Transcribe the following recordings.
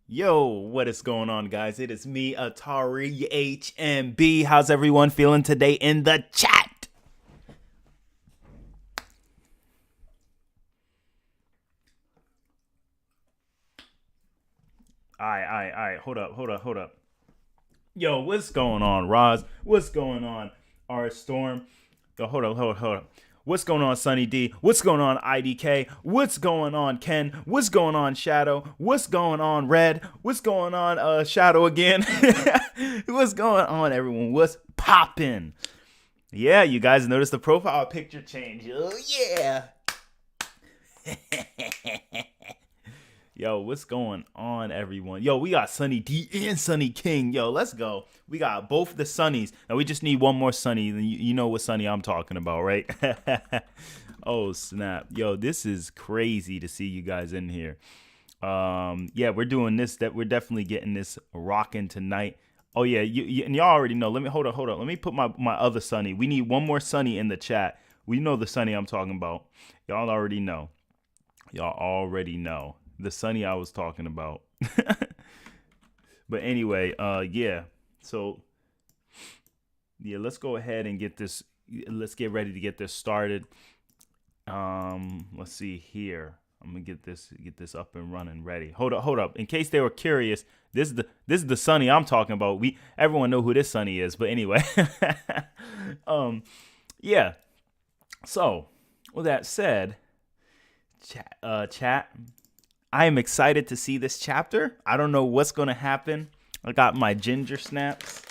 Yo, what is going on, guys? It is me, ATARi HMB. How's everyone feeling today in the chat? All right. Hold up. Yo, what's going on, Roz? What's going on, R Storm? Yo, hold up. What's going on, Sunny D? What's going on, IDK? What's going on, Ken? What's going on, Shadow? What's going on, Red? What's going on, Shadow again? What's going on, everyone? What's poppin'? Yeah, you guys noticed the profile picture change. Oh, yeah. Yo, what's going on, everyone? Yo, we got Sunny D and Sunny King. Yo, let's go. We got both the Sunnies. Now we just need one more Sunny. You know what Sunny I'm talking about, right? Oh, snap. Yo, this is crazy to see you guys in here. Yeah, we're doing this. That we're definitely getting this rocking tonight. Oh yeah, and y'all already know. Let me hold on. Let me put my other Sunny. We need one more Sunny in the chat. We know the Sunny I'm talking about. Y'all already know. Y'all already know the Sunny I was talking about. But anyway, yeah. So yeah, let's go ahead and get this. Let's get ready to get this started. Let's see here. I'm gonna get this up and running ready. Hold up. In case they were curious, this is the Sunny I'm talking about. Everyone know who this Sunny is, but anyway. Yeah. So with that said, chat. I am excited to see this chapter. I don't know what's gonna happen. I got my ginger snaps.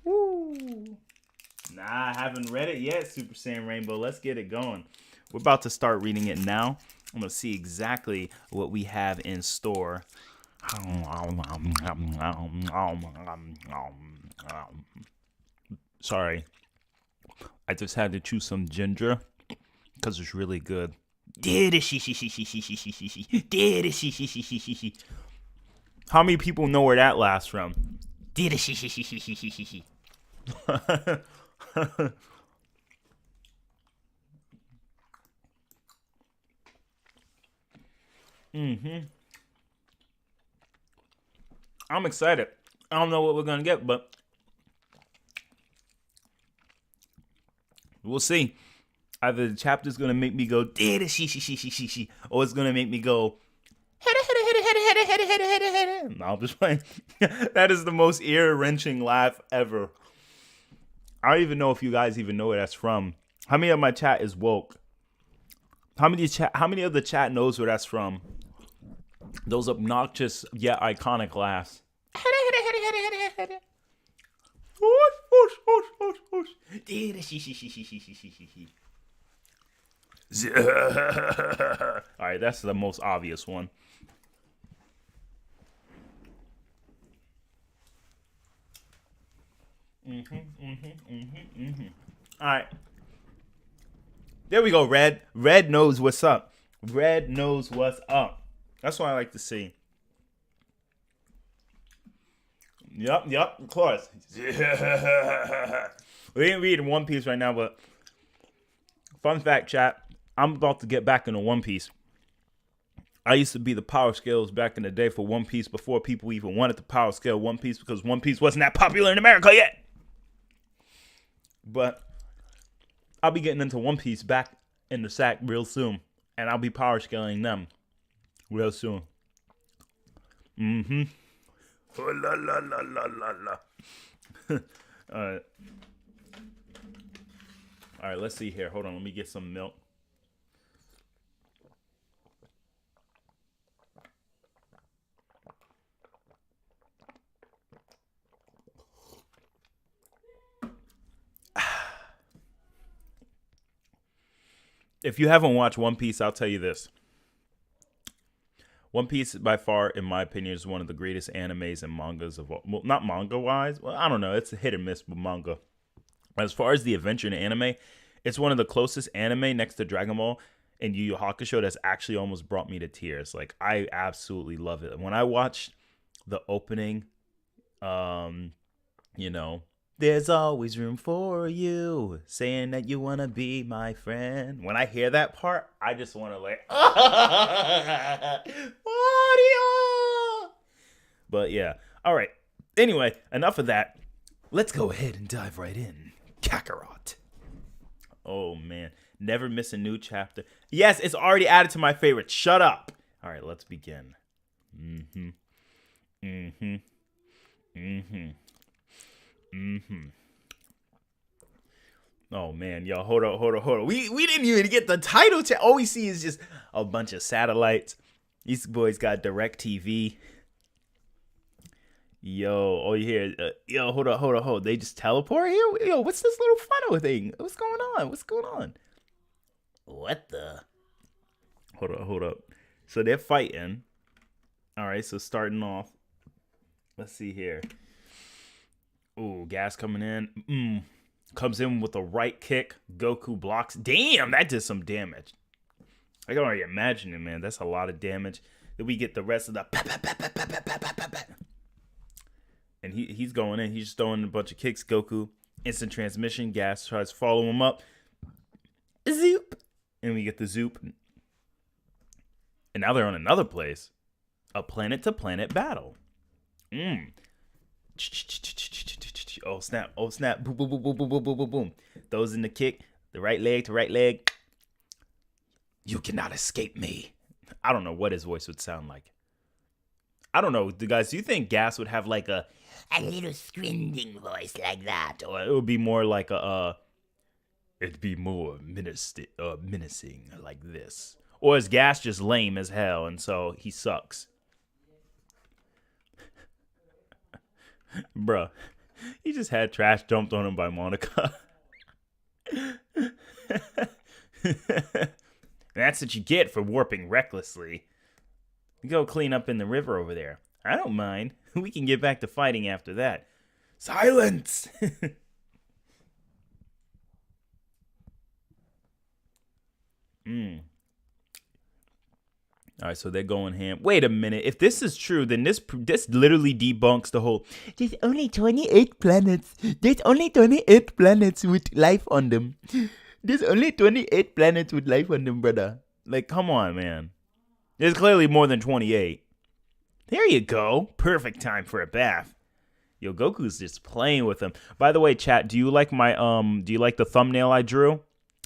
Woo! Nah, I haven't read it yet, Super Saiyan Rainbow. Let's get it going. We're about to start reading it now. I'm gonna see exactly what we have in store. Sorry, I just had to chew some ginger because it's really good. How many people know where that lasts from? I'm excited. I don't know what we're gonna get, but we'll see. Either the chapter's gonna make me go or it's gonna make me go. No, I'm just playing. That is the most ear-wrenching laugh ever. I don't even know if you guys even know where that's from. How many of my chat is woke? How many of the chat knows where that's from? Those obnoxious yet iconic laughs. All right, that's the most obvious one. All right. There we go, Red. Red knows what's up. Red knows what's up. That's what I like to see. Yep, of course. We ain't reading One Piece right now, but fun fact, chat, I'm about to get back into One Piece. I used to be the power scales back in the day for One Piece before people even wanted to power scale One Piece because One Piece wasn't that popular in America yet. But I'll be getting into One Piece back in the sack real soon, and I'll be power scaling them real soon. Oh, la. All right, let's see here. Hold on, let me get some milk. If you haven't watched One Piece, I'll tell you this. One Piece, by far, in my opinion, is one of the greatest animes and mangas of all. Well, not manga-wise. Well, I don't know. It's a hit or miss with manga. As far as the adventure in anime, it's one of the closest anime next to Dragon Ball and Yu Yu Hakusho that's actually almost brought me to tears. Like, I absolutely love it. When I watched the opening, you know, there's always room for you, saying that you want to be my friend. When I hear that part, I just want to like, Mario! But yeah. All right. Anyway, enough of that. Let's go ahead and dive right in. Kakarot. Oh, man. Never miss a new chapter. Yes, it's already added to my favorite. Shut up. All right, let's begin. Oh, man. Yo, hold on. We didn't even get the title. All we see is just a bunch of satellites. These boys got DirecTV. Yo, oh, you hear? Yo, hold on. They just teleport here? Yo, what's this little funnel thing? What's going on? What the? Hold up. So they're fighting. All right, so starting off. Let's see here. Ooh, gas coming in. Comes in with a right kick. Goku blocks. Damn, that did some damage. I can already imagine it, man. That's a lot of damage. Then we get the rest of the... And he's going in. He's just throwing a bunch of kicks. Goku, instant transmission. Gas tries to follow him up. Zoop. And we get the zoop. And now they're on another place. A planet-to-planet battle. Oh, snap. Boom, boom, boom, boom, boom, boom, boom, boom, boom. Those in the kick. The right leg to right leg. You cannot escape me. I don't know what his voice would sound like. I don't know, guys. Do you think Gas would have like a little squinting voice like that, or it would be more like it'd be more menacing like this, or is Gas just lame as hell and so he sucks? Bruh, he just had trash dumped on him by Monica. That's what you get for warping recklessly. Go clean up in the river over there. I don't mind. We can get back to fighting after that. Silence! All right, so they're going ham. Wait a minute. If this is true, then this literally debunks the whole... There's only 28 planets. There's only 28 planets with life on them. There's only 28 planets with life on them, brother. Like, come on, man. There's clearly more than 28. There you go. Perfect time for a bath. Yo, Goku's just playing with him. By the way, chat, do you like the thumbnail I drew?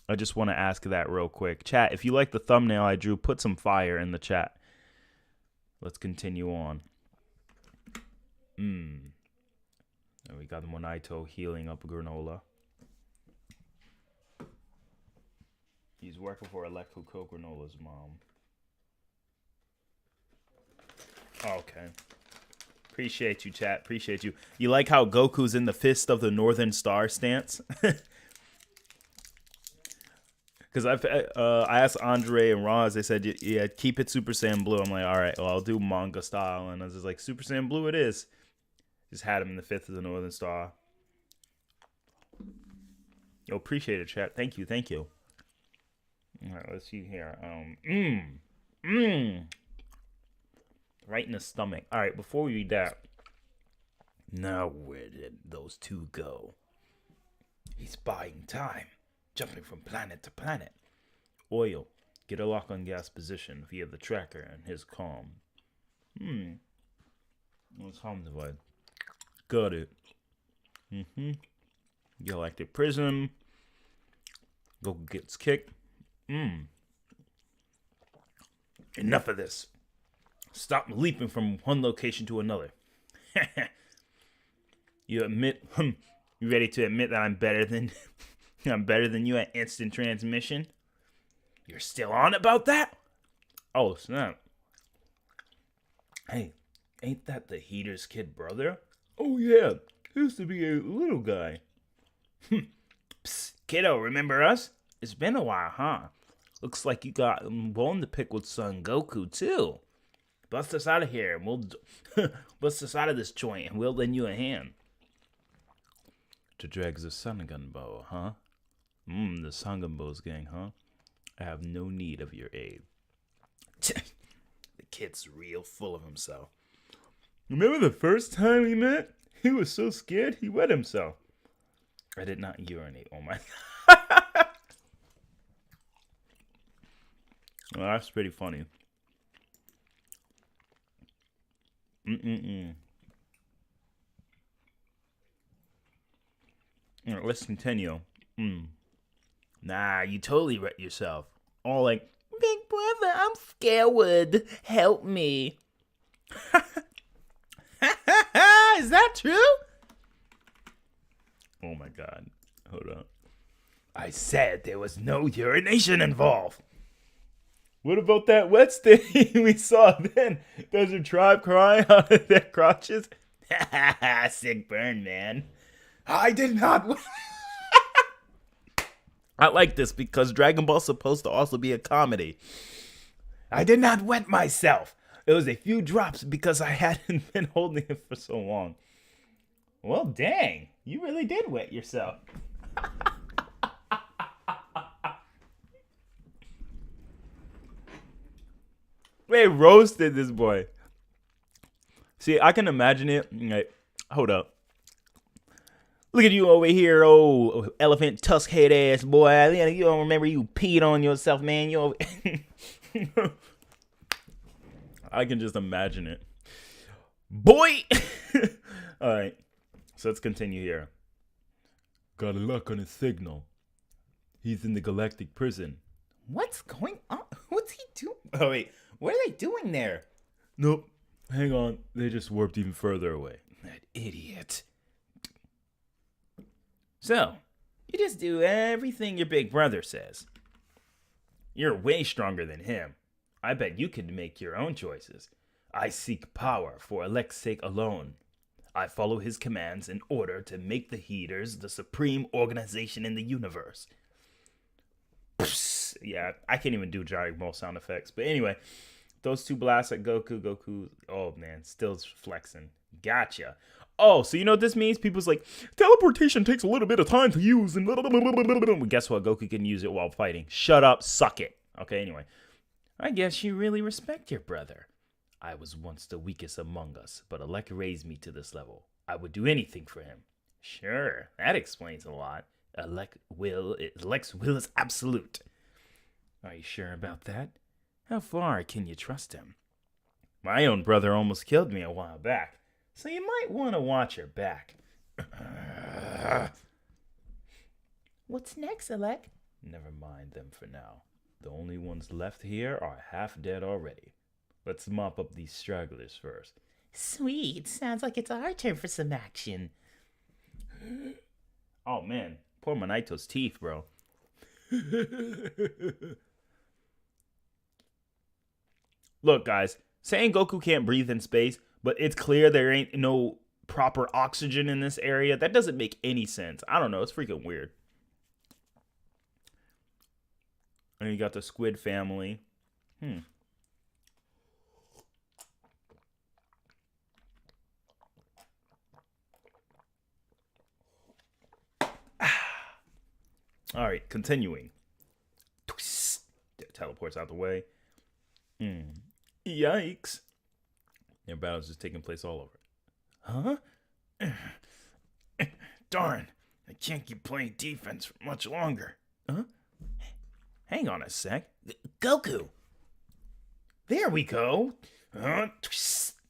I just want to ask that real quick. Chat, if you like the thumbnail I drew, put some fire in the chat. Let's continue on. And we got the Monaito healing up Granola. He's working for Electrical Granola's mom. Okay. Appreciate you, chat. Appreciate you. You like how Goku's in the fist of the Northern Star stance? Because I asked Andre and Roz, they said, yeah, keep it Super Saiyan Blue. I'm like, all right, well, I'll do manga style. And I was just like, Super Saiyan Blue it is. Just had him in the fifth of the Northern Star. Yo, appreciate it, chat. Thank you. All right, let's see here. Right in the stomach. All right, before we read that. Now, where did those two go? He's buying time. Jumping from planet to planet. Oil. Get a lock on Gas position via the tracker and his comm. What's comm device? Got it. Galactic Prism. Goku gets kicked. Enough of this. Stop leaping from one location to another. You ready to admit that I'm better than you at instant transmission? You're still on about that? Oh, snap. Hey, ain't that the Heater's kid brother? Oh, yeah. He used to be a little guy. Psst, kiddo, remember us? It's been a while, huh? Looks like you got a bone to pick with Son Goku, too. Bust us out of here, and we'll... Bust us out of this joint, and we'll lend you a hand. To drag the Sanagun bow, huh? The Sanganbo's gang, huh? I have no need of your aid. The kid's real full of himself. Remember the first time we met? He was so scared he wet himself. I did not urinate on my... Well, that's pretty funny. Mm-mm-mm. All right, let's continue. Nah, you totally wrecked yourself. All like, big brother, I'm scared. Help me. Is that true? Oh my god. Hold on. I said there was no urination involved. What about that wet stain we saw then? There's a tribe crying out of their crotches. Sick burn, man. I did not. I like this because Dragon Ball's supposed to also be a comedy. I did not wet myself. It was a few drops because I hadn't been holding it for so long. Well, dang. You really did wet yourself. They roasted this boy. See, I can imagine it. Like, hold up. Look at you over here, old elephant tusk head ass boy. You don't remember you peed on yourself, man. You. I can just imagine it. Boy! All right. So let's continue here. Got a lock on his signal. He's in the galactic prison. What's going on? What's he doing? Oh, wait. What are they doing there? Nope. Hang on. They just warped even further away. That idiot. So, you just do everything your big brother says. You're way stronger than him. I bet you could make your own choices. I seek power for Elec's sake alone. I follow his commands in order to make the Heaters the supreme organization in the universe. Psst. Yeah, I can't even do Dragon Ball sound effects. But anyway, those two blasts at Goku, oh man, still flexing. Gotcha. Oh, so you know what this means? People's like, teleportation takes a little bit of time to use. And well, guess what? Goku can use it while fighting. Shut up, suck it. Okay, anyway. I guess you really respect your brother. I was once the weakest among us, but Alec raised me to this level. I would do anything for him. Sure, that explains a lot. Alec's will is absolute. Are you sure about that? How far can you trust him? My own brother almost killed me a while back, so you might want to watch your back. What's next, Alec? Never mind them for now. The only ones left here are half dead already. Let's mop up these stragglers first. Sweet. Sounds like it's our turn for some action. Oh, man. Poor Manito's teeth, bro. Look, guys. Saying Goku can't breathe in space, but it's clear there ain't no proper oxygen in this area, that doesn't make any sense. I don't know. It's freaking weird. And you got the squid family. All right, continuing. Teleports out the way. Yikes. Their battle's just taking place all over. Huh? Darn, I can't keep playing defense for much longer. Huh? Hang on a sec. Goku! There we go! Oh, shoot!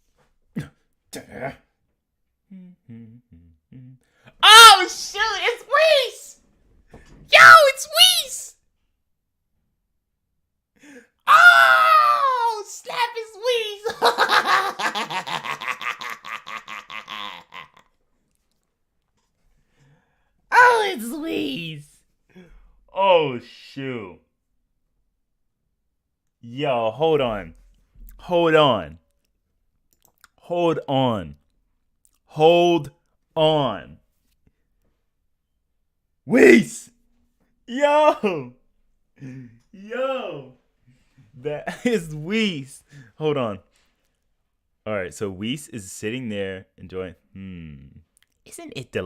It's Whis! Yo, it's Whis! Oh, snap, it's Whis! Oh, it's Whis! Oh, shoot. Yo, hold on. Hold on. Hold on. Hold on. Whis! Yo! Yo! That is Whis. Hold on. Alright, so Whis is sitting there enjoying. Isn't it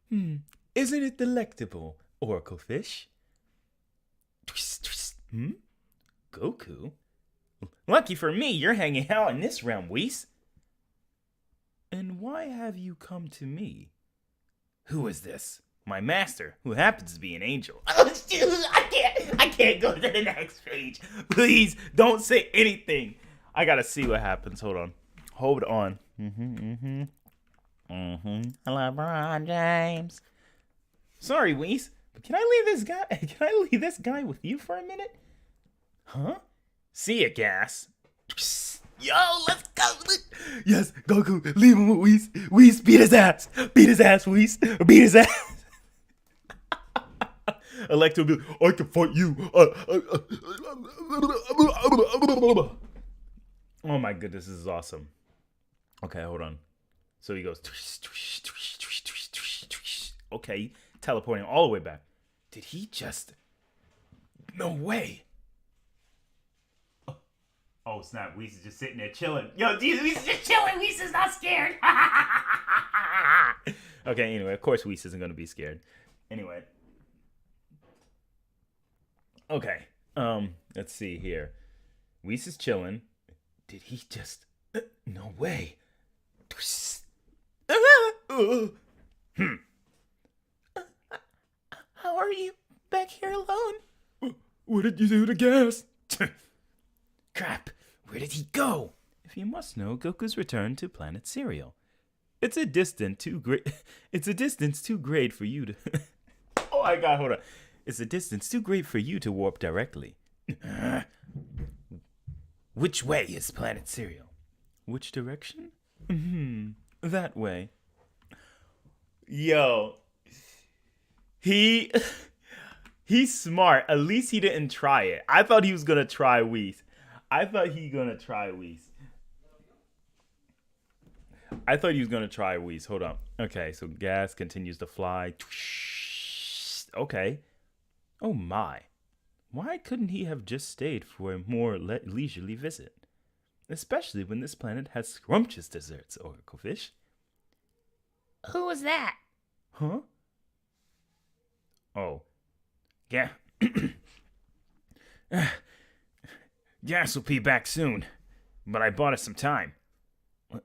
Isn't it delectable, Oracle Fish? Goku? Lucky for me, you're hanging out in this realm, Whis. And why have you come to me? Who is this? My master, who happens to be an angel. Oh, shoot, I can't go to the next page. Please, don't say anything. I gotta see what happens. Hold on. Hold on. LeBron James. Sorry, Whis, but can I leave this guy? Can I leave this guy with you for a minute? Huh? See ya, Gas. Yo, let's go. Yes, Goku, leave him with Whis. Whis, beat his ass. Beat his ass, Whis. Beat his ass. Electro will be like, I can fight you. Oh my goodness, this is awesome. Okay, hold on. So he goes. Okay, teleporting all the way back. Did he just? No way. Oh snap! Whis is just sitting there chilling. Yo, Jesus, Whis is just chilling. Whis is not scared. Okay, anyway, of course Whis isn't gonna be scared. Anyway. Okay. Let's see here. Whis is chilling. Did he just? No way. How are you back here alone? What did you do to Gas? Crap. Where did he go? If you must know, Goku's returned to planet Cereal. It's a distance too great. It's a distance too great for you to. Oh my God! Hold on. It's a distance too great for you to warp directly. Which way is planet Cereal? Which direction? That way. Yo. He's smart. At least he didn't try it. I thought he was gonna try Whis. I thought he was gonna try Whis. Hold on. Okay, so Gas continues to fly. Okay. Oh my. Why couldn't he have just stayed for a more leisurely visit? Especially when this planet has scrumptious desserts, Oracle Fish. Who was that? Huh? Oh. Yeah. Gas will be back soon, but I bought us some time.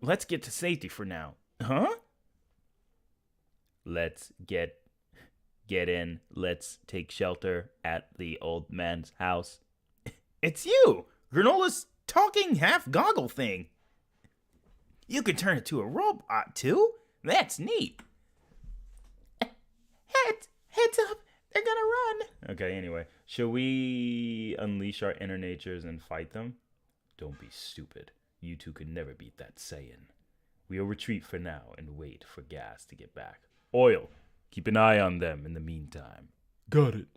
Let's get to safety for now. Huh? Let's get in. Let's take shelter at the old man's house. It's you! Granola's talking half goggle thing. You can turn it to a robot too? That's neat. Heads up. They're gonna run. Okay, anyway. Shall we unleash our inner natures and fight them? Don't be stupid. You two could never beat that Saiyan. We'll retreat for now and wait for Gas to get back. Oil, keep an eye on them in the meantime. Got it.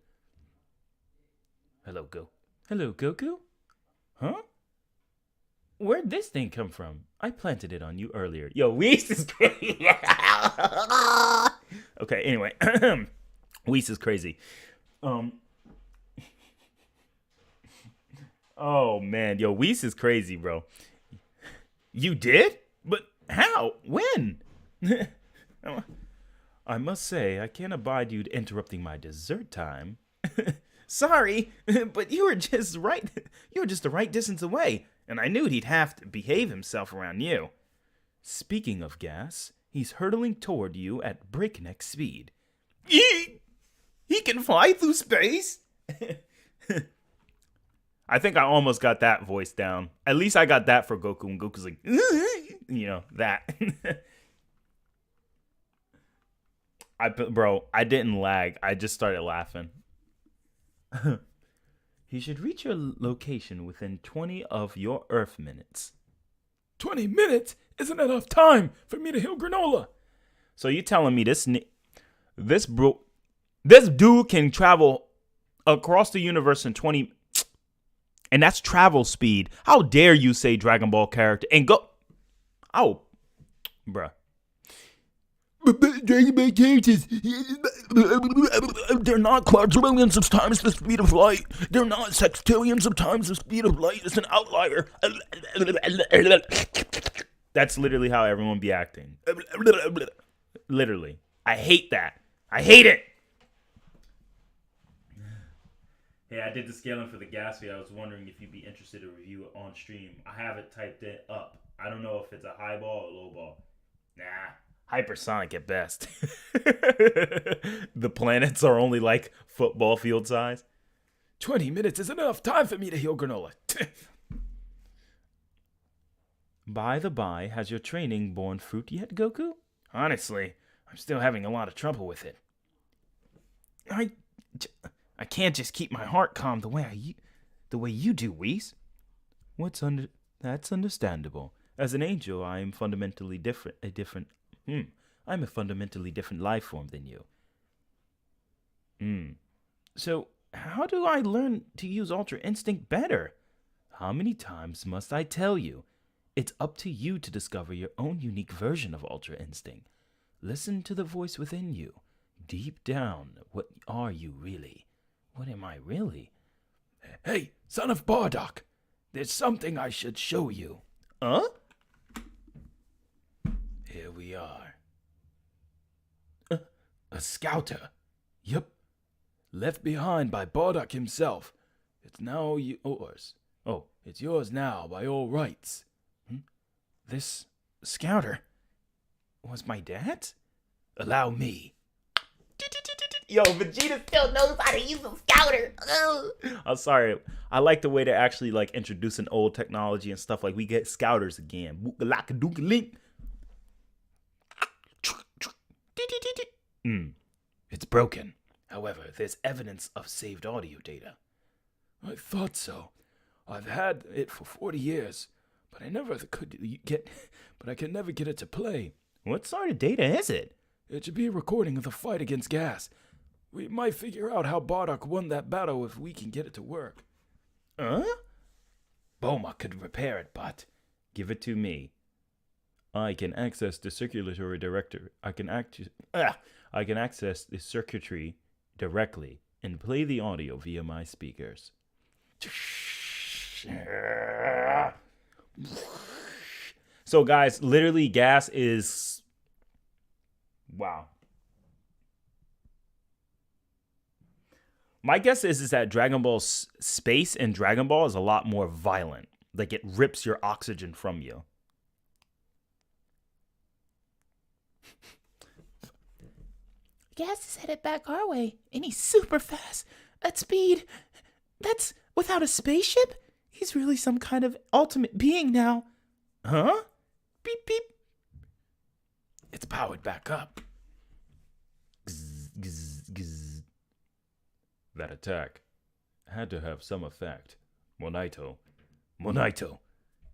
Hello, Goku? Huh? Where'd this thing come from? I planted it on you earlier. Yo, Whis is crazy. Okay, anyway. Whis is crazy. Oh, man. Yo, Whis is crazy, bro. You did? But how? When? I must say, I can't abide you interrupting my dessert time. Sorry, but you were just right. You were just the right distance away, and I knew he'd have to behave himself around you. Speaking of Gas, he's hurtling toward you at breakneck speed. He can fly through space? I think I almost got that voice down. At least I got that for Goku, and Goku's like, you know, that. Bro, I didn't lag. I just started laughing. He should reach your location within 20 of your Earth minutes. 20 minutes isn't enough time for me to heal Granola. So you telling me this dude can travel across the universe in 20, and that's travel speed. How dare you say Dragon Ball character and go? Oh, bruh. Dragon Ball characters, they're not quadrillions of times the speed of light. They're not sextillions of times the speed of light. It's an outlier. That's literally how everyone be acting. Literally. I hate that. I hate it. Hey, I did the scaling for the gas fee. I was wondering if you'd be interested to review it on stream. I have it typed it up. I don't know if it's a high ball or low ball. Nah. Hypersonic at best. The planets are only like football field size. 20 minutes is enough time for me to heal Granola. By the by, has your training borne fruit yet, Goku? Honestly, I'm still having a lot of trouble with it. I can't just keep my heart calm the way you do, Whis. That's understandable. As an angel, I am fundamentally different. I'm a fundamentally different life form than you. So, how do I learn to use Ultra Instinct better? How many times must I tell you? It's up to you to discover your own unique version of Ultra Instinct. Listen to the voice within you. Deep down, what are you really? What am I really? Hey, son of Bardock, there's something I should show you. Huh? Here we are. A scouter. Yup. Left behind by Bardock himself. It's now yours. Oh, it's yours now by all rights. This scouter was my dad? Allow me. Yo, Vegeta still knows how to use a scouter. I'm sorry. I like the way they actually like introducing old technology and stuff. Like we get scouters again. It's broken. However, there's evidence of saved audio data. I thought so. I've had it for 40 years, but I can never get it to play. What sort of data is it? It should be a recording of the fight against Gas. We might figure out how Bardock won that battle if we can get it to work. Bulma could repair it, but give it to me. I can access the circulatory director. I can access the circuitry directly and play the audio via my speakers. So guys, literally Gas is wow. My guess is that Dragon Ball space in Dragon Ball is a lot more violent. Like it rips your oxygen from you. Gas is headed back our way, and he's super fast. At speed. That's without a spaceship? He's really some kind of ultimate being now. Huh? Beep, beep. It's powered back up. Gz, gz, gz. That attack had to have some effect. Monito,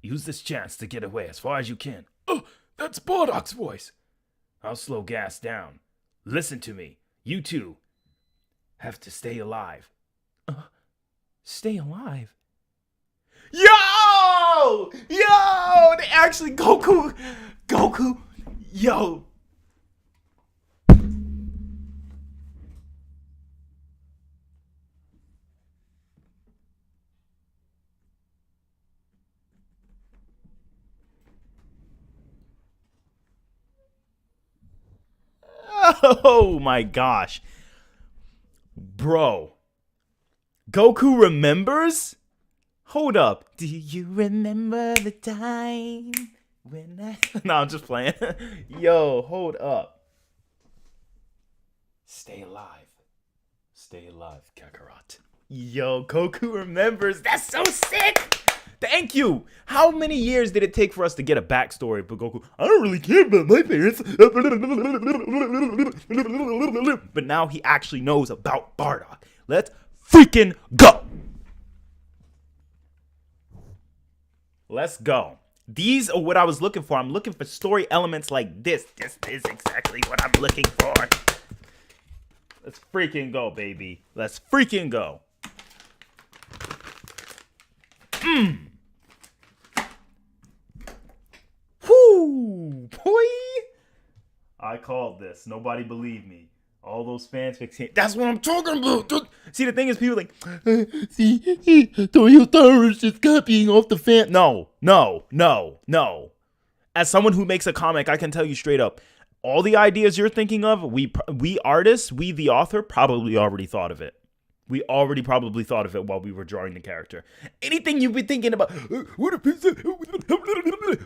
use this chance to get away as far as you can. Oh, that's Bardock's voice. I'll slow Gas down. Listen to me. You two have to stay alive. Stay alive? Yo! They actually Goku, yo. Oh my gosh. Bro. Goku remembers? Hold up. Do you remember the time when I... No, I'm just playing. Yo, hold up. Stay alive. Stay alive, Kakarot. Yo, Goku remembers. That's so sick. Thank you. How many years did it take for us to get a backstory for Goku? I don't really care about my parents. But now he actually knows about Bardock. Let's freaking go. Let's go. These are what I was looking for. I'm looking for story elements like this. This is exactly what I'm looking for. Let's freaking go, baby. Let's freaking go. Whoo, boy. I called this. Nobody believed me. All those fans fixing. That's what I'm talking about. See, the thing is, people like, see, Toyota is just copying off the fan. No. As someone who makes a comic, I can tell you straight up, all the ideas you're thinking of, we artists, we the author, probably already thought of it. We already probably thought of it while we were drawing the character. Anything you've been thinking about, what a piece of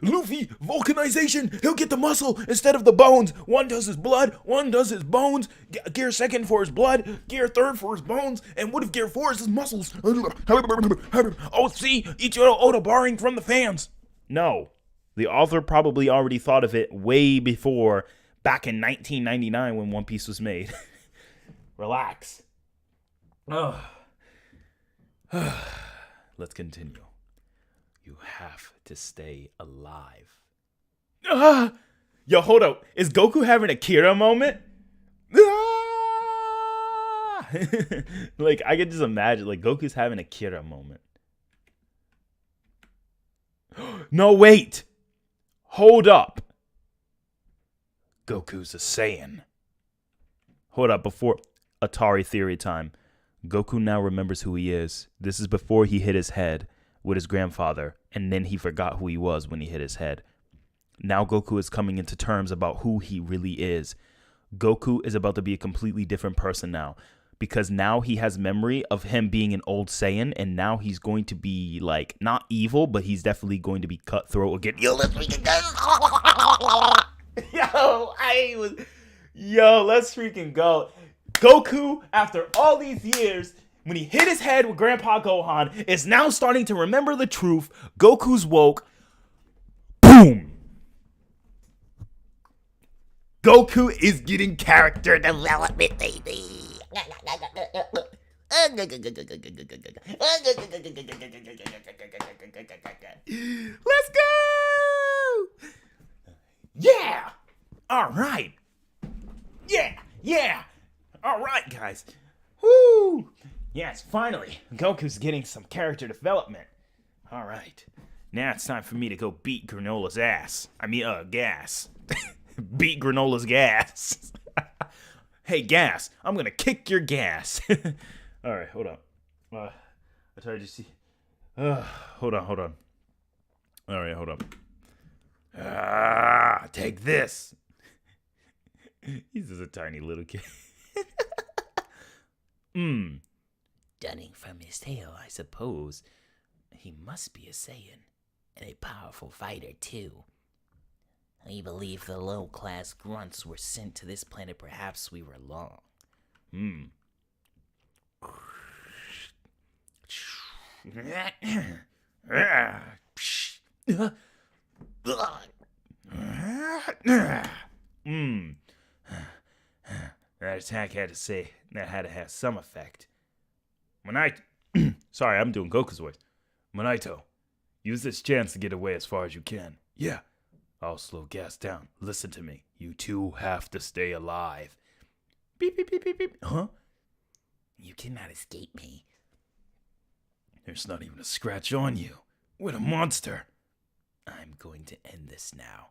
Luffy, vulcanization, he'll get the muscle instead of the bones. One does his blood, one does his bones. Gear second for his blood, gear third for his bones. And what if gear four is his muscles? Oh, see, Ichiro Oda borrowing from the fans. No. The author probably already thought of it way before, back in 1999 when One Piece was made. Relax. Ugh. Let's continue. You have to stay alive. Yo, hold up. Is Goku having a Kira moment? Like, I could just imagine, like, Goku's having a Kira moment. No, wait. Hold up. Goku's a Saiyan. Hold up, before ATARi theory time. Goku now remembers who he is. This is before he hit his head with his grandfather, and then he forgot who he was when he hit his head. Now Goku is coming into terms about who he really is. Goku is about to be a completely different person now, because now he has memory of him being an old Saiyan, and now he's going to be, like, not evil, but he's definitely going to be cutthroat again. Yo, let's freaking go. Yo, let's freaking go. Goku, after all these years, when he hit his head with Grandpa Gohan, is now starting to remember the truth. Goku's woke. Boom. Goku is getting character development, baby. Let's go. Yeah. All right. Yeah. All right, guys. Woo! Yes, finally, Goku's getting some character development. All right. Now it's time for me to go beat Granola's ass. Gas. Beat Granola's gas. Hey, Gas, I'm going to kick your gas. All right, hold on. I tried to see. Hold on. All right, hold on. Take this. He's just a tiny little kid. Judging from his tail, I suppose he must be a Saiyan, and a powerful fighter, too. I believe the low-class grunts were sent to this planet. Perhaps we were long. That attack had to have some effect. Sorry, I'm doing Goku's voice. Monaito, use this chance to get away as far as you can. Yeah. I'll slow Gas down. Listen to me. You two have to stay alive. Beep, beep, beep, beep, beep. Huh? You cannot escape me. There's not even a scratch on you. What a monster. I'm going to end this now.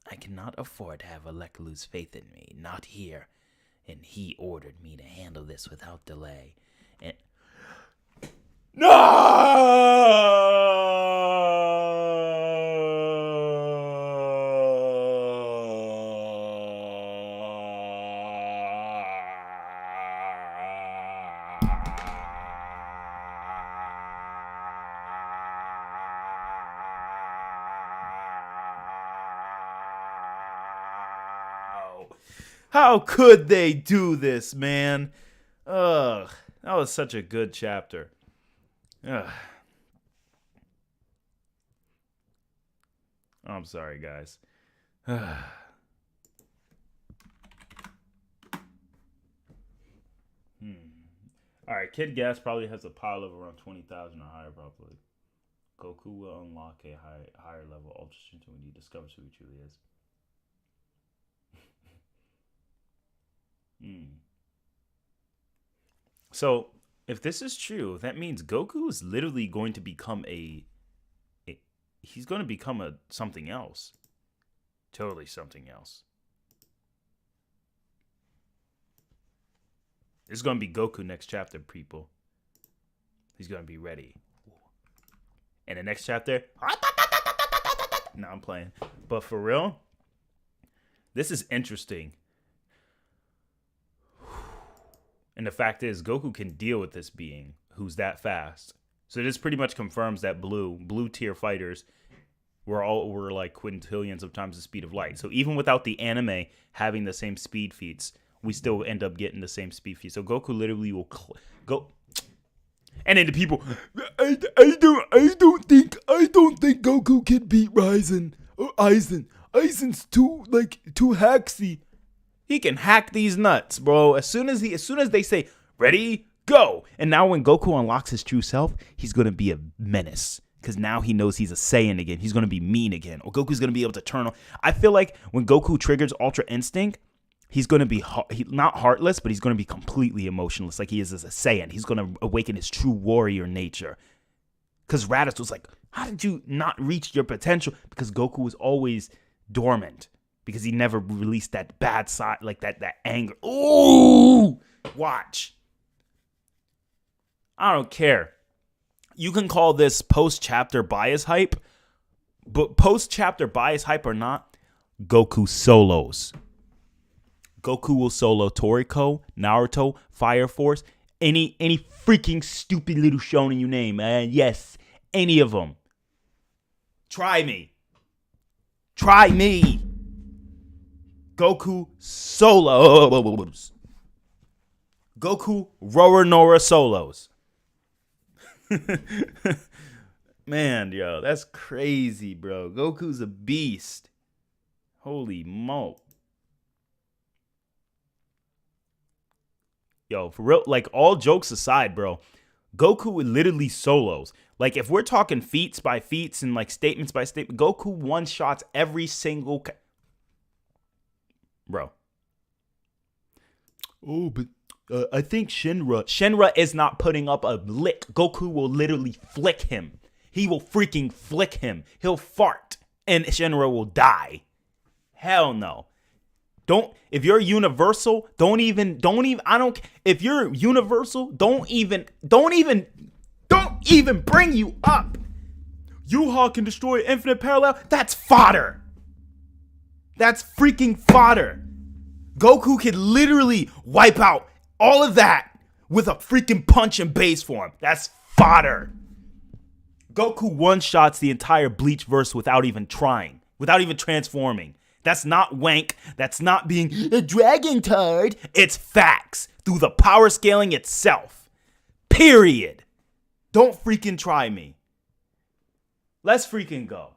I cannot afford to have Alec lose faith in me. Not here. And he ordered me to handle this without delay. And... How could they do this, man? Ugh, that was such a good chapter. Ugh. I'm sorry, guys. Alright, Kid Gas probably has a power level around 20,000 or higher, probably. Goku will unlock a higher level Ultra Strength when he discovers who he truly is. So, if this is true, that means Goku is literally going to become he's going to become something else. Totally something else. This is going to be Goku next chapter, people. He's going to be ready. And the next chapter... No, I'm playing. But for real, this is interesting. And the fact is, Goku can deal with this being who's that fast. So this pretty much confirms that blue tier fighters were like quintillions of times the speed of light. So even without the anime having the same speed feats, we still end up getting the same speed feats. So Goku literally will go. And then the people, I don't think Goku can beat Ryzen. Aizen's too hacksy. He can hack these nuts, bro. As soon as they say, ready, go. And now when Goku unlocks his true self, he's going to be a menace. Because now he knows he's a Saiyan again. He's going to be mean again. Or Goku's going to be able to turn on. I feel like when Goku triggers Ultra Instinct, he's going to be not heartless, but he's going to be completely emotionless like he is as a Saiyan. He's going to awaken his true warrior nature. Because Raditz was like, how did you not reach your potential? Because Goku was always dormant. Because he never released that bad side, like that anger. Ooh! Watch. I don't care. You can call this post-chapter bias hype. But post-chapter bias hype or not, Goku solos. Goku will solo Toriko, Naruto, Fire Force, any freaking stupid little shonen you name. Yes, any of them. Try me. Goku solos. Goku Roronoa solos. Man, yo, that's crazy, bro. Goku's a beast. Holy moly. Yo, for real, like all jokes aside, bro, Goku literally solos. Like if we're talking feats by feats and like statements by statement, Goku one-shots every single... Bro. Oh, but I think Shinra is not putting up a lick. Goku will literally flick him. He will freaking flick him. He'll fart and Shinra will die. Hell no. If you're universal, if you're universal, don't even bring you up. Yuha can destroy infinite parallel. That's fodder. That's freaking fodder. Goku could literally wipe out all of that with a freaking punch in base form. That's fodder. Goku one-shots the entire Bleach verse without even trying, without even transforming. That's not wank. That's not being a dragon tard. It's facts through the power scaling itself. Period. Don't freaking try me. Let's freaking go.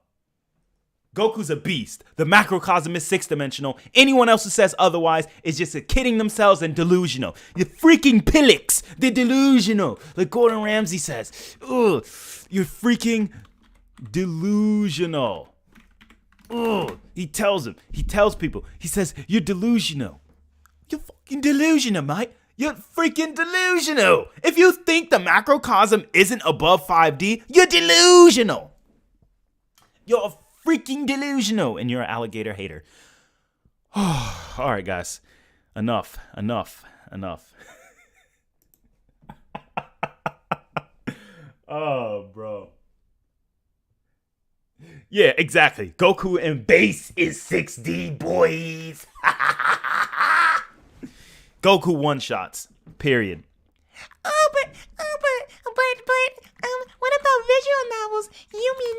Goku's a beast. The macrocosm is six-dimensional. Anyone else who says otherwise is just kidding themselves and delusional. You freaking pillix. They're delusional. Like Gordon Ramsay says. Ugh. You're freaking delusional. Ugh. He tells people. He says, you're delusional. You're fucking delusional, mate. You're freaking delusional. If you think the macrocosm isn't above 5D, you're delusional. You're freaking delusional, and you're an alligator hater. All right, guys. Enough. Oh, bro. Yeah, exactly. Goku and base is 6D, boys. Goku one-shots. Period. What about visual novels? Yumi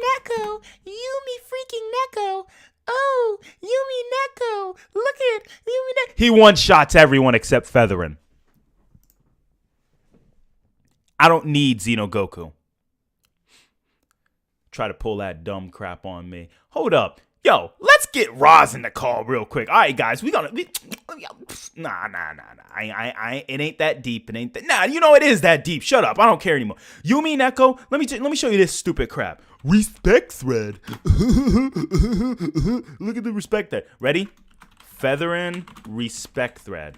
freaking Neko. Oh, Yumi Neko. Look at Yumi Neko. He one-shots everyone except Featherin. I don't need Xenogoku. Try to pull that dumb crap on me. Hold up. Yo, let's get Roz in the call real quick. All right, guys, Nah. It ain't that deep. It is that deep. Shut up. I don't care anymore. Yumi Neko, let me show you this stupid crap. Respect thread. Look at the respect thread. Ready? Featherin respect thread.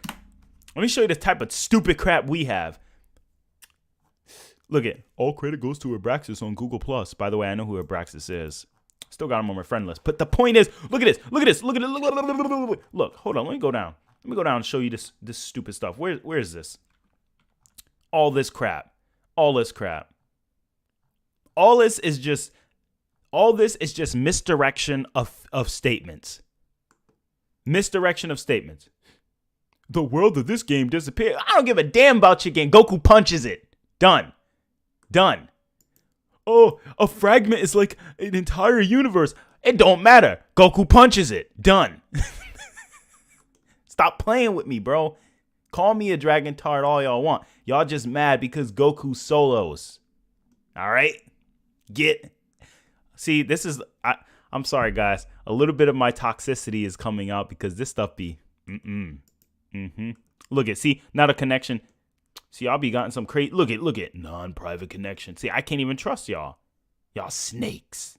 Let me show you the type of stupid crap we have. Look at all credit goes to Abraxas on Google Plus. By the way, I know who Abraxas is. Still got him on my friend list. But the point is, look at this. Look, hold on. Let me go down and show you this stupid stuff. Where is this? All this crap. All this is just misdirection of statements. Misdirection of statements. The world of this game disappeared. I don't give a damn about your game. Goku punches it. Done. Oh, a fragment is like an entire universe. It don't matter. Goku punches it. Done. Stop playing with me, bro. Call me a dragon tard all y'all want. Y'all just mad because Goku solos. All right? See, this is... I'm sorry, guys. A little bit of my toxicity is coming out because this stuff be Look at, see, not a connection. See, I'll be gotten some crazy. Look at non-private connection. See, I can't even trust y'all. Y'all snakes.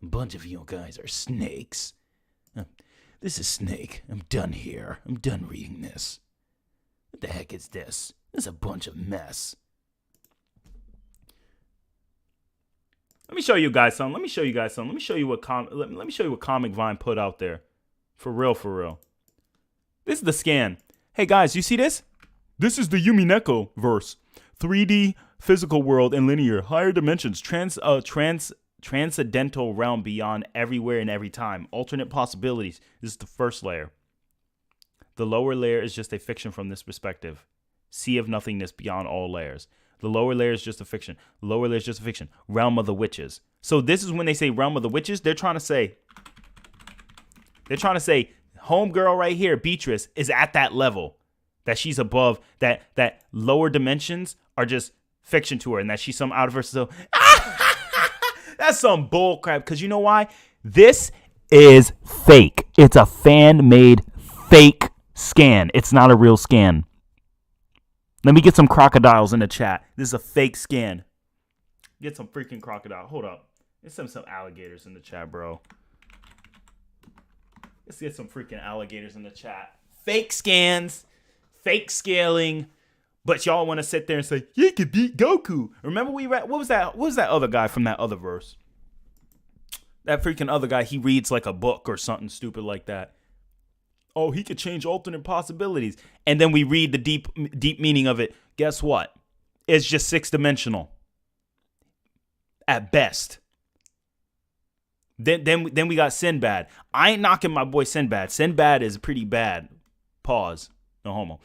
A bunch of you guys are snakes. This is Snake. I'm done here. I'm done reading this. What the heck is this? This is a bunch of mess. Let me show you guys something. Let me show you what let me show you what Comic Vine put out there. For real. This is the scan. Hey guys, you see this? This is the Yumineko verse. 3D physical world and linear, higher dimensions, transcendental realm beyond everywhere and every time. Alternate possibilities. This is the first layer. The lower layer is just a fiction from this perspective. Sea of nothingness beyond all layers. The lower layer is just a fiction. The lower layer is just a fiction. Realm of the witches. So this is when they say realm of the witches, they're trying to say homegirl right here, Beatrice, is at that level. That she's above, that lower dimensions are just fiction to her, and that she's some out of her. So that's some bull crap. Because you know why? This is fake. It's a fan-made fake scan. It's not a real scan. Let me get some crocodiles in the chat. This is a fake scan. Get some freaking crocodile. Hold up. Let's send some alligators in the chat, bro. Let's get some freaking alligators in the chat. Fake scans. Fake scaling. But y'all want to sit there and say, you could beat Goku. Remember we read, what was that other guy from that other verse? That freaking other guy, he reads like a book or something stupid like that. Oh, he could change alternate possibilities. And then we read the deep meaning of it. Guess what? It's just 6-dimensional. At best. Then we got Sinbad. I ain't knocking my boy Sinbad. Sinbad is pretty bad. Pause. No homo.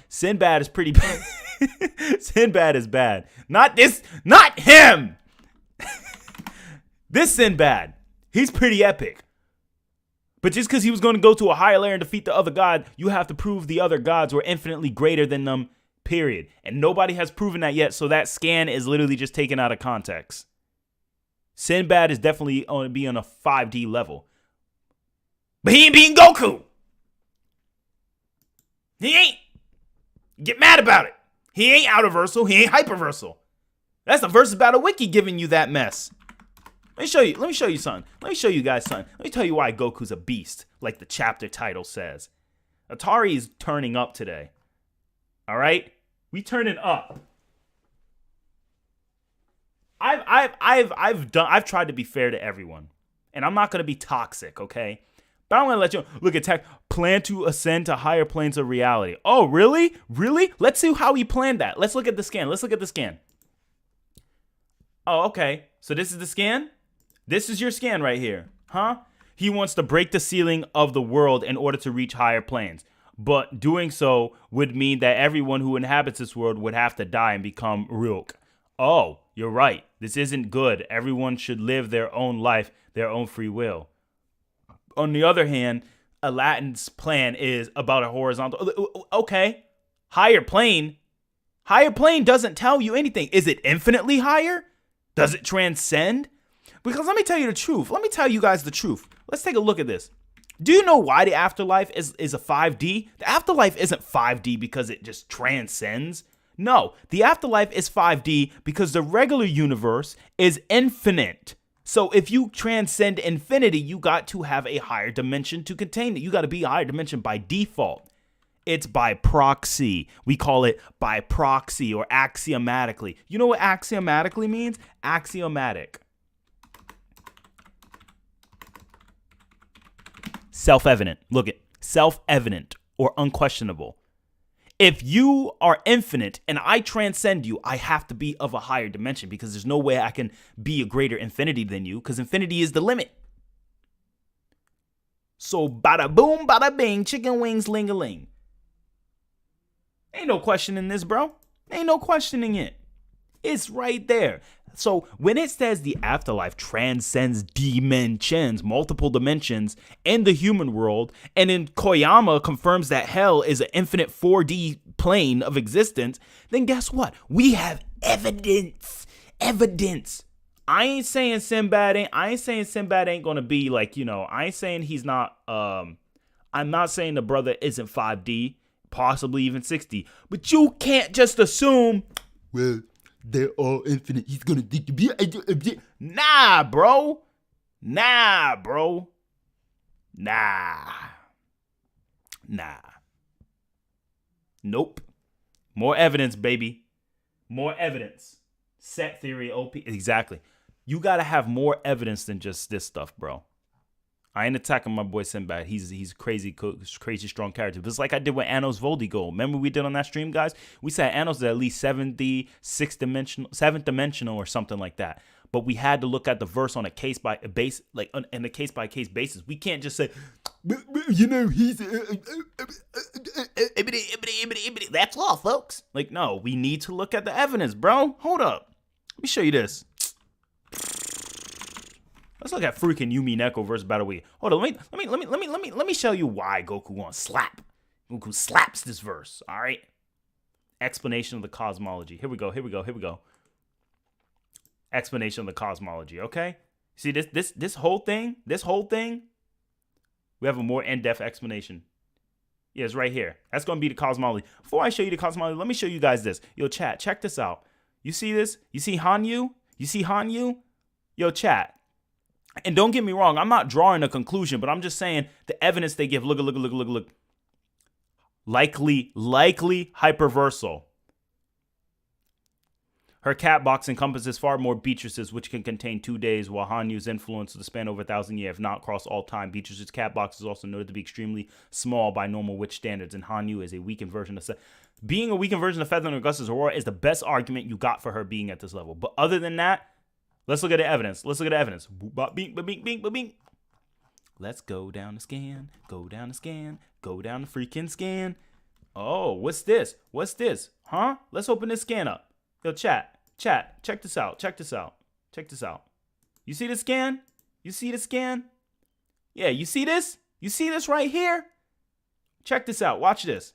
Sinbad is pretty bad. Sinbad is bad. Not him. This Sinbad. He's pretty epic. But just because he was going to go to a higher layer and defeat the other god, you have to prove the other gods were infinitely greater than them, period. And nobody has proven that yet, so that scan is literally just taken out of context. Sinbad is definitely on to be on a 5D level. But he ain't beating Goku! He ain't. Get mad about it. He ain't Outerversal. He ain't Hyperversal. That's the Versus Battle Wiki giving you that mess. Let me show you something. Let me show you guys something. Let me tell you why Goku's a beast, like the chapter title says. ATARi is turning up today. All right? We turning up. I've tried to be fair to everyone. And I'm not gonna be toxic, okay? But I'm gonna let you look at tech. Plan to ascend to higher planes of reality. Oh, really? Really? Let's see how he planned that. Let's look at the scan. Oh, okay. So this is the scan? This is your scan right here. Huh? He wants to break the ceiling of the world in order to reach higher planes. But doing so would mean that everyone who inhabits this world would have to die and become Ryuk. Oh, you're right. This isn't good. Everyone should live their own life, their own free will. On the other hand, Aladdin's plan is about a horizontal. Okay. Higher plane. Higher plane doesn't tell you anything. Is it infinitely higher? Does it transcend? Because let me tell you the truth. Let me tell you guys the truth. Let's take a look at this. Do you know why the afterlife is a 5D? The afterlife isn't 5D because it just transcends. No, the afterlife is 5D because the regular universe is infinite. So if you transcend infinity, you got to have a higher dimension to contain it. You got to be a higher dimension by default. It's by proxy. We call it by proxy or axiomatically. You know what axiomatically means? Axiomatic. Self-evident. Look at self-evident or unquestionable. If you are infinite and I transcend you, I have to be of a higher dimension because there's no way I can be a greater infinity than you because infinity is the limit. So bada boom, bada bing, chicken wings, ling-a-ling. Ain't no questioning this, bro. Ain't no questioning it. It's right there. So when it says the afterlife transcends dimensions, multiple dimensions in the human world, and then Koyama confirms that hell is an infinite 4D plane of existence, then guess what? We have evidence. Evidence. I ain't saying Sinbad ain't gonna be like, I ain't saying he's not I'm not saying the brother isn't 5D, possibly even 6D. But you can't just assume, well, they're all infinite. He's gonna Nah, bro. Nah. Nope. More evidence, baby. More evidence. Set theory, OP. Exactly. You gotta have more evidence than just this stuff, bro. I ain't attacking my boy Sinbad. He's crazy strong character. But it's like I did with Anos Voldigo. Remember we did on that stream, guys? We said Anos is at least 7D, 7th dimensional or something like that. But we had to look at the verse on a case by case basis. We can't just say, he's that's all, folks. Like, no, we need to look at the evidence, bro. Hold up. Let me show you this. Let's look at freaking Yumi Neko versus Battle Weed. Hold on, let me show you why Goku wants slap. Goku slaps this verse. All right. Explanation of the cosmology. Here we go. Explanation of the cosmology. Okay. See this whole thing. We have a more in-depth explanation. Yeah, it's right here. That's gonna be the cosmology. Before I show you the cosmology, let me show you guys this. Yo, chat, check this out. You see this? You see Hanyu? Yo, chat. And don't get me wrong, I'm not drawing a conclusion, but I'm just saying the evidence they give. Look. Likely hyperversal. Her cat box encompasses far more Beatrices, which can contain 2 days, while Hanyu's influence will span over 1,000 years, if not across all time. Beatrice's cat box is also noted to be extremely small by normal witch standards, and Hanyu is a weakened version of being a weakened version of Feather and Augustus Aurora is the best argument you got for her being at this level. But other than that, let's look at the evidence. Let's go down the scan. Go down the freaking scan. Oh, what's this? Huh? Let's open this scan up. Yo, chat, check this out. You see the scan? Yeah, you see this? You see this right here? Check this out. Watch this.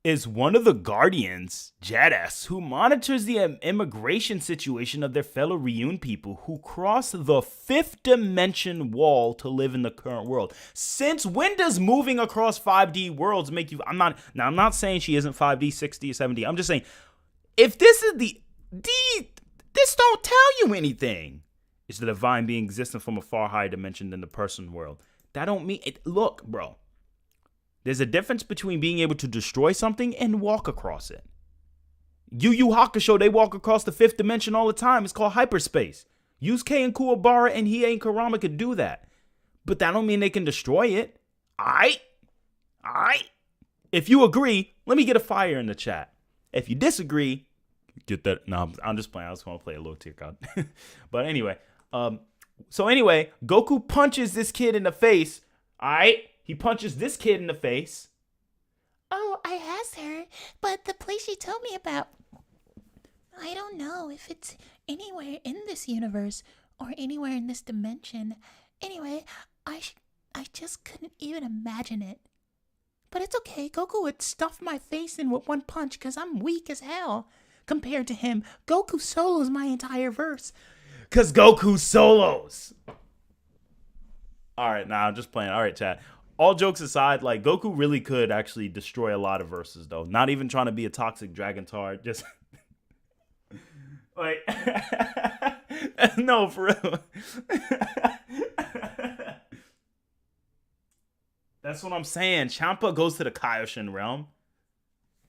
Is one of the Guardians, Jadis, who monitors the immigration situation of their fellow Ryun people who cross the 5th dimension wall to live in the current world. Since when does moving across 5D worlds make you... I'm not saying she isn't 5D, 6D, or 7D. I'm just saying, if this is this don't tell you anything. It's the divine being existing from a far higher dimension than the person world. That don't mean... Look, bro. There's a difference between being able to destroy something and walk across it. Yu Yu Hakusho, they walk across the 5th dimension all the time. It's called hyperspace. Yusuke and Kuwabara and Hiei and Kurama could do that. But that don't mean they can destroy it. Alright? If you agree, let me get a fire in the chat. If you disagree, get that. No, I'm just playing. I was going to play a little tear card. But anyway. Goku punches this kid in the face. Alright? He punches this kid in the face. Oh, I asked her, but the place she told me about, I don't know if it's anywhere in this universe or anywhere in this dimension. Anyway, I just couldn't even imagine it. But it's okay. Goku would stuff my face in with one punch because I'm weak as hell. Compared to him, Goku solos my entire verse. Because Goku solos. All right, I'm just playing. All right, chat. All jokes aside, like, Goku really could actually destroy a lot of verses, though. Not even trying to be a toxic dragon tard. Just, like, no, for real. That's what I'm saying. Champa goes to the Kaioshin realm.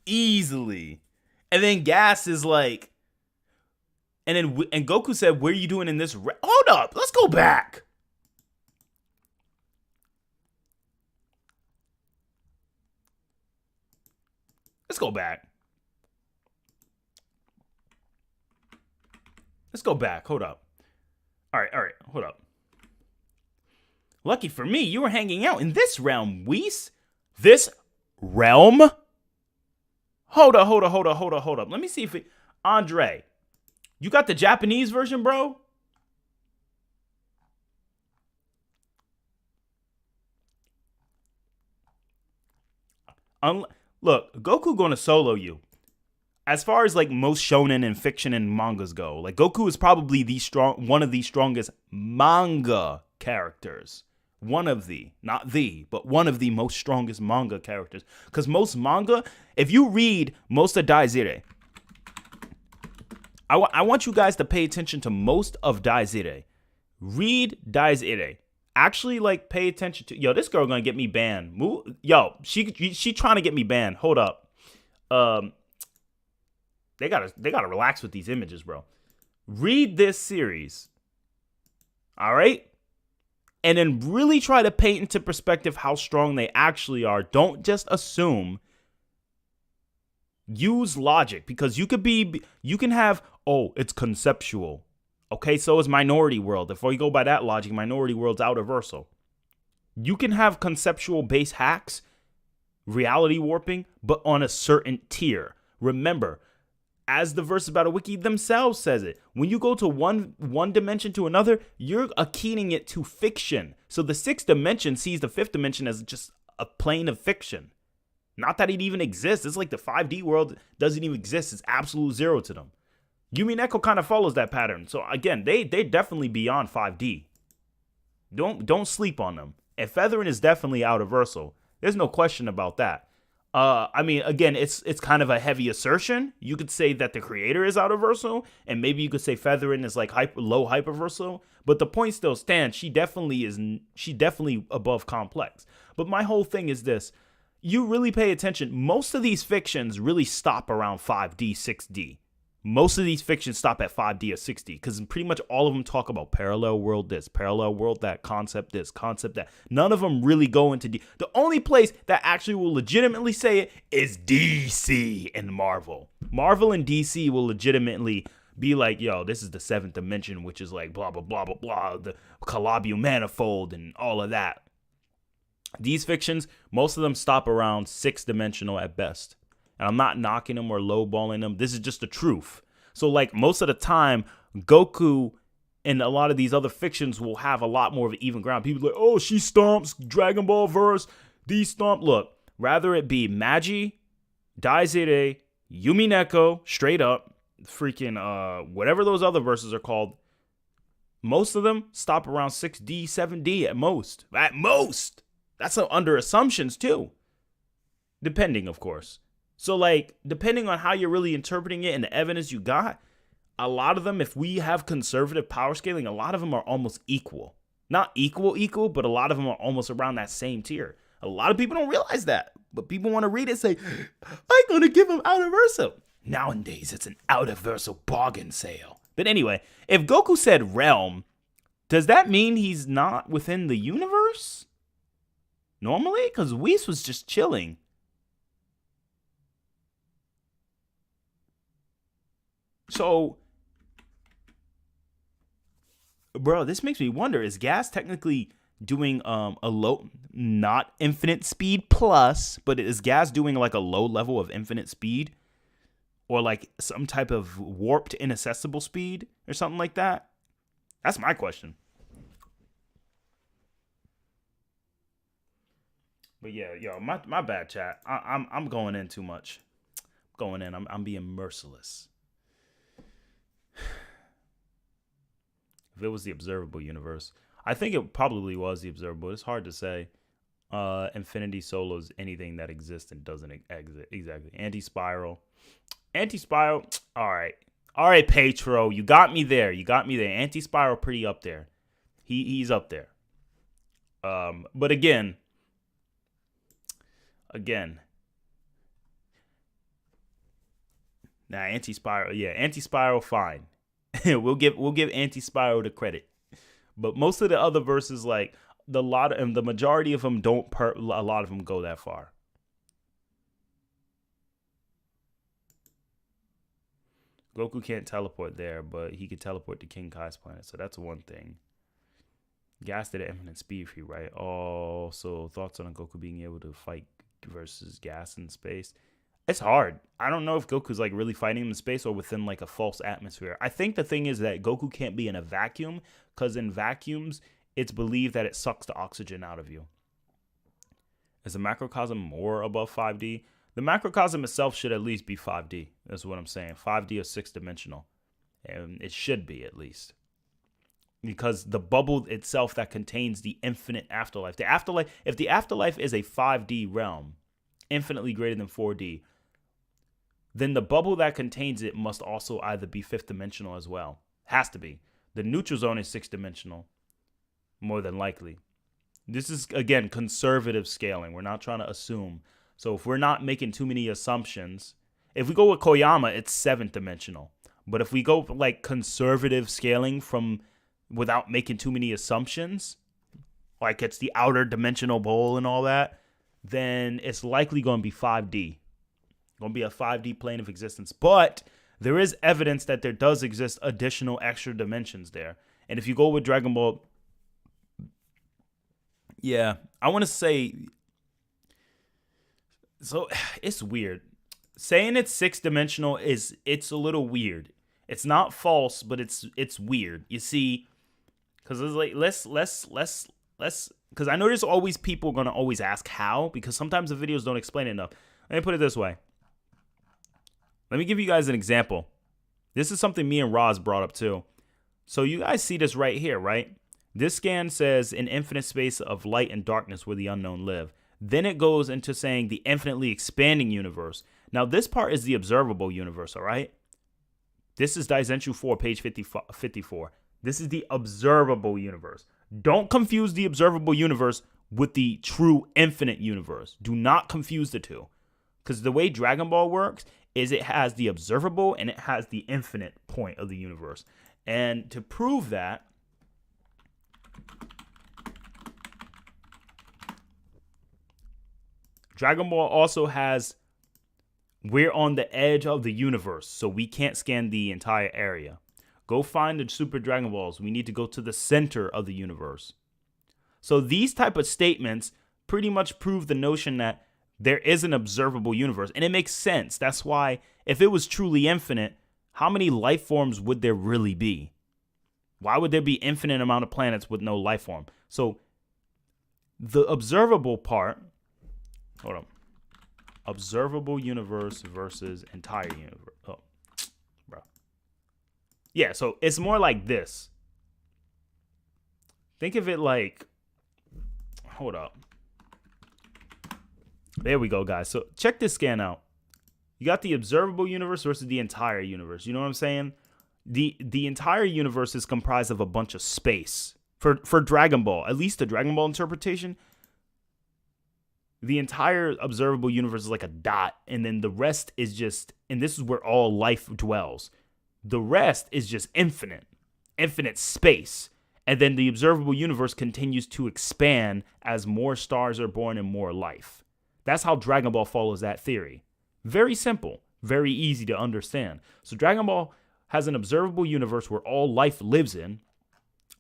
Easily. And then Gas is like, and Goku said, what are you doing in this? Hold up. Let's go back. Let's go back. Hold up. All right. Hold up. Lucky for me, you were hanging out in this realm, Whis. This realm? Hold up. Let me see if it... Andre, you got the Japanese version, bro? Look, Goku gonna solo you. as far as like most shonen and fiction and mangas go, like Goku is probably one of the strongest manga characters. One of the, not the, but one of the most strongest manga characters. Because most manga, if you read most of Daizire, I want you guys to pay attention to most of Daizire. Read Daizire. Actually, like, pay attention to. Yo, this girl gonna get me banned. Yo, she trying to get me banned. Hold up. They gotta relax with these images, bro. Read this series. All right? And then really try to paint into perspective how strong they actually are. Don't just assume. Use logic, because you can have, oh, it's conceptual. Okay, so is Minority World. If we go by that logic, Minority World's Outerversal. You can have conceptual base hacks, reality warping, but on a certain tier. Remember, as the Versus Battle Wiki themselves says it, when you go to one dimension to another, you're akening it to fiction. So the sixth dimension sees the fifth dimension as just a plane of fiction. Not that it even exists. It's like the 5D world doesn't even exist. It's absolute zero to them. Yumi Neko kind of follows that pattern. So again, they're definitely beyond 5D. Don't sleep on them. And Featherin is definitely Outerversal. There's no question about that. I mean, again, it's kind of a heavy assertion. You could say that the creator is Outerversal, and maybe you could say Featherin is like low Hyperversal. But the point still stands. She definitely above complex. But my whole thing is this. You really pay attention. Most of these fictions really stop around 5D, 6D. Most of these fictions stop at 5D or 6D, because pretty much all of them talk about parallel world this, parallel world that, concept this, concept that. None of them really go into D. The only place that actually will legitimately say it is DC and Marvel. Marvel and DC will legitimately be like, yo, this is the seventh dimension, which is like blah, blah, blah, blah, blah, the Calabial manifold and all of that. These fictions, most of them stop around 6-dimensional at best. And I'm not knocking them or lowballing them. This is just the truth. So, like, most of the time, Goku and a lot of these other fictions will have a lot more of an even ground. People are like, oh, she stomps Dragon Ball verse. These stomp. Look, rather it be Magi, Daizere, Yumi Neko, straight up, freaking, whatever those other verses are called. Most of them stop around 6D, 7D at most. At most. That's under assumptions, too. Depending, of course. So, like, depending on how you're really interpreting it and the evidence you got, a lot of them, if we have conservative power scaling, a lot of them are almost equal. Not equal, but a lot of them are almost around that same tier. A lot of people don't realize that. But people want to read it and say, I'm going to give them Outerversal. Nowadays, it's an Outerversal bargain sale. But anyway, if Goku said realm, does that mean he's not within the universe? Normally? Because Whis was just chilling. So, bro, this makes me wonder, is Gas technically doing a low, not infinite speed plus, but is Gas doing like a low level of infinite speed? Or like some type of warped inaccessible speed or something like that? That's my question. But yeah, yo, my bad, chat. I'm going in too much. I'm being merciless. If it was the observable universe, I think it probably was the observable. It's hard to say. Infinity Solo is anything that exists and doesn't exist. Exactly. Anti-Spiral. All right, Petro, you got me there. Anti-Spiral pretty up there. He's up there. But again, nah, Anti-Spiral fine. we'll give Anti-Spiral the credit. But most of the other verses, like the majority of them don't. A lot of them go that far. Goku can't teleport there, but he could teleport to King Kai's planet, so that's one thing. Gas did an infinite speed free, right? Oh, so thoughts on Goku being able to fight versus Gas in space? It's hard. I don't know if Goku's like really fighting him in space or within like a false atmosphere. I think the thing is that Goku can't be in a vacuum, because in vacuums, it's believed that it sucks the oxygen out of you. Is the macrocosm more above 5D? The macrocosm itself should at least be 5D. That's what I'm saying. 5D or 6-dimensional. And it should be, at least. Because the bubble itself that contains the infinite afterlife. If the afterlife is a 5D realm, infinitely greater than 4D, then the bubble that contains it must also either be 5th dimensional as well. Has to be. The neutral zone is 6th dimensional, more than likely. This is, again, conservative scaling. We're not trying to assume. So if we're not making too many assumptions, if we go with Koyama, it's 7th dimensional. But if we go like conservative scaling from without making too many assumptions, like it's the outer dimensional bowl and all that, then it's likely going to be 5D. Going to be a 5D plane of existence. But there is evidence that there does exist additional extra dimensions there. And if you go with Dragon Ball, yeah, I want to say, so it's weird. Saying it's 6-dimensional it's a little weird. It's not false, but it's weird. You see, because it's like let's because I know there's always people gonna always ask how, because sometimes the videos don't explain it enough. Let me put it this way. Let me give you guys an example. This is something me and Roz brought up too. So you guys see this right here, right? This scan says an infinite space of light and darkness where the unknown live. Then it goes into saying the infinitely expanding universe. Now this part is the observable universe, all right? This is Daizenshuu 4, page 54. This is the observable universe. Don't confuse the observable universe with the true infinite universe. Do not confuse the two. Because the way Dragon Ball works is it has the observable and it has the infinite point of the universe. And to prove that, Dragon Ball also has, we're on the edge of the universe, so we can't scan the entire area. Go find the Super Dragon Balls. We need to go to the center of the universe. So these type of statements pretty much prove the notion that there is an observable universe. And it makes sense. That's why if it was truly infinite, how many life forms would there really be? Why would there be infinite amount of planets with no life form? So the observable part, hold on. Observable universe versus entire universe. Oh, bro. Yeah, so it's more like this. Think of it like, hold up. There we go, guys. So check this scan out. You got the observable universe versus the entire universe. You know what I'm saying? The entire universe is comprised of a bunch of space. For Dragon Ball, at least the Dragon Ball interpretation, the entire observable universe is like a dot, and then the rest is just, and this is where all life dwells. The rest is just infinite space. And then the observable universe continues to expand as more stars are born and more life. That's how Dragon Ball follows that theory. Very simple, very easy to understand. So Dragon Ball has an observable universe where all life lives in.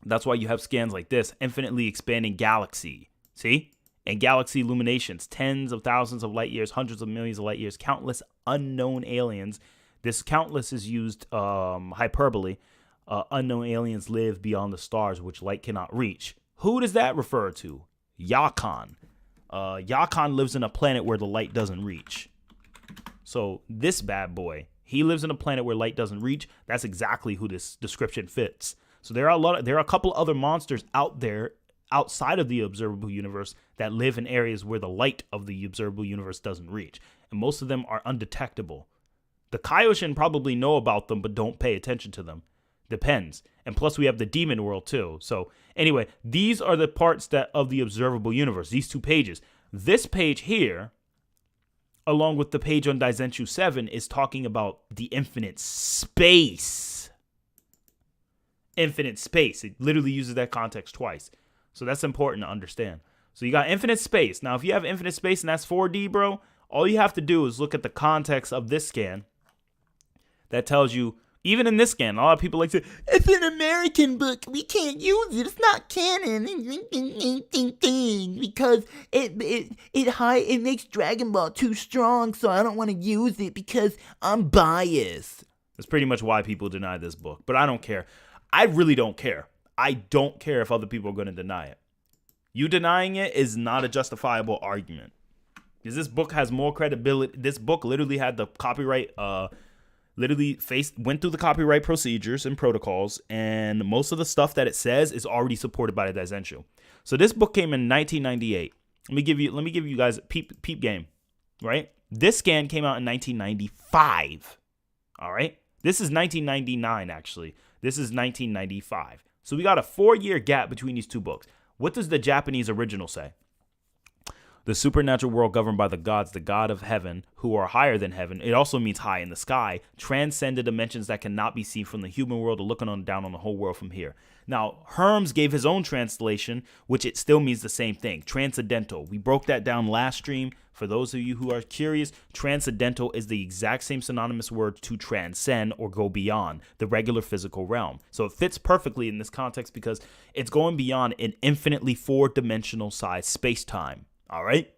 That's why you have scans like this, infinitely expanding galaxy. See? And galaxy illuminations, tens of thousands of light years, hundreds of millions of light years, countless unknown aliens. This countless is used hyperbole. Unknown aliens live beyond the stars, which light cannot reach. Who does that refer to? Yakan. Yakan lives in a planet where the light doesn't reach. So this bad boy, he lives in a planet where light doesn't reach. That's exactly who this description fits. So there are a couple other monsters out there outside of the observable universe that live in areas where the light of the observable universe doesn't reach. And most of them are undetectable. The Kaioshin probably know about them, but don't pay attention to them. Depends. And plus we have the demon world too. So anyway, these are the parts that of the observable universe, these two pages. This page here, along with the page on Daizenshuu 7, is talking about the infinite space. Infinite space. It literally uses that context twice. So that's important to understand. So you got infinite space. Now, if you have infinite space and that's 4D, bro, all you have to do is look at the context of this scan. That tells you, even in this scan, a lot of people like to say, it's an American book. We can't use it. It's not canon. Because it makes Dragon Ball too strong, so I don't want to use it because I'm biased. That's pretty much why people deny this book. But I don't care. I really don't care. I don't care if other people are going to deny it. You denying it is not a justifiable argument. Because this book has more credibility. This book literally had the copyright, went through the copyright procedures and protocols, and most of the stuff that it says is already supported by the Daizenshu. So this book came in 1998. Let me give you guys a peep game, right? This scan came out in 1995. All right, this is 1999 actually. This is 1995. So we got a 4-year gap between these two books. What does the Japanese original say? The supernatural world governed by the gods, the god of heaven, who are higher than heaven. It also means high in the sky, transcended dimensions that cannot be seen from the human world or looking down on the whole world from here. Now, Herms gave his own translation, which it still means the same thing, transcendental. We broke that down last stream. For those of you who are curious, transcendental is the exact same synonymous word to transcend or go beyond the regular physical realm. So it fits perfectly in this context because it's going beyond an infinitely 4-dimensional size space-time. All right.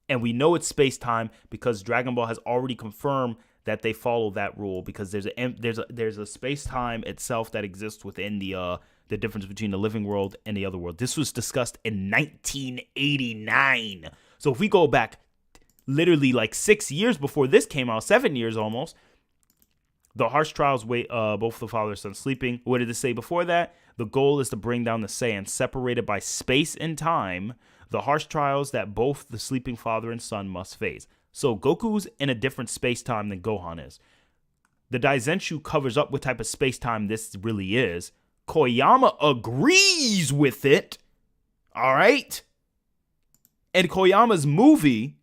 And we know it's space-time because Dragon Ball has already confirmed that they follow that rule because there's a space-time itself that exists within the difference between the living world and the other world. This was discussed in 1989. So if we go back literally like 6 years before this came out, 7 years almost, the harsh trials wait both the father and son sleeping. What did it say before that? The goal is to bring down the Saiyans separated by space and time. The harsh trials that both the sleeping father and son must face. So Goku's in a different space-time than Gohan is. The Daizenshu covers up what type of space-time this really is. Koyama agrees with it. All right? And Koyama's movie,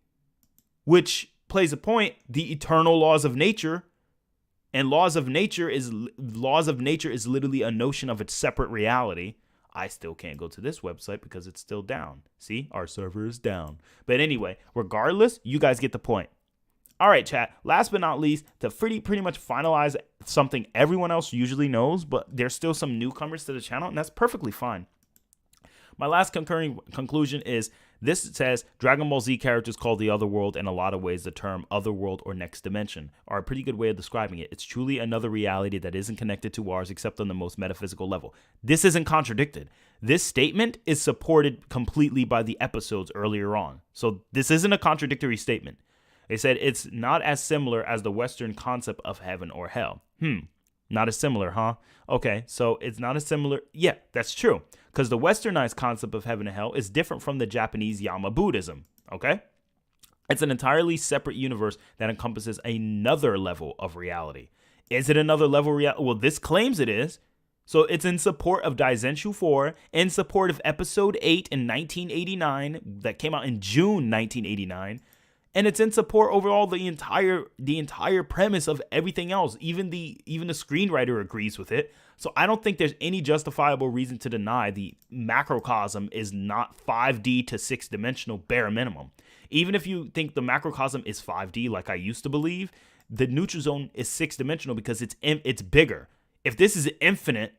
which plays a point, the eternal laws of nature, and laws of nature is literally a notion of its separate reality. I still can't go to this website because it's still down. See, our server is down. But anyway, regardless, you guys get the point. All right, chat. Last but not least, to pretty much finalize something everyone else usually knows, but there's still some newcomers to the channel, and that's perfectly fine. My last conclusion is this says Dragon Ball Z characters called the Otherworld. In a lot of ways, the term Otherworld or Next Dimension are a pretty good way of describing it. It's truly another reality that isn't connected to ours except on the most metaphysical level. This isn't contradicted. This statement is supported completely by the episodes earlier on. So this isn't a contradictory statement. They said it's not as similar as the Western concept of heaven or hell. Not as similar, huh? Okay, so it's not as similar. Yeah, that's true. Because the westernized concept of heaven and hell is different from the Japanese Yama Buddhism, okay? It's an entirely separate universe that encompasses another level of reality. Is it another level of reality? Well, this claims it is. So it's in support of Daizenshu 4, in support of Episode 8 in 1989, that came out in June 1989, and it's in support overall the entire premise of everything else. Even the screenwriter agrees with it. So I don't think there's any justifiable reason to deny the macrocosm is not 5D to 6-dimensional bare minimum. Even if you think the macrocosm is 5D, like I used to believe, the neutral zone is 6-dimensional because it's bigger. If this is infinite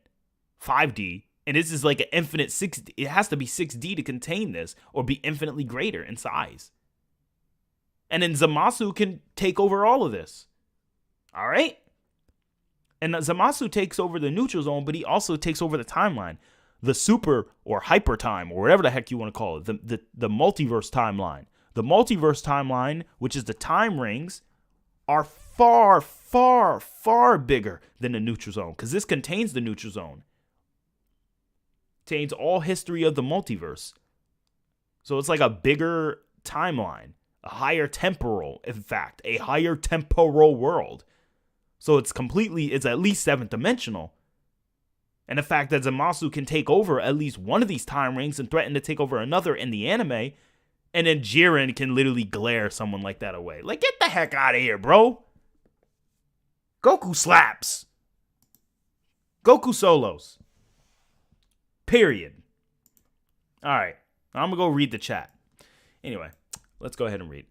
5D and this is like an infinite 6D, it has to be 6D to contain this or be infinitely greater in size. And then Zamasu can take over all of this. All right? And Zamasu takes over the neutral zone, but he also takes over the timeline. The super or hyper time, or whatever the heck you want to call it. The multiverse timeline. The multiverse timeline, which is the time rings, are far, far, far bigger than the neutral zone. Because this contains the neutral zone. Contains all history of the multiverse. So it's like a bigger timeline. A higher temporal, in fact, a higher temporal world. So it's at least 7th dimensional. And the fact that Zamasu can take over at least one of these time rings and threaten to take over another in the anime, and then Jiren can literally glare someone like that away. Like, get the heck out of here, bro. Goku slaps. Goku solos. Period. All right. I'm going to go read the chat. Anyway. Let's go ahead and read.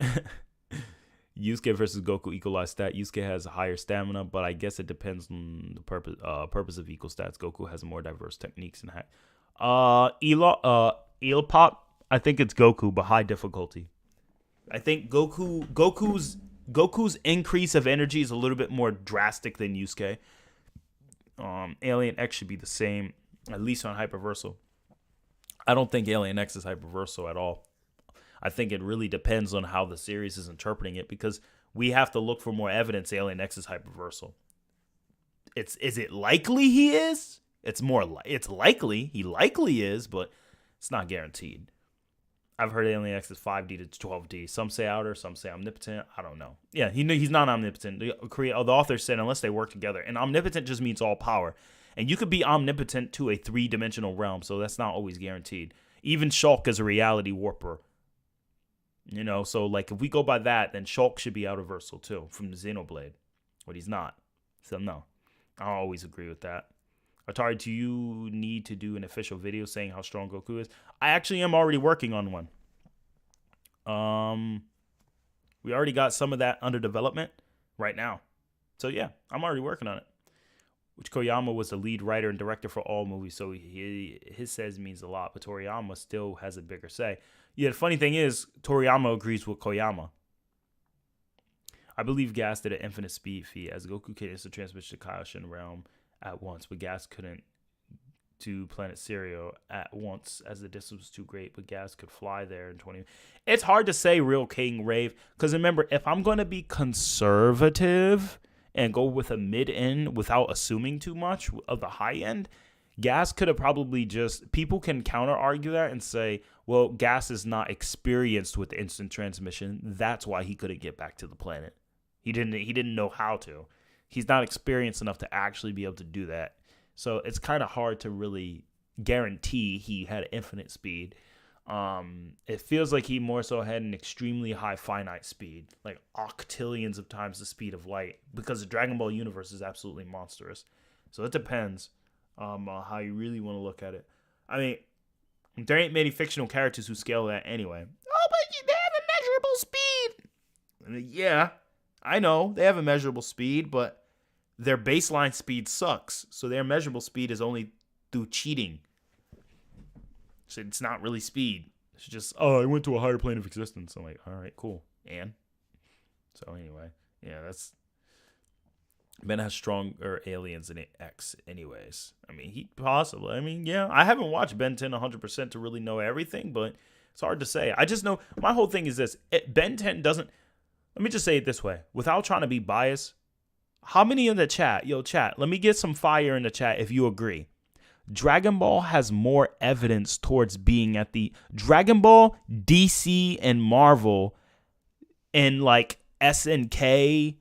Yusuke versus Goku equalized stat. Yusuke has higher stamina, but I guess it depends on the purpose of equal stats. Goku has more diverse techniques and Elpop. I think it's Goku, but high difficulty. I think Goku's increase of energy is a little bit more drastic than Yusuke. Alien X should be the same, at least on Hyperversal. I don't think Alien X is Hyperversal at all. I think it really depends on how the series is interpreting it, because we have to look for more evidence Alien X is hyperversal. Is it likely he is? It's likely. He likely is, but it's not guaranteed. I've heard Alien X is 5D to 12D. Some say outer, some say omnipotent. I don't know. Yeah, he's not omnipotent. The author said unless they work together. And omnipotent just means all power. And you could be omnipotent to a 3-dimensional realm, so that's not always guaranteed. Even Shulk is a reality warper. You know, so like if we go by that, then Shulk should be outerversal too from the Xenoblade. But he's not. So no. I don't always agree with that. ATARi, do you need to do an official video saying how strong Goku is? I actually am already working on one. We already got some of that under development right now. So yeah, I'm already working on it. Which Koyama was the lead writer and director for all movies, so his says means a lot, but Toriyama still has a bigger say. Yeah, the funny thing is, Toriyama agrees with Koyama. I believe Gas did an infinite speed feat, as Goku can instant transmission to Kaioshin realm at once, but Gas couldn't to Planet Cereal at once as the distance was too great, but Gas could fly there in 20. It's hard to say, Real King Rave, because remember, if I'm going to be conservative and go with a mid-end without assuming too much of the high end, Gas could have probably just, people can counter-argue that and say, well, Gas is not experienced with instant transmission. That's why he couldn't get back to the planet. He didn't know how to. He's not experienced enough to actually be able to do that. So it's kind of hard to really guarantee he had infinite speed. It feels like he more so had an extremely high finite speed, like octillions of times the speed of light, because the Dragon Ball universe is absolutely monstrous. So it depends on how you really want to look at it. I mean, there ain't many fictional characters who scale that anyway. Oh, but they have a measurable speed. Yeah, I know they have a measurable speed, but their baseline speed sucks. So their measurable speed is only through cheating. So it's not really speed. It's just, oh, I went to a higher plane of existence. I'm like, all right, cool. And so anyway, yeah, that's Ben has stronger aliens in X anyways. I mean, he possibly, I mean, yeah, I haven't watched Ben 10 100% to really know everything, but it's hard to say. I just know my whole thing is this. Ben 10 doesn't, let me just say it this way, without trying to be biased. How many in the chat? Yo, chat, let me get some fire in the chat if you agree. Dragon Ball has more evidence towards being at the Dragon Ball, DC, and Marvel, and like SNK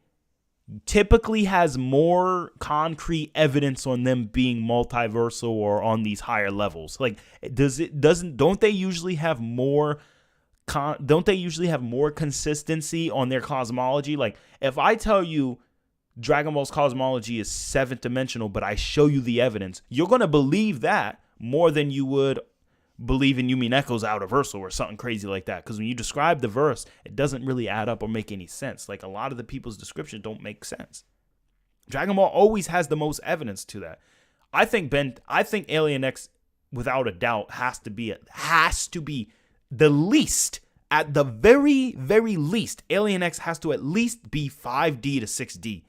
typically has more concrete evidence on them being multiversal or on these higher levels. Like, don't they usually have more consistency on their cosmology? Like, if I tell you Dragon Ball's cosmology is 7th dimensional, but I show you the evidence, you're going to believe that more than you would believe in Yumi Neko's outerversal or something crazy like that. Because when you describe the verse, it doesn't really add up or make any sense. Like, a lot of the people's descriptions don't make sense. Dragon Ball always has the most evidence to that. I think Alien X, without a doubt, has to be the least. At the very, very least, Alien X has to at least be 5D to 6D.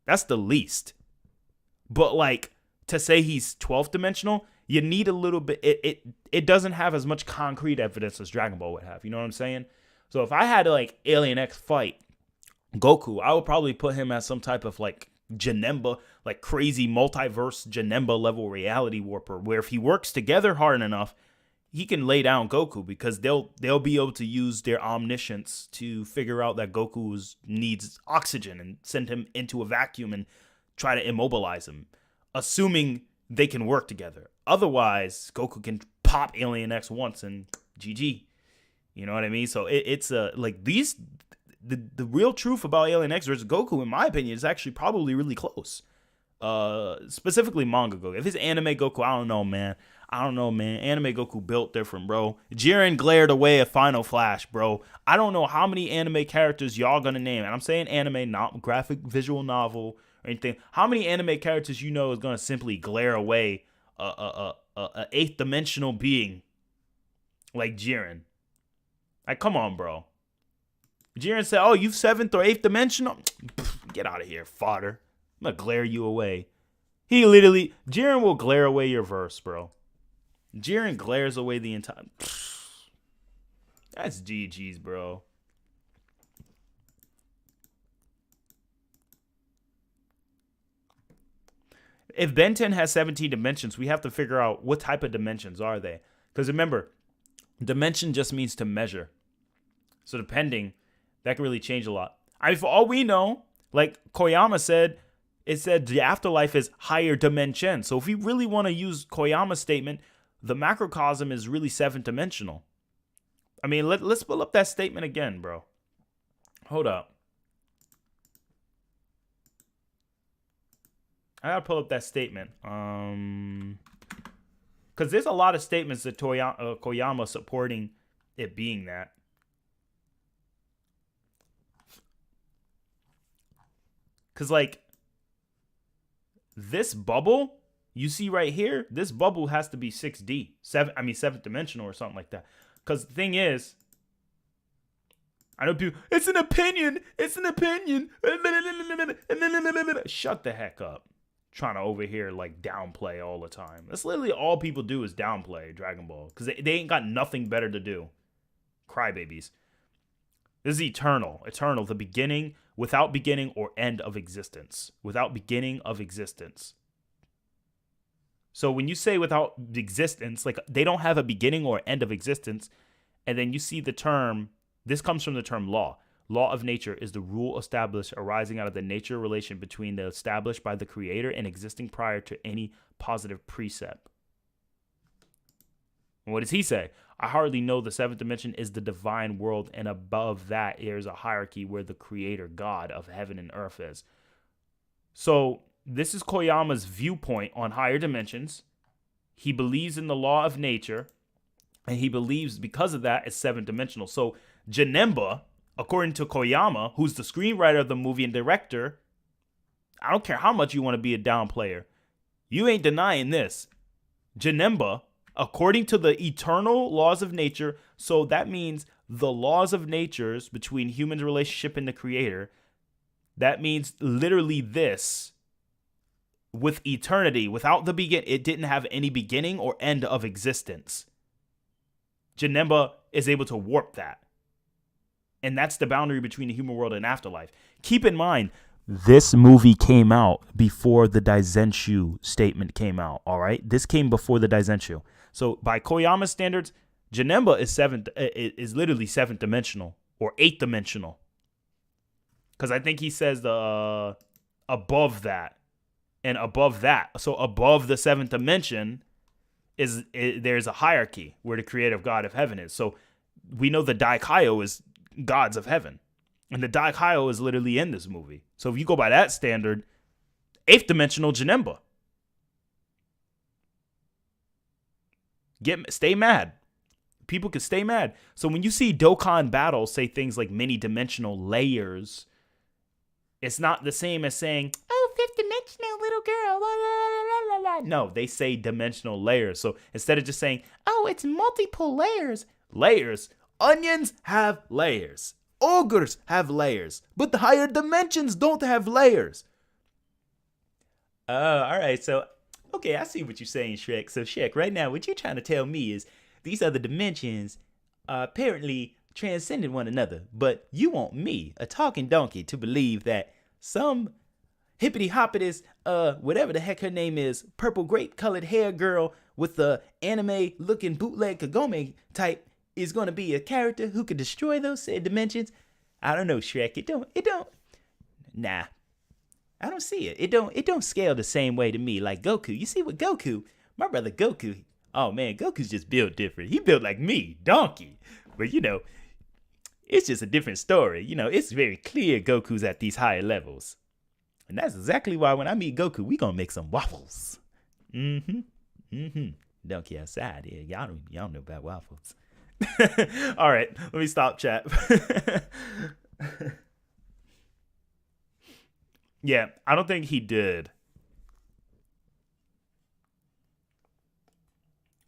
That's the least. But like, to say he's 12th dimensional, you need a little bit. It doesn't have as much concrete evidence as Dragon Ball would have. You know what I'm saying? So if I had to like Alien X fight Goku, I would probably put him as some type of like Janemba, like crazy multiverse Janemba level reality warper, where if he works together hard enough, he can lay down Goku, because they'll be able to use their omniscience to figure out that Goku needs oxygen and send him into a vacuum and try to immobilize him, assuming they can work together. Otherwise, Goku can pop Alien X once and GG. You know what I mean? So it's like these, the real truth about Alien X versus Goku, in my opinion, is actually probably really close. Specifically manga Goku. If it's anime Goku, I don't know, man. Anime Goku built different, bro. Jiren glared away a Final Flash, bro. I don't know how many anime characters y'all gonna name. And I'm saying anime, not graphic visual novel or anything. How many anime characters you know is gonna simply glare away a 8th dimensional being like Jiren? Like, come on, bro. Jiren said, oh, you 7th or 8th dimensional? Get out of here, fodder. I'm gonna glare you away. Jiren will glare away your verse, bro. Jiren glares away the entire. That's GG's, bro. If Ben 10 has 17 dimensions, we have to figure out what type of dimensions are they. Because remember, dimension just means to measure. So depending, that can really change a lot. I mean, for all we know, like Koyama said, it said the afterlife is higher dimension. So if we really want to use Koyama's statement, the macrocosm is really 7th-dimensional. I mean, let's pull up that statement again, bro. Hold up. I gotta pull up that statement. Because there's a lot of statements that Koyama supporting it being that. Because, like, this bubble you see right here, this bubble has to be 6D. 7th dimensional or something like that. Because the thing is, I know people, it's an opinion. It's an opinion. Shut the heck up. Trying to overhear, like, downplay all the time. That's literally all people do is downplay Dragon Ball. Because they ain't got nothing better to do. Crybabies. This is eternal. Eternal. The beginning, without beginning or end of existence. Without beginning of existence. So when you say without existence, like, they don't have a beginning or end of existence. And then you see the term, this comes from the term law. Law of nature is the rule established arising out of the nature relation between the established by the creator and existing prior to any positive precept. And what does he say? I hardly know the 7th dimension is the divine world, and above that there is a hierarchy where the creator God of heaven and earth is. So this is Koyama's viewpoint on higher dimensions. He believes in the law of nature, and he believes because of that it's 7th dimensional. So Janemba, according to Koyama, who's the screenwriter of the movie and director, I don't care how much you want to be a down player, you ain't denying this. Janemba, according to the eternal laws of nature, so that means the laws of natures between human relationship and the creator, that means literally this, with eternity, without the begin, it didn't have any beginning or end of existence. Janemba is able to warp that. And that's the boundary between the human world and afterlife. Keep in mind, this movie came out before the Daizenshu statement came out, all right? This came before the Daizenshu. So by Koyama standards, Janemba is literally 7th dimensional or 8th dimensional. Because I think he says the above that and above that. So above the 7th dimension there's a hierarchy where the creative God of heaven is. So we know the Daikaio is gods of heaven. And the Daikaio is literally in this movie. So if you go by that standard, 8th dimensional Janemba. Stay mad. People can stay mad. So when you see Dokkan Battle say things like many dimensional layers, it's not the same as saying, oh, 5th dimensional little girl. La, la, la, la, la. No, they say dimensional layers. So instead of just saying, oh, it's multiple layers. Onions have layers. Ogres have layers. But the higher dimensions don't have layers. All right. So, okay, I see what you're saying, Shrek. So, Shrek, right now, what you're trying to tell me is these other dimensions are apparently transcending one another. But you want me, a talking donkey, to believe that some hippity hoppitous, whatever the heck her name is, purple grape colored hair girl with the anime looking bootleg Kagome type is going to be a character who could destroy those said dimensions. I don't know, Shrek. It don't. Nah. I don't see it. It don't scale the same way to me like Goku. You see what Goku, my brother Goku, oh man, Goku's just built different. He built like me, donkey. But you know, it's just a different story. You know, it's very clear Goku's at these higher levels. And that's exactly why when I meet Goku, we gonna make some waffles. Donkey outside here. Y'all know about waffles. All right, let me stop chat. Yeah, I don't think he did.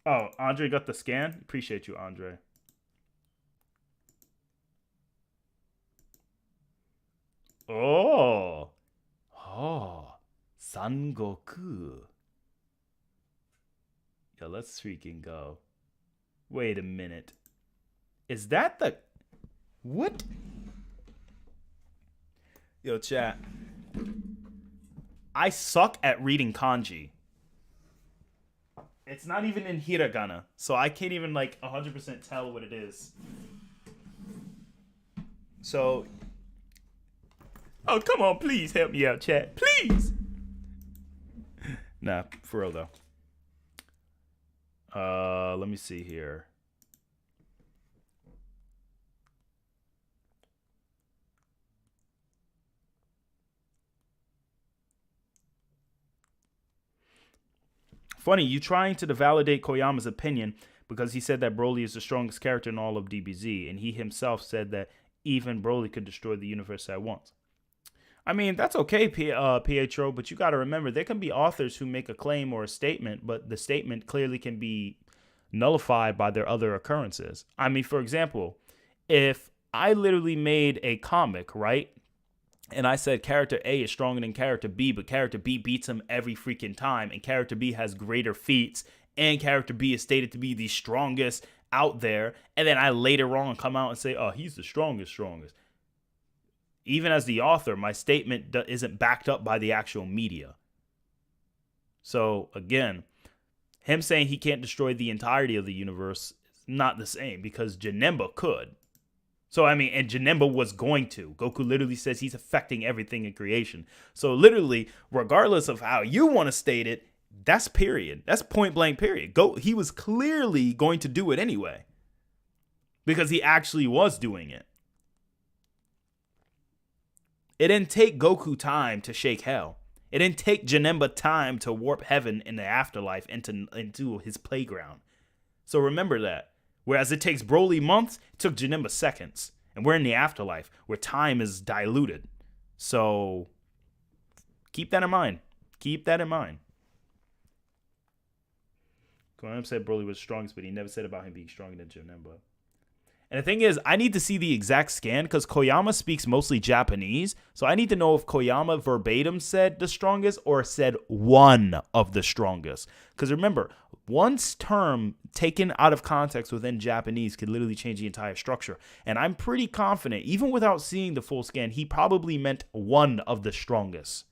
Oh, Andre got the scan? Appreciate you, Andre. Oh, Son Goku. Yo, let's freaking go. Wait a minute. Is that the what? Yo, chat. I suck at reading kanji. It's not even in hiragana, so I can't even like 100% tell what it is. So, oh come on, please help me out, chat, please. Nah, for real though. Let me see here. Funny, you trying to validate Koyama's opinion because he said that Broly is the strongest character in all of DBZ, and he himself said that even Broly could destroy the universe at once. I mean, that's okay, Pietro, but you got to remember, there can be authors who make a claim or a statement, but the statement clearly can be nullified by their other occurrences. I mean, for example, if I literally made a comic, right? And I said character A is stronger than character B, but character B beats him every freaking time, and character B has greater feats, and character B is stated to be the strongest out there, and then I later on come out and say, oh, he's the strongest. Even as the author, my statement isn't backed up by the actual media. So, again, him saying he can't destroy the entirety of the universe is not the same, because Janemba could. So, I mean, and Janemba was going to. Goku literally says he's affecting everything in creation. So, literally, regardless of how you want to state it, that's period. That's point blank period. He was clearly going to do it anyway. Because he actually was doing it. It didn't take Goku time to shake hell. It didn't take Janemba time to warp heaven in the afterlife into his playground. So remember that. Whereas it takes Broly months, it took Janemba seconds. And we're in the afterlife where time is diluted. So keep that in mind. Keep that in mind. Koyama said Broly was strongest, but he never said about him being stronger than Janemba. And the thing is, I need to see the exact scan because Koyama speaks mostly Japanese. So I need to know if Koyama verbatim said the strongest or said one of the strongest. Because remember, one term taken out of context within Japanese could literally change the entire structure. And I'm pretty confident, even without seeing the full scan, he probably meant one of the strongest.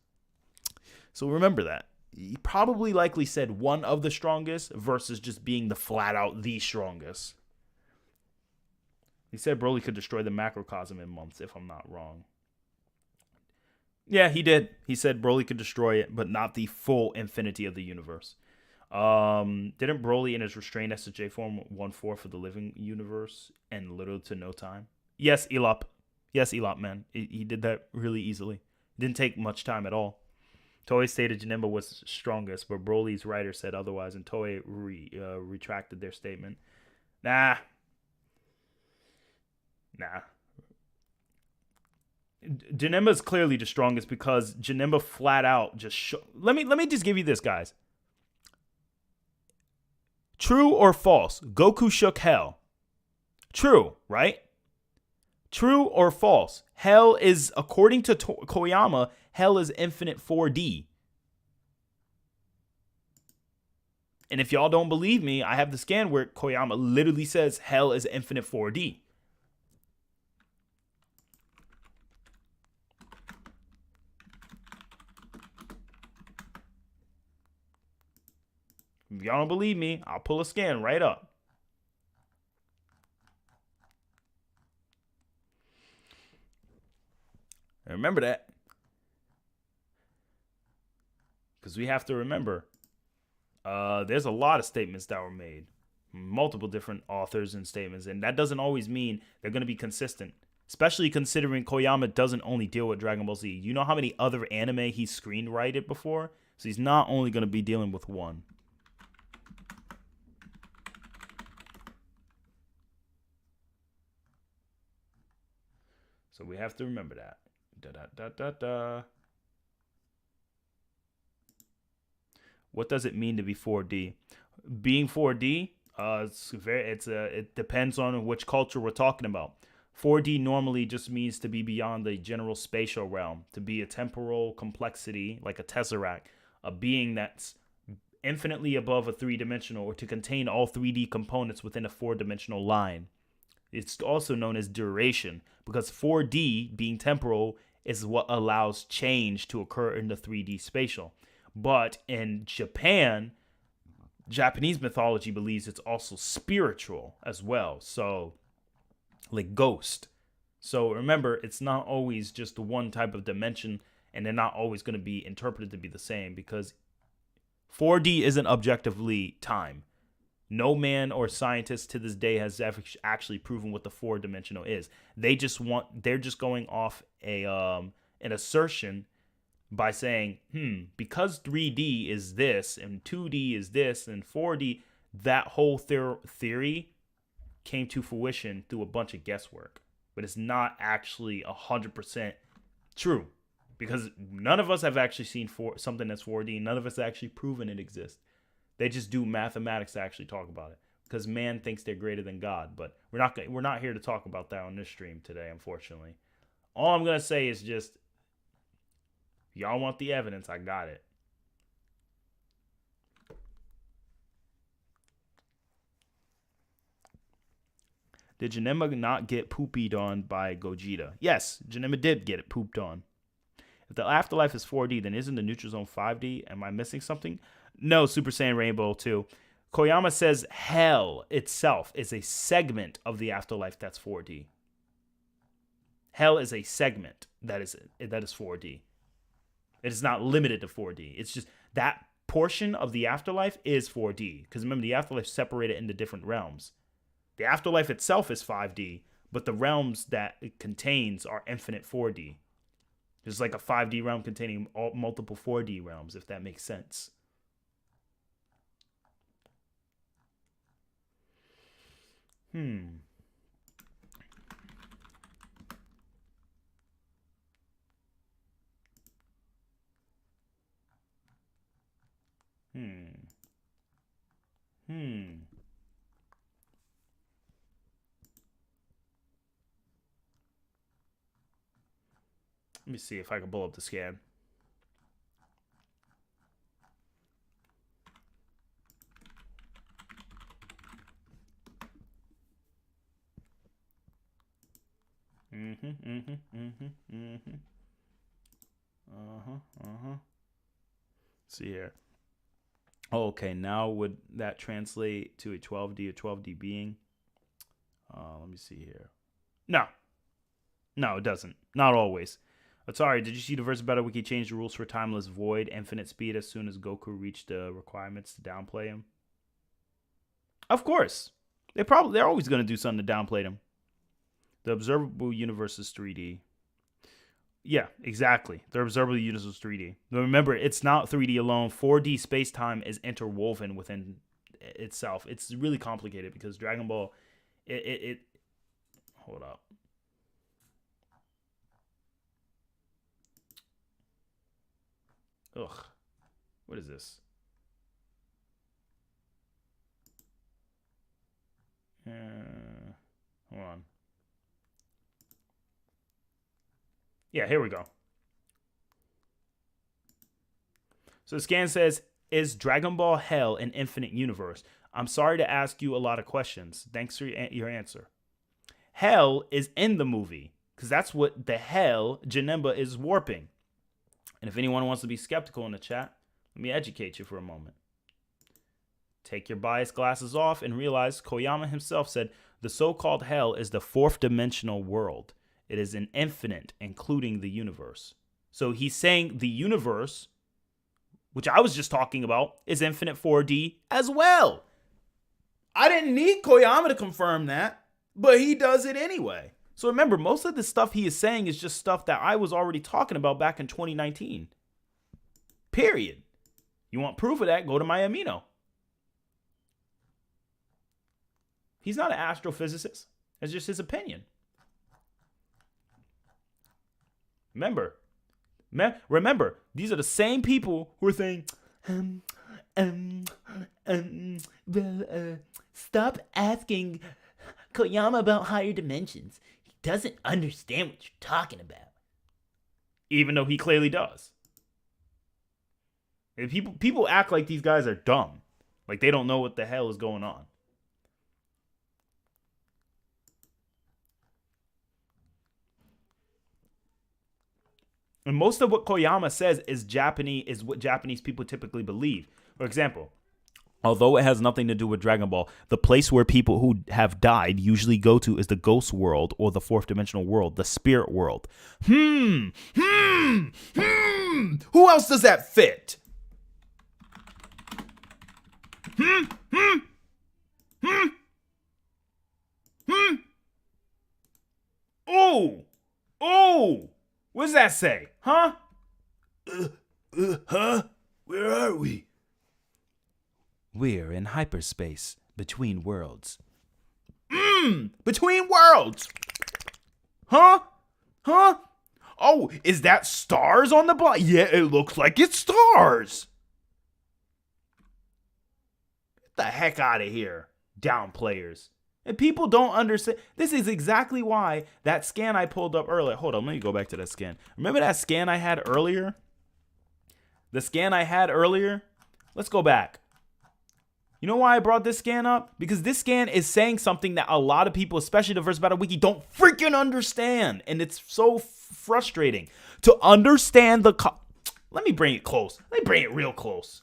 So remember that. He probably likely said one of the strongest versus just being the flat out the strongest. He said Broly could destroy the macrocosm in months, if I'm not wrong. Yeah, he did. He said Broly could destroy it, but not the full infinity of the universe. Didn't Broly in his restrained SJ form 1/4 of the living universe and little to no time? Yes, Elop. Yes, Elop, man. He did that really easily. It didn't take much time at all. Toei stated Janemba was strongest, but Broly's writer said otherwise, and Toei retracted their statement. Nah. Janemba is clearly the strongest because Janemba flat out just let me just give you this, guys. True or false? Goku shook hell. True, right? True or false? Hell is, according to Koyama, hell is infinite 4D. And if y'all don't believe me, I have the scan where Koyama literally says hell is infinite 4D. If y'all don't believe me, I'll pull a scan right up. And remember that. Because we have to remember, there's a lot of statements that were made. Multiple different authors and statements. And that doesn't always mean they're going to be consistent. Especially considering Koyama doesn't only deal with Dragon Ball Z. You know how many other anime he's screenwrited before? So he's not only going to be dealing with one. So we have to remember that. What does it mean to be 4D? Being 4D, it depends on which culture we're talking about. 4D normally just means to be beyond the general spatial realm, to be a temporal complexity like a tesseract, a being that's infinitely above a 3-dimensional, or to contain all 3D components within a 4-dimensional line. It's also known as duration because 4D, being temporal, is what allows change to occur in the 3D spatial. But in Japan, Japanese mythology believes it's also spiritual as well. So, like ghost. So remember, it's not always just one type of dimension, and they're not always going to be interpreted to be the same because 4D isn't objectively time. No man or scientist to this day has actually proven what the four-dimensional is. They're just going off an assertion by saying, because 3D is this and 2D is this and 4D, that whole theory came to fruition through a bunch of guesswork. But it's not actually 100% true because none of us have actually seen something that's 4D. None of us have actually proven it exists. They just do mathematics to actually talk about it because man thinks they're greater than God. But we're not here to talk about that on this stream today, unfortunately. All I'm gonna say is just, y'all want the evidence? I got it. Did Janemba not get poopied on by Gogeta? Yes, Janemba did get it pooped on. If the afterlife is 4D, then isn't the neutral zone 5D? Am I missing something? No, Super Saiyan Rainbow 2. Koyama says hell itself is a segment of the afterlife that's 4D. Hell is a segment that is 4D. It is not limited to 4D. It's just that portion of the afterlife is 4D. Because remember, the afterlife is separated into different realms. The afterlife itself is 5D, but the realms that it contains are infinite 4D. There's like a 5D realm containing multiple 4D realms, if that makes sense. Let me see if I can pull up the scan. See here. Oh, okay, now would that translate to a 12D or 12D being? Let me see here. No, it doesn't. Not always. ATARi, did you see the Verse Battle Wiki change the rules for Timeless Void, Infinite Speed as soon as Goku reached the requirements to downplay him? Of course. They're always going to do something to downplay him. The observable universe is 3D. Yeah, exactly. The observable universe is 3D. But remember, it's not 3D alone. 4D space-time is interwoven within itself. It's really complicated because Dragon Ball, hold up. Ugh. What is this? Hold on. Yeah, here we go. So the scan says, is Dragon Ball Hell an infinite universe? I'm sorry to ask you a lot of questions. Thanks for your answer. Hell is in the movie because that's what the hell Janemba is warping. And if anyone wants to be skeptical in the chat, let me educate you for a moment. Take your bias glasses off and realize Koyama himself said the so-called hell is the fourth dimensional world. It is an infinite, including the universe. So he's saying the universe, which I was just talking about, is infinite 4D as well. I didn't need Koyama to confirm that, but he does it anyway. So remember, most of the stuff he is saying is just stuff that I was already talking about back in 2019. Period. You want proof of that? Go to my amino. He's not an astrophysicist. It's just his opinion. Remember, these are the same people who are saying, stop asking Koyama about higher dimensions. He doesn't understand what you're talking about. Even though he clearly does. And people act like these guys are dumb. Like they don't know what the hell is going on. And most of what Koyama says is what Japanese people typically believe. For example, although it has nothing to do with Dragon Ball, the place where people who have died usually go to is the ghost world or the fourth dimensional world, the spirit world. Who else does that fit? Oh, what does that say? Huh? Huh? Where are we? We're in hyperspace, between worlds. Between worlds. Huh? Oh, is that stars on the block? Yeah, it looks like it's stars. Get the heck out of here, down players. And people don't understand. This is exactly why that scan I pulled up earlier. Hold on, let me go back to that scan. Remember that scan I had earlier? The scan I had earlier? Let's go back. You know why I brought this scan up? Because this scan is saying something that a lot of people, especially the Verse Battle Wiki, don't freaking understand. And it's so frustrating. To understand the... Let me bring it close. Let me bring it real close.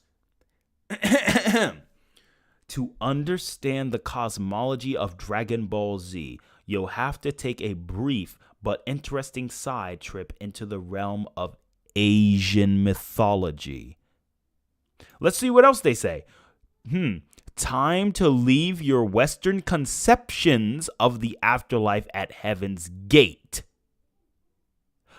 To understand the cosmology of Dragon Ball Z, you'll have to take a brief but interesting side trip into the realm of Asian mythology. Let's see what else they say. Time to leave your Western conceptions of the afterlife at Heaven's Gate.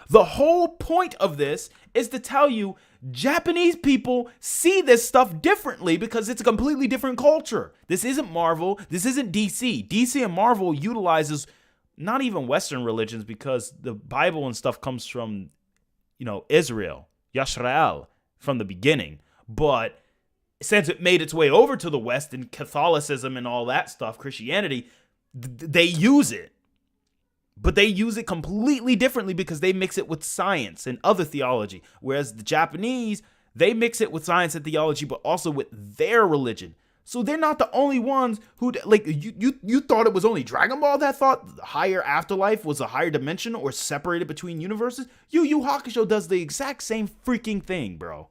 The whole point of this is to tell you Japanese people see this stuff differently because it's a completely different culture. This isn't Marvel. This isn't DC. DC and Marvel utilizes not even Western religions because the Bible and stuff comes from, Israel, Yisrael, from the beginning. But since it made its way over to the West and Catholicism and all that stuff, Christianity, they use it. But they use it completely differently because they mix it with science and other theology. Whereas the Japanese, they mix it with science and theology, but also with their religion. So they're not the only ones who, you thought it was only Dragon Ball that thought the higher afterlife was a higher dimension or separated between universes? Yu Yu Hakusho does the exact same freaking thing, bro.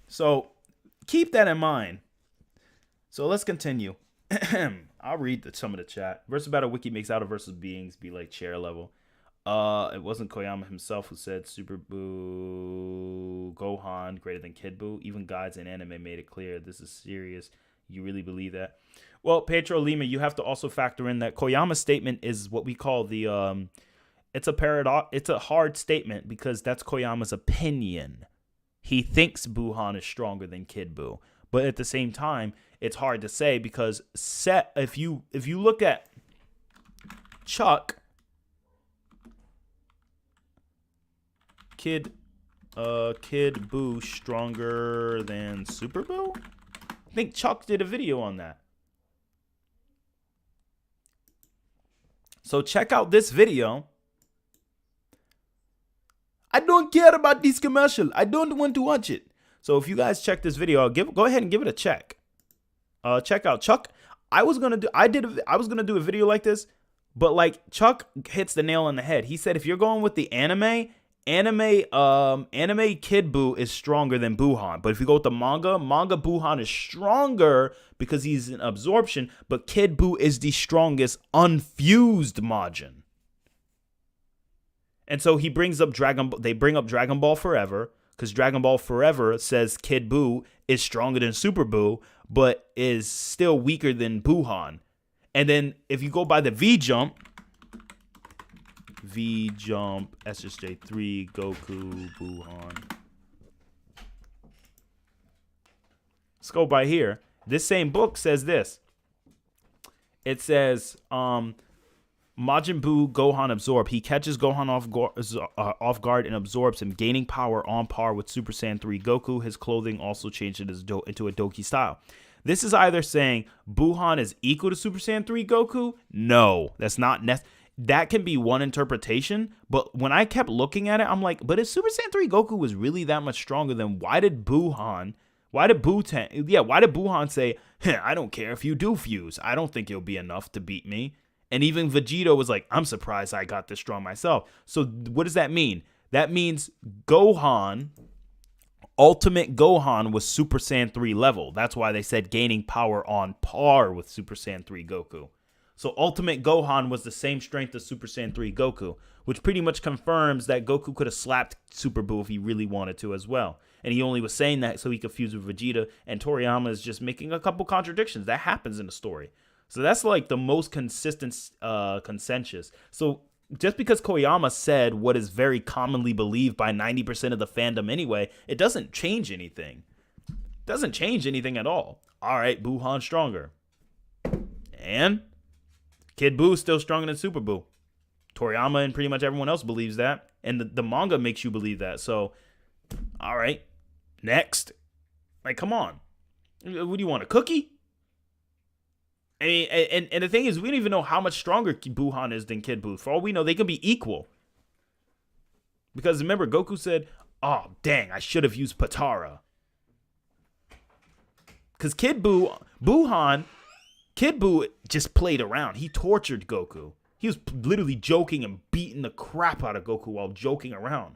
So keep that in mind. So let's continue. I'll read some of the chat. Versus Battle Wiki makes Outer versus beings be like chair level. It wasn't Koyama himself who said Super Boo Gohan greater than Kid Buu. Even guides in anime made it clear this is serious. You really believe that? Well, Pedro Lima, you have to also factor in that Koyama's statement is what we call the it's a paradox. It's a hard statement because that's Koyama's opinion. He thinks Buhan is stronger than Kid Buu. But at the same time, it's hard to say because if you look at Chuck, Kid Buu stronger than Super Buu? I think Chuck did a video on that. So check out this video. I don't care about this commercial. I don't want to watch it. So if you guys check this video, go ahead and give it a check. Check out Chuck. I was gonna do a video like this, but like Chuck hits the nail on the head. He said if you're going with the anime Kid Buu is stronger than Buhan. But if you go with the manga Buhan is stronger because he's an absorption, but Kid Buu is the strongest unfused Majin. And so he brings up they bring up Dragon Ball Forever, because Dragon Ball Forever says Kid Buu is stronger than Super Buu, but is still weaker than Buhan. And then if you go by the V-Jump, SSJ3, Goku, Buhan. Let's go by here. This same book says this. It says, Majin Buu Gohan absorb. He catches Gohan off guard and absorbs him, gaining power on par with Super Saiyan 3 Goku. His clothing also changed into a Doki style. This is either saying Buhan is equal to Super Saiyan 3 Goku. No, that's not necessary. That can be one interpretation, but when I kept looking at it, I'm like, but if Super Saiyan 3 Goku was really that much stronger, then why did Buhan say, I don't care if you do fuse. I don't think you'll be enough to beat me. And even Vegeta was like, I'm surprised I got this strong myself. So what does that mean? That means Gohan, Ultimate Gohan was Super Saiyan 3 level. That's why they said gaining power on par with Super Saiyan 3 Goku. So Ultimate Gohan was the same strength as Super Saiyan 3 Goku, which pretty much confirms that Goku could have slapped Super Buu if he really wanted to as well. And he only was saying that so he could fuse with Vegeta, and Toriyama is just making a couple contradictions. That happens in the story. So that's like the most consistent consensus. So just because Koyama said what is very commonly believed by 90% of the fandom anyway, it doesn't change anything. It doesn't change anything at all. All right, Buhan stronger. And Kid Buu still stronger than Super Buu. Toriyama and pretty much everyone else believes that. And the manga makes you believe that. So, all right, next. Like, come on. What do you want, a cookie? I mean, and the thing is, we don't even know how much stronger Buhan is than Kid Buu. For all we know, they can be equal. Because remember, Goku said, oh, dang, I should have used Patara. Because Kid Buu just played around. He tortured Goku. He was literally joking and beating the crap out of Goku while joking around.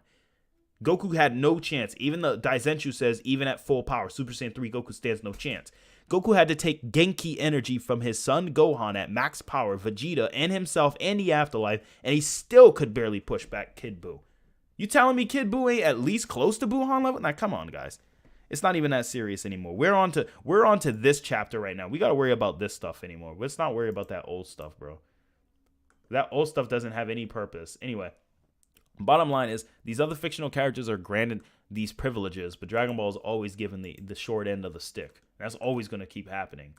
Goku had no chance. Even the Daizenshu says, even at full power, Super Saiyan 3 Goku stands no chance. Goku had to take Genki energy from his son Gohan at max power, Vegeta, and himself and the Afterlife, and he still could barely push back Kid Buu. You telling me Kid Buu ain't at least close to Buhan level? Now, come on, guys. It's not even that serious anymore. We're on to this chapter right now. We got to worry about this stuff anymore. Let's not worry about that old stuff, bro. That old stuff doesn't have any purpose. Anyway, bottom line is these other fictional characters are granted these privileges, but Dragon Ball is always given the short end of the stick. That's always going to keep happening.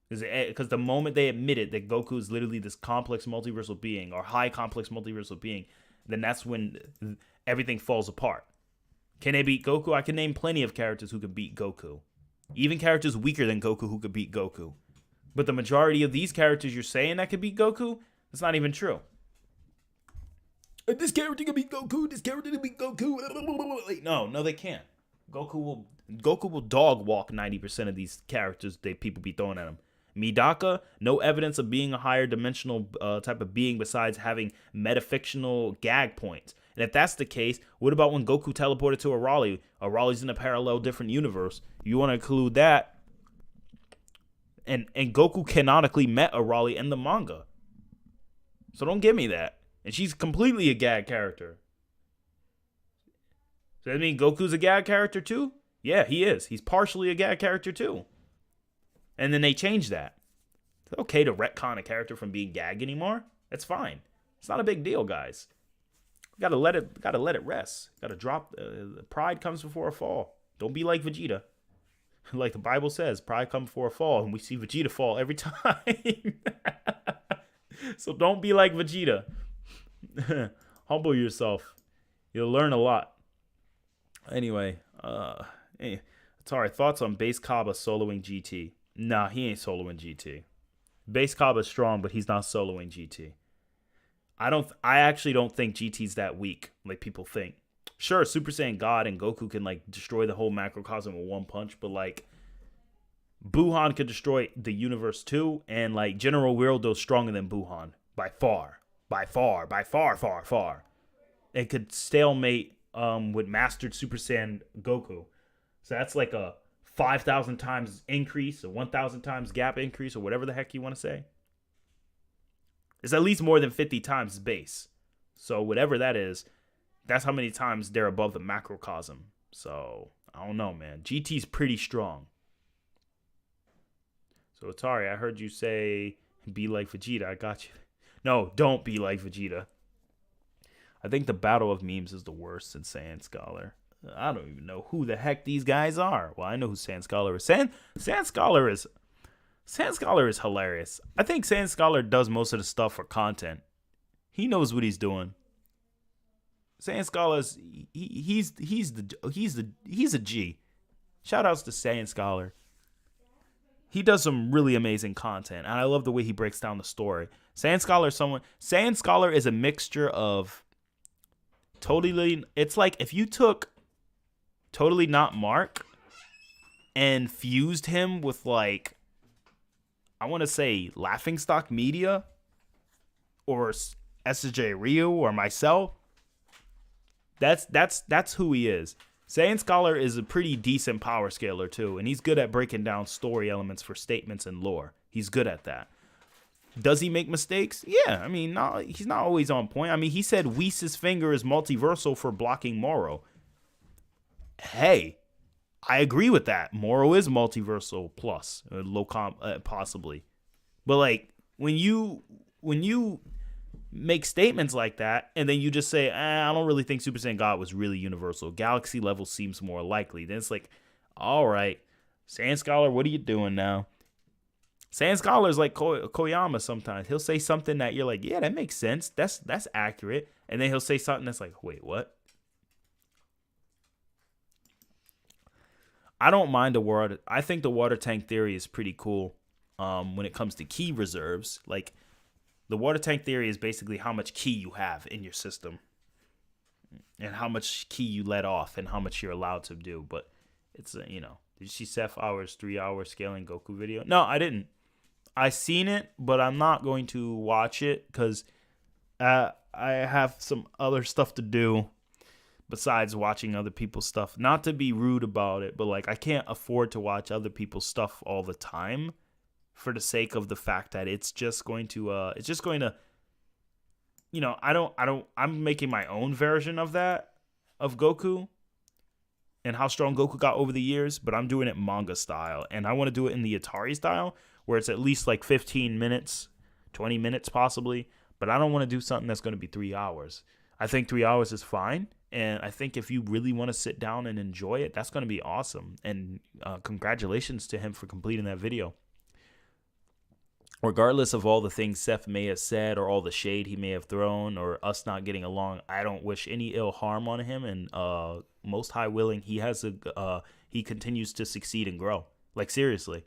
Because the moment they admitted that Goku is literally this complex multiversal being or high complex multiversal being, then that's when everything falls apart. Can they beat Goku? I can name plenty of characters who could beat Goku. Even characters weaker than Goku who could beat Goku. But the majority of these characters you're saying that could beat Goku, that's not even true. This character can beat Goku. This character can beat Goku. No, they can't. Goku will dog walk 90% of these characters that people be throwing at him. Midaka, no evidence of being a higher dimensional type of being besides having metafictional gag points. And if that's the case, what about when Goku teleported to Arali? Arali's in a parallel different universe. You want to include that? And Goku canonically met Arali in the manga. So don't give me that. And she's completely a gag character. Does that mean Goku's a gag character too? Yeah, he is. He's partially a gag character too. And then they changed that. It's okay to retcon a character from being gag anymore. That's fine. It's not a big deal, guys. Gotta let it rest. Gotta drop. Pride comes before a fall. Don't be like Vegeta. Like the Bible says, pride comes before a fall, and we see Vegeta fall every time. So don't be like Vegeta. Humble yourself. You'll learn a lot. Anyway, ATARi, thoughts on Base Kaba soloing GT? Nah, he ain't soloing GT. Base Kaba's strong, but he's not soloing GT. I actually don't think GT's that weak, like people think. Sure, Super Saiyan God and Goku can like destroy the whole macrocosm with one punch, but like Buhan could destroy the universe too, and like General Weirdo's stronger than Buhan by far. It could stalemate with mastered Super Saiyan Goku. So that's like a 5,000 times increase, a 1,000 times gap increase, or whatever the heck you want to say. It's at least more than 50 times base. So whatever that is, that's how many times they're above the macrocosm. So I don't know, man. GT's pretty strong. So ATARi, I heard you say be like Vegeta. I got you. No, don't be like Vegeta. I think the battle of memes is the worst in Saiyan Scholar. I don't even know who the heck these guys are. Well, I know who Saiyan Scholar is. Saiyan Scholar is hilarious. I think Saiyan Scholar does most of the stuff for content. He knows what he's doing. Saiyan Scholar's he's a G. Shout outs to Saiyan Scholar. He does some really amazing content, and I love the way he breaks down the story. Saiyan Scholar is a mixture of totally. It's like if you took Totally Not Mark and fused him with like, I want to say Laughingstock Media, or SJ Ryu or myself, that's who he is. Saiyan Scholar is a pretty decent power scaler too, and he's good at breaking down story elements for statements and lore. He's good at that. Does he make mistakes? Yeah, I mean, he's not always on point. I mean, he said Whis' finger is multiversal for blocking Moro. Hey, I agree with that. Moro is multiversal plus possibly, but like when you make statements like that and then you just say, I don't really think Super Saiyan God was really universal. Galaxy level seems more likely. Then it's like, all right, Saiyan Scholar, what are you doing now? Saiyan Scholar is like Koyama sometimes. He'll say something that you're like, yeah, that makes sense. That's accurate. And then he'll say something that's like, wait, what? I don't mind the water. I think the water tank theory is pretty cool when it comes to key reserves. Like, the water tank theory is basically how much key you have in your system and how much key you let off and how much you're allowed to do. But it's, did you see Seth Hour's 3-hour scaling Goku video? No, I didn't. I seen it, but I'm not going to watch it because I have some other stuff to do besides watching other people's stuff. Not to be rude about it, but like I can't afford to watch other people's stuff all the time for the sake of the fact that it's just going to I'm making my own version of that, of Goku and how strong Goku got over the years, but I'm doing it manga style, and I want to do it in the ATARi style where it's at least like 15 minutes, 20 minutes possibly, but I don't want to do something that's going to be 3 hours. I think 3 hours is fine, and I think if you really want to sit down and enjoy it, that's going to be awesome, and congratulations to him for completing that video. Regardless of all the things Seth may have said or all the shade he may have thrown or us not getting along, I don't wish any ill harm on him, and most high willing, he continues to succeed and grow. Like, seriously.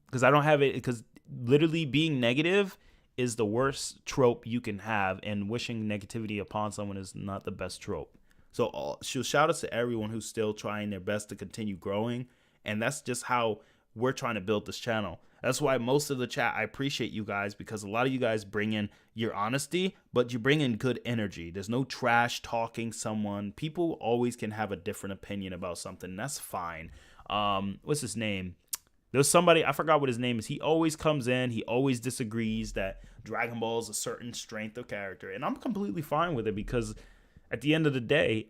Because I don't have it, because literally being negative is the worst trope you can have, and wishing negativity upon someone is not the best trope. So shout out to everyone who's still trying their best to continue growing, and that's just how we're trying to build this channel. That's why most of the chat, I appreciate you guys, because a lot of you guys bring in your honesty, but you bring in good energy. There's no trash talking someone. People always can have a different opinion about something. That's fine. What's his name? There's somebody, I forgot what his name is. He always comes in. He always disagrees that Dragon Ball is a certain strength of character. And I'm completely fine with it, because at the end of the day,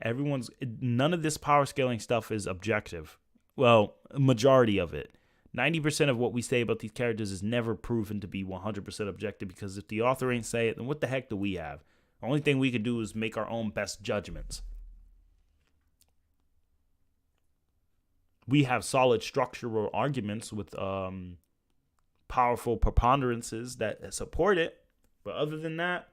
none of this power scaling stuff is objective. Well, a majority of it. 90% of what we say about these characters is never proven to be 100% objective, because if the author ain't say it, then what the heck do we have? The only thing we can do is make our own best judgments. We have solid structural arguments with powerful preponderances that support it. But other than that,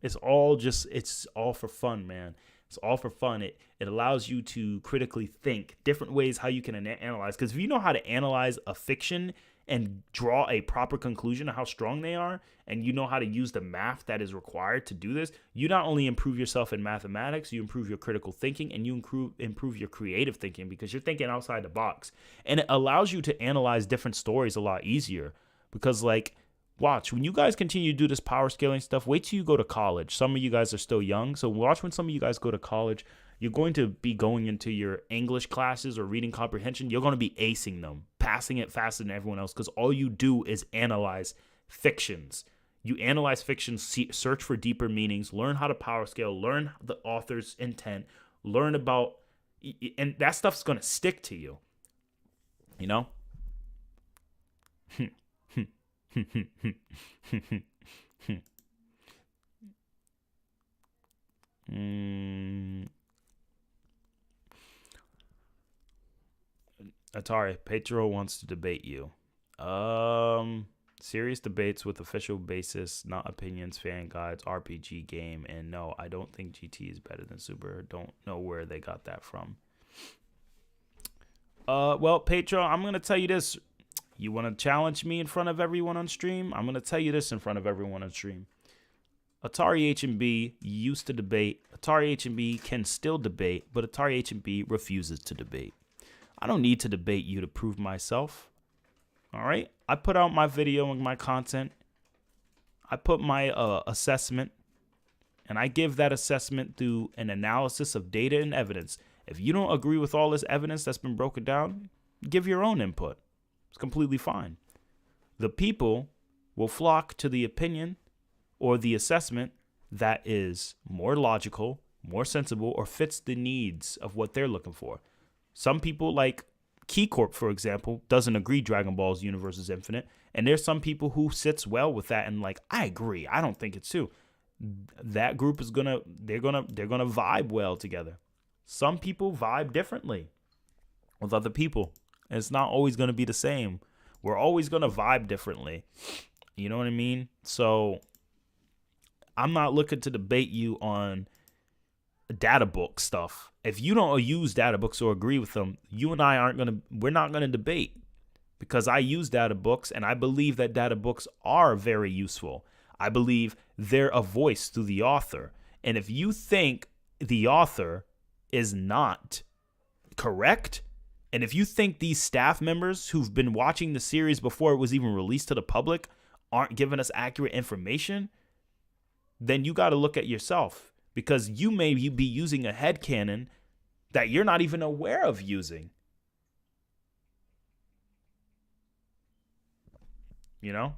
it's all for fun, man. It's all for fun. It allows you to critically think different ways how you can analyze. Because if you know how to analyze a fiction and draw a proper conclusion of how strong they are, and you know how to use the math that is required to do this, you not only improve yourself in mathematics, you improve your critical thinking, and you improve your creative thinking, because you're thinking outside the box. And it allows you to analyze different stories a lot easier. Because, like, watch, when you guys continue to do this power scaling stuff, wait till you go to college. Some of you guys are still young, so watch when some of you guys go to college. You're going to be going into your English classes or reading comprehension. You're going to be acing them, passing it faster than everyone else, because all you do is analyze fictions. You analyze fictions, search for deeper meanings, learn how to power scale, learn the author's intent, learn about, and that stuff's going to stick to you, you know? ATARi, Petro wants to debate you. Serious debates with official basis, not opinions, fan guides, RPG game, and no, I don't think GT is better than Super. Don't know where they got that from. Well, Petro, I'm gonna tell you this. You want to challenge me in front of everyone on stream? I'm going to tell you this in front of everyone on stream. ATARi H&B used to debate. ATARi H&B can still debate, but ATARi H&B refuses to debate. I don't need to debate you to prove myself. All right? I put out my video and my content. I put my assessment, and I give that assessment through an analysis of data and evidence. If you don't agree with all this evidence that's been broken down, give your own input. It's completely fine. The people will flock to the opinion or the assessment that is more logical, more sensible, or fits the needs of what they're looking for. Some people, like KeyCorp, for example, doesn't agree Dragon Ball's universe is infinite. And there's some people who sits well with that and like, I agree. I don't think it's too. That group is they're gonna vibe well together. Some people vibe differently with other people. And it's not always gonna be the same. We're always gonna vibe differently. You know what I mean? So I'm not looking to debate you on data book stuff. If you don't use data books or agree with them, you and I we're not gonna debate, because I use data books and I believe that data books are very useful. I believe they're a voice to the author. And if you think the author is not correct, and if you think these staff members who've been watching the series before it was even released to the public aren't giving us accurate information, then you got to look at yourself, because you may be using a headcanon that you're not even aware of using. You know?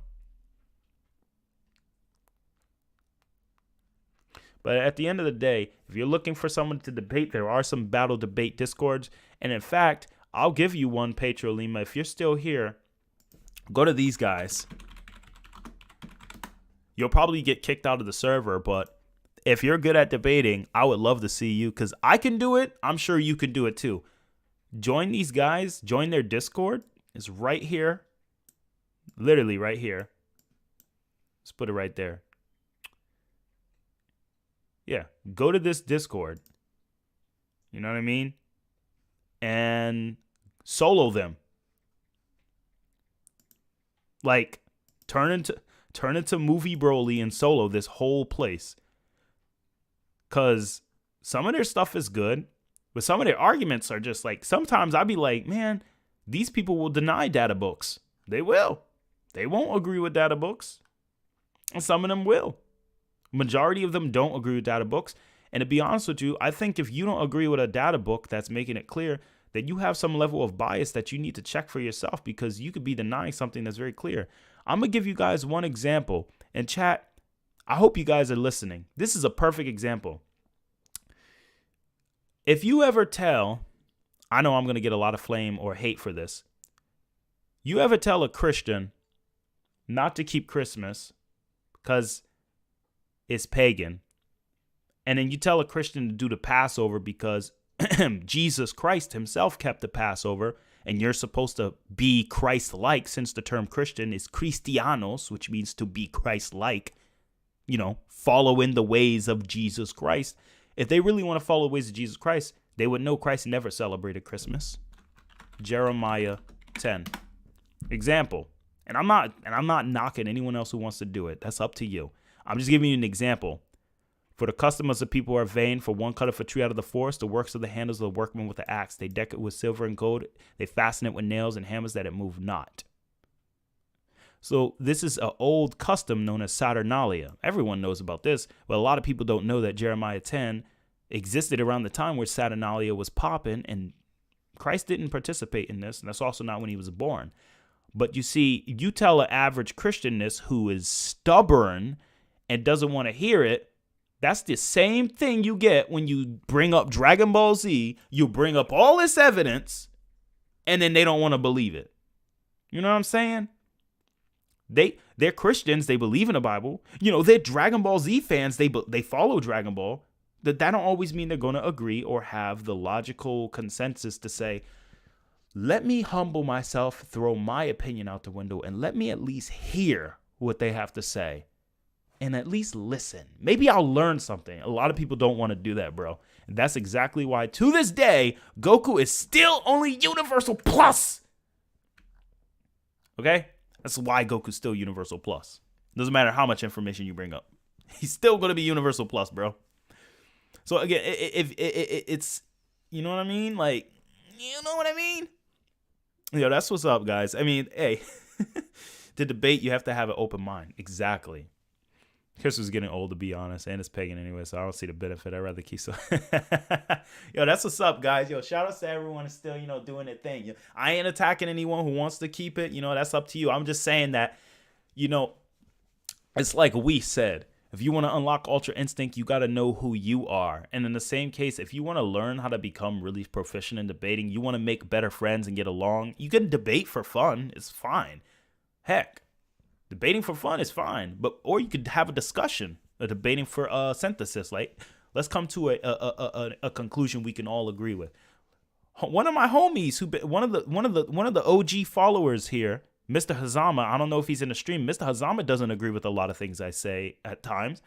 But at the end of the day, if you're looking for someone to debate, there are some battle debate discords. And in fact, I'll give you one, Petro Lima. If you're still here, go to these guys. You'll probably get kicked out of the server, but if you're good at debating, I would love to see you, because I can do it. I'm sure you can do it too. Join these guys. Join their Discord. It's right here. Literally right here. Let's put it right there. Yeah, go to this Discord. You know what I mean? And solo them. Like, turn into Movie Broly and solo this whole place. Because some of their stuff is good, but some of their arguments are just like, sometimes I'll be like, man, these people will deny data books. They will. They won't agree with data books. And some of them will. Majority of them don't agree with data books. And to be honest with you, I think if you don't agree with a data book that's making it clear, that you have some level of bias that you need to check for yourself, because you could be denying something that's very clear. I'm going to give you guys one example. And chat, I hope you guys are listening. This is a perfect example. If you ever tell, I know I'm going to get a lot of flame or hate for this. You ever tell a Christian not to keep Christmas because it's pagan, and then you tell a Christian to do the Passover because Jesus Christ himself kept the Passover, and you're supposed to be Christ-like, since the term Christian is Christianos, which means to be Christ-like, you know, follow in the ways of Jesus Christ. If they really want to follow the ways of Jesus Christ, they would know Christ never celebrated Christmas. Jeremiah 10. Example. And I'm not knocking anyone else who wants to do it. That's up to you. I'm just giving you an example. For the customers of people who are vain, for one cutteth a tree out of the forest, the works of the handles of the workman with the axe. They deck it with silver and gold. They fasten it with nails and hammers that it move not. So this is an old custom known as Saturnalia. Everyone knows about this, but a lot of people don't know that Jeremiah 10 existed around the time where Saturnalia was popping, and Christ didn't participate in this, and that's also not when he was born. But you see, you tell an average Christianness who is stubborn and doesn't want to hear it, that's the same thing you get when you bring up Dragon Ball Z. You bring up all this evidence, and then they don't want to believe it. You know what I'm saying? They're Christians. They believe in the Bible. You know, they're Dragon Ball Z fans. They follow Dragon Ball. That don't always mean they're going to agree or have the logical consensus to say, let me humble myself, throw my opinion out the window, and let me at least hear what they have to say. And at least listen. Maybe I'll learn something. A lot of people don't want to do that, bro. And that's exactly why, to this day, Goku is still only Universal Plus. Okay? That's why Goku's still Universal Plus. Doesn't matter how much information you bring up. He's still going to be Universal Plus, bro. So again, if it's, you know what I mean? Like, you know what I mean? Yo, that's what's up, guys. I mean, hey, to debate, you have to have an open mind. Exactly. Chris was getting old, to be honest, and it's pagan anyway, so I don't see the benefit. I'd rather keep so. Yo, that's what's up, guys. Yo, shout out to everyone who's still, doing their thing. Yo, I ain't attacking anyone who wants to keep it. That's up to you. I'm just saying that, it's like we said. If you want to unlock Ultra Instinct, you got to know who you are. And in the same case, if you want to learn how to become really proficient in debating, you want to make better friends and get along, you can debate for fun. It's fine. Heck. Debating for fun is fine, or you could have a discussion, debating for synthesis. Like, let's come to a conclusion we can all agree with. One of my homies, one of the OG followers here, Mr. Hazama. I don't know if he's in the stream. Mr. Hazama doesn't agree with a lot of things I say at times,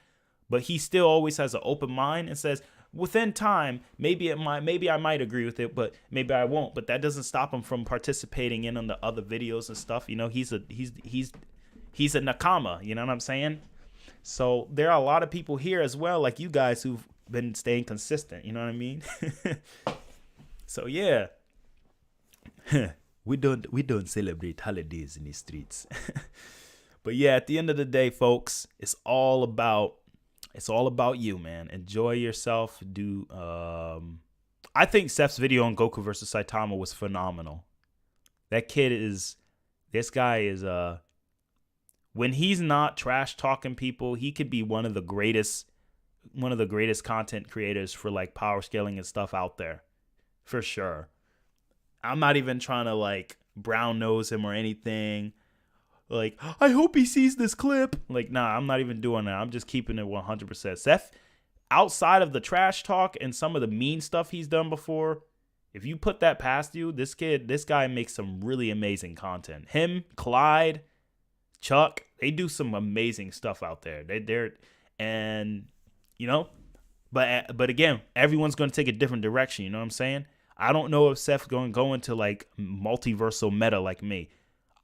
but he still always has an open mind and says, within time, maybe I might agree with it, but maybe I won't. But that doesn't stop him from participating on the other videos and stuff. He's a nakama, you know what I'm saying? So there are a lot of people here as well, like you guys, who've been staying consistent, you know what I mean? So yeah. we don't celebrate holidays in the streets. But yeah, at the end of the day, folks, it's all about you, man. Enjoy yourself. I think Seth's video on Goku versus Saitama was phenomenal. This guy is when he's not trash talking people, he could be one of the greatest content creators for like power scaling and stuff out there. For sure. I'm not even trying to like brown nose him or anything. Like, I hope he sees this clip. Like, nah, I'm not even doing that. I'm just keeping it 100%. Seth, outside of the trash talk and some of the mean stuff he's done before, if you put that past you, this guy makes some really amazing content. Him, Clyde, Chuck, they do some amazing stuff out there. But again, everyone's going to take a different direction. You know what I'm saying? I don't know if Seth's going to go into like multiversal meta like me.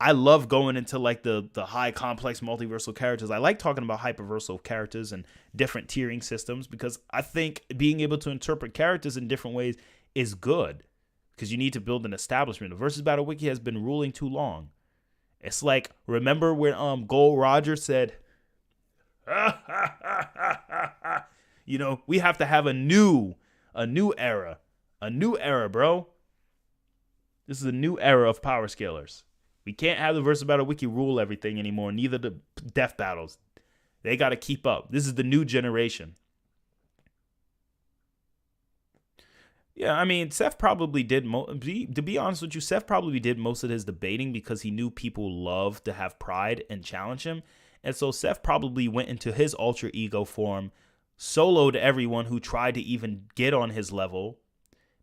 I love going into like the high complex multiversal characters. I like talking about hyperversal characters and different tiering systems because I think being able to interpret characters in different ways is good because you need to build an establishment. The Versus Battle Wiki has been ruling too long. It's like, remember when Gold Roger said, we have to have a new era. A new era, bro. This is a new era of power scalers. We can't have the Versus Battle Wiki rule everything anymore, neither the death battles. They got to keep up. This is the new generation. Yeah, I mean, Seth probably did, to be honest with you, Seth probably did most of his debating because he knew people love to have pride and challenge him. And so Seth probably went into his alter ego form, soloed everyone who tried to even get on his level,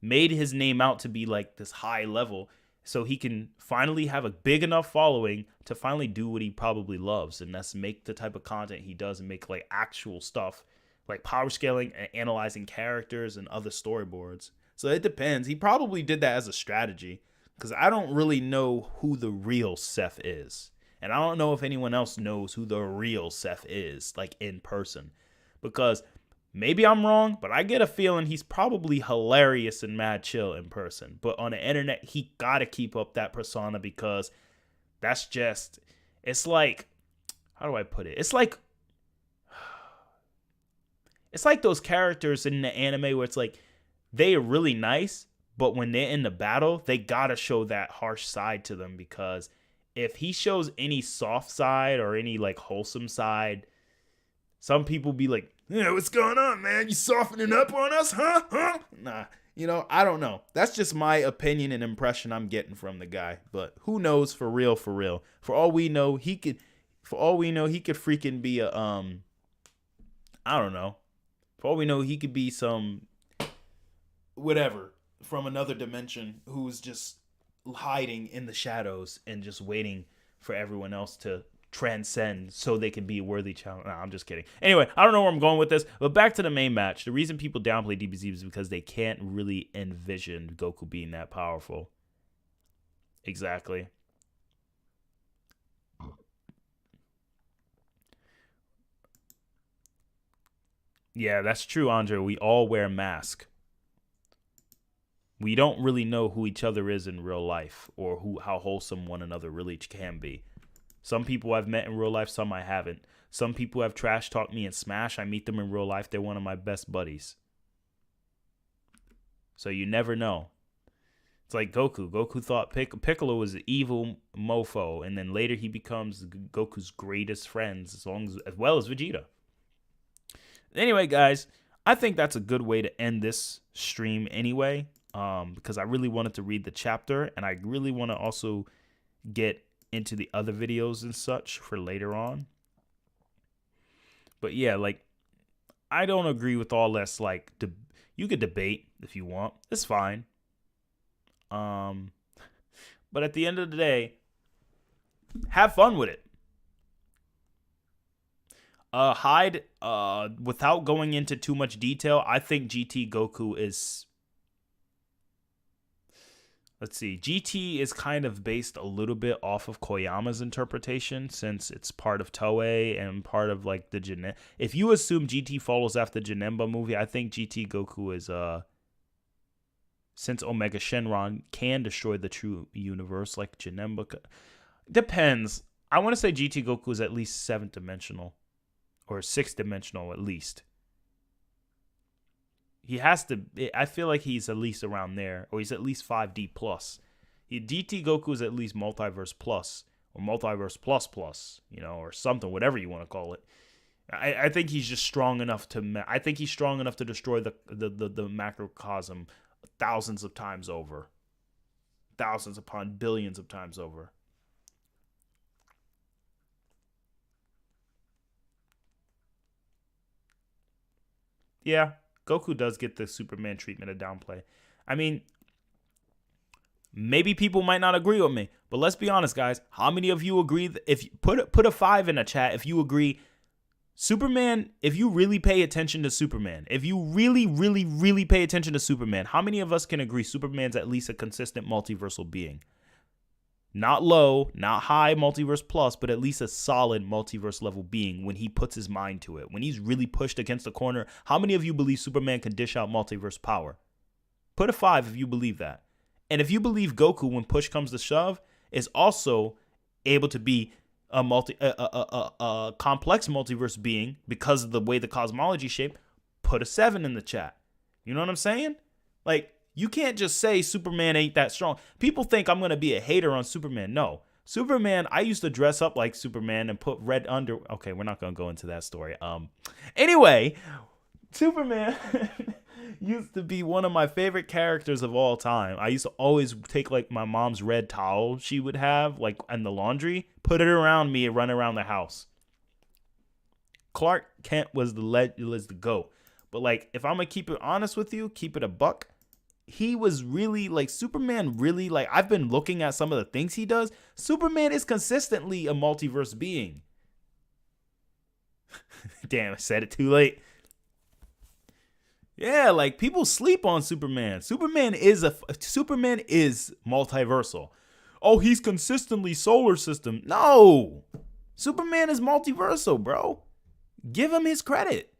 made his name out to be like this high level so he can finally have a big enough following to finally do what he probably loves. And that's make the type of content he does and make like actual stuff like power scaling and analyzing characters and other storyboards. So it depends. He probably did that as a strategy because I don't really know who the real Seth is. And I don't know if anyone else knows who the real Seth is, like in person. Because maybe I'm wrong, but I get a feeling he's probably hilarious and mad chill in person. But on the internet, he got to keep up that persona because that's just, it's like, how do I put it? It's like those characters in the anime where it's like, they are really nice, but when they're in the battle, they gotta show that harsh side to them because if he shows any soft side or any like wholesome side, some people be like, yeah, what's going on, man? You softening up on us, huh? Nah, I don't know. That's just my opinion and impression I'm getting from the guy. But who knows for real, for real. For all we know, he could freaking be a, I don't know. For all we know, he could be some whatever from another dimension who's just hiding in the shadows and just waiting for everyone else to transcend so they can be a worthy challenge. Nah, I'm just kidding. Anyway, I don't know where I'm going with this, but back to the main match. The reason people downplay DBZ is because they can't really envision Goku being that powerful. Exactly. Yeah, that's true, Andre. We all wear masks. We don't really know who each other is in real life or how wholesome one another really can be. Some people I've met in real life, some I haven't. Some people have trash talked me in Smash. I meet them in real life. They're one of my best buddies. So you never know. It's like Goku. Goku thought Piccolo was an evil mofo, and then later he becomes Goku's greatest friends, as well as Vegeta. Anyway, guys, I think that's a good way to end this stream anyway, because I really wanted to read the chapter, and I really want to also get into the other videos and such for later on. But yeah, like, I don't agree with all this. Like, you could debate if you want. It's fine. But at the end of the day, have fun with it. Hyde, without going into too much detail, I think GT Goku is... Let's see. GT is kind of based a little bit off of Koyama's interpretation, since it's part of Toei and part of like the Janemba. If you assume GT follows after the Janemba movie, I think GT Goku is since Omega Shenron can destroy the true universe like Janemba. Depends. I want to say GT Goku is at least 7th dimensional or 6th dimensional at least. He has to. I feel like he's at least around there, or he's at least 5D plus. GT Goku is at least multiverse plus, or multiverse plus plus, or something, whatever you want to call it. I think he's just strong enough to. I think he's strong enough to destroy the macrocosm thousands of times over, thousands upon billions of times over. Yeah. Goku does get the Superman treatment of downplay. I mean, maybe people might not agree with me, but let's be honest, guys. How many of you agree? If you put a 5 in the chat, if you agree, Superman. If you really pay attention to Superman, if you really, really, really pay attention to Superman, how many of us can agree Superman's at least a consistent multiversal being? Not low, not high multiverse plus, but at least a solid multiverse level being when he puts his mind to it. When he's really pushed against the corner, how many of you believe Superman can dish out multiverse power? Put a 5 if you believe that. And if you believe Goku, when push comes to shove, is also able to be a complex multiverse being because of the way the cosmology shaped, put a 7 in the chat. You know what I'm saying? Like, you can't just say Superman ain't that strong. People think I'm going to be a hater on Superman. No. Superman, I used to dress up like Superman and put red under... Okay, we're not going to go into that story. Anyway, Superman used to be one of my favorite characters of all time. I used to always take like my mom's red towel she would have like in the laundry, put it around me and run around the house. Clark Kent was the GOAT. But like, if I'm going to keep it honest with you, keep it a buck, he was really like Superman. Really, like, I've been looking at some of the things he does. Superman is consistently a multiverse being. Damn, I said it too late. Yeah, like, people sleep on Superman. Superman is multiversal. Oh, he's consistently solar system. No, Superman is multiversal, bro. Give him his credit.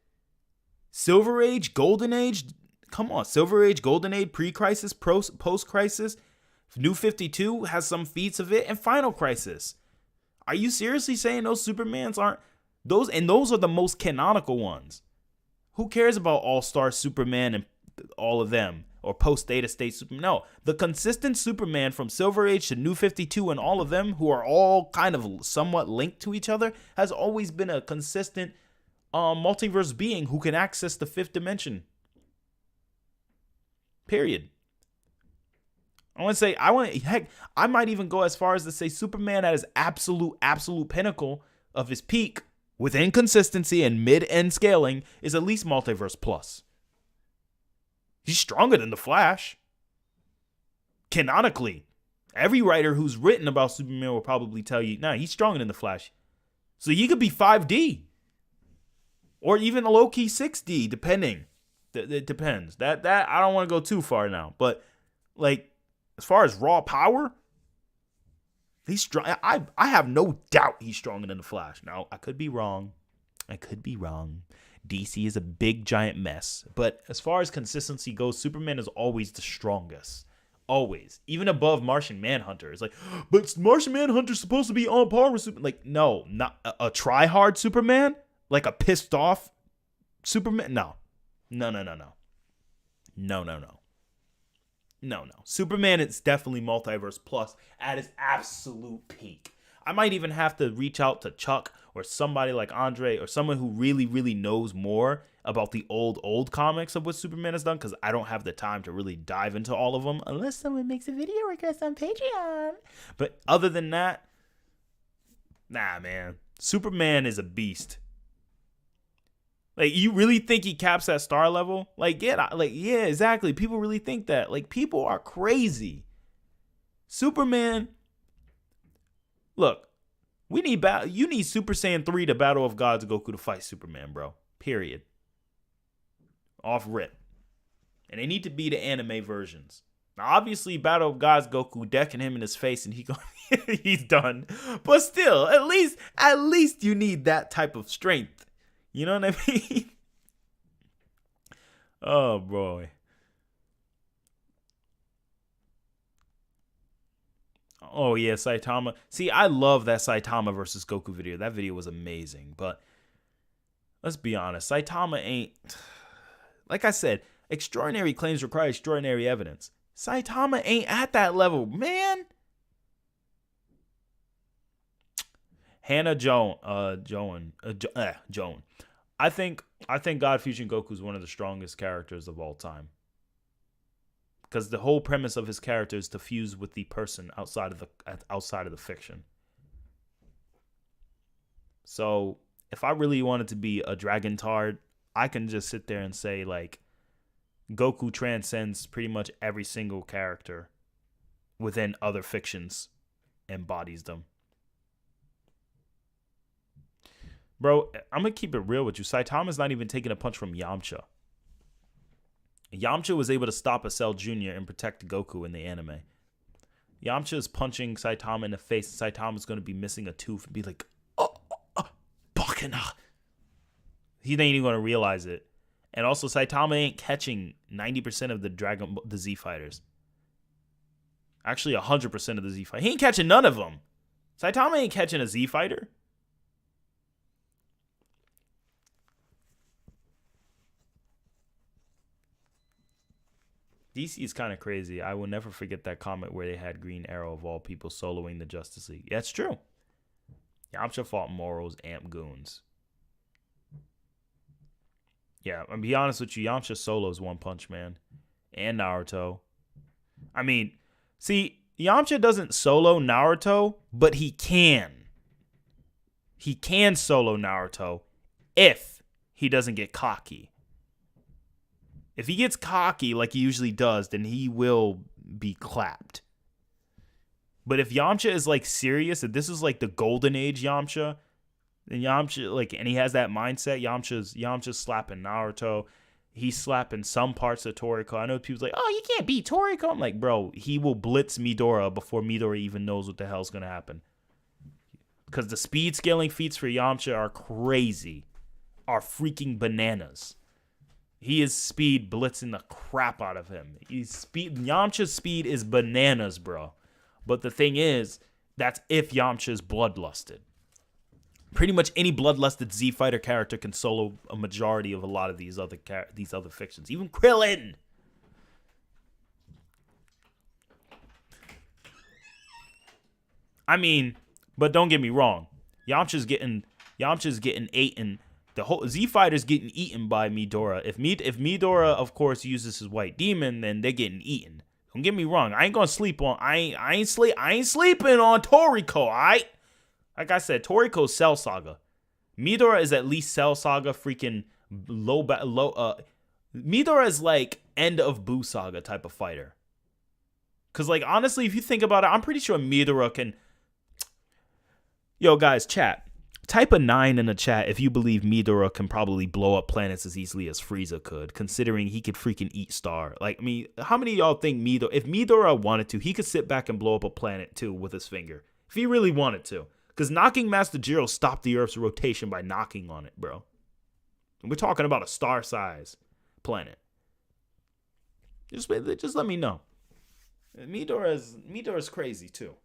Silver Age, Golden Age. Come on, Silver Age, Golden Age, pre-crisis, post-crisis. New 52 has some feats of it, and Final Crisis. Are you seriously saying those Supermans aren't those? And those are the most canonical ones. Who cares about All-Star Superman and all of them, or post-Data State Superman? No, the consistent Superman from Silver Age to New 52 and all of them, who are all kind of somewhat linked to each other, has always been a consistent multiverse being who can access the 5th dimension. Period. I might even go as far as to say Superman at his absolute pinnacle of his peak with inconsistency and mid-end scaling is at least multiverse plus. He's stronger than the Flash. Canonically. Every writer who's written about Superman will probably tell you, nah, he's stronger than the Flash. So he could be 5D. Or even a low-key 6D, depending. It depends. That I don't want to go too far now. But, like, as far as raw power, he's strong. I have no doubt he's stronger than the Flash. Now, I could be wrong. DC is a big, giant mess. But as far as consistency goes, Superman is always the strongest. Always. Even above Martian Manhunter. It's like, but Martian Manhunter's supposed to be on par with Superman. Like, no, not a try-hard Superman? Like a pissed off Superman? No. No. No. Superman is definitely Multiverse Plus at its absolute peak. I might even have to reach out to Chuck or somebody like Andre or someone who really, really knows more about the old comics of what Superman has done, because I don't have the time to really dive into all of them unless someone makes a video request on Patreon. But other than that, nah, man. Superman is a beast. Like, you really think he caps at star level? Yeah, exactly. People really think that. Like, people are crazy. Superman. Look, you need Super Saiyan 3 to Battle of Gods Goku to fight Superman, bro. Period. Off rip. And they need to be the anime versions. Now, obviously, Battle of Gods Goku decking him in his face and he's done. But still, at least you need that type of strength. You know what I mean? Oh, boy. Oh, yeah, Saitama. See, I love that Saitama versus Goku video. That video was amazing. But let's be honest. Saitama ain't... Like I said, extraordinary claims require extraordinary evidence. Saitama ain't at that level, man. Hannah Joan. I think God Fusion Goku is one of the strongest characters of all time. Because the whole premise of his character is to fuse with the person outside of the fiction. So if I really wanted to be a Dragon Tard, I can just sit there and say, like, Goku transcends pretty much every single character within other fictions, embodies them. Bro, I'm going to keep it real with you. Saitama's not even taking a punch from Yamcha. Yamcha was able to stop a Cell Jr. and protect Goku in the anime. Yamcha is punching Saitama in the face. Saitama's going to be missing a tooth and be like, Bakana. He ain't even going to realize it. And also, Saitama ain't catching 90% of the Z fighters. Actually, 100% of the Z fighters. He ain't catching none of them. Saitama ain't catching a Z fighter. DC is kind of crazy. I will never forget that comment where they had Green Arrow, of all people, soloing the Justice League. Yeah, it's true. Yamcha fought Moro's Amp Goons. Yeah, I'm be honest with you, Yamcha solos One Punch Man and Naruto. I mean, see, Yamcha doesn't solo Naruto, but he can. He can solo Naruto if he doesn't get cocky. If he gets cocky like he usually does, then he will be clapped. But if Yamcha is like serious, if this is like the golden age Yamcha, then Yamcha, like, and he has that mindset, Yamcha's slapping Naruto. He's slapping some parts of Toriko. I know people's like, oh, you can't beat Toriko. I'm like, bro, he will blitz Midora before Midora even knows what the hell's going to happen. Because the speed scaling feats for Yamcha are crazy. Are freaking bananas. He is speed blitzing the crap out of him. Yamcha's speed is bananas, bro. But the thing is, that's if Yamcha's bloodlusted. Pretty much any bloodlusted Z Fighter character can solo a majority of a lot of these other fictions. Even Krillin. I mean, but don't get me wrong. Yamcha's getting eaten. The whole Z Fighter's getting eaten by Midora. If Midora, of course, uses his white demon, then they're getting eaten. Don't get me wrong. I ain't gonna sleep on. I ain't sleeping on Toriko. Alright. Like I said, Toriko's Cell Saga. Midora is at least Cell Saga. Freaking low. Midora is like end of Buu Saga type of fighter. Cause like honestly, if you think about it, I'm pretty sure Midora can. Yo guys, chat. Type a 9 in the chat if you believe Midora can probably blow up planets as easily as Frieza could, considering he could freaking eat Star. Like, I mean, how many of y'all think if Midora wanted to, he could sit back and blow up a planet too with his finger? If he really wanted to. Because knocking Master Jiro stopped the Earth's rotation by knocking on it, bro. And we're talking about a star-size planet. Just let me know. Midoriya's crazy too.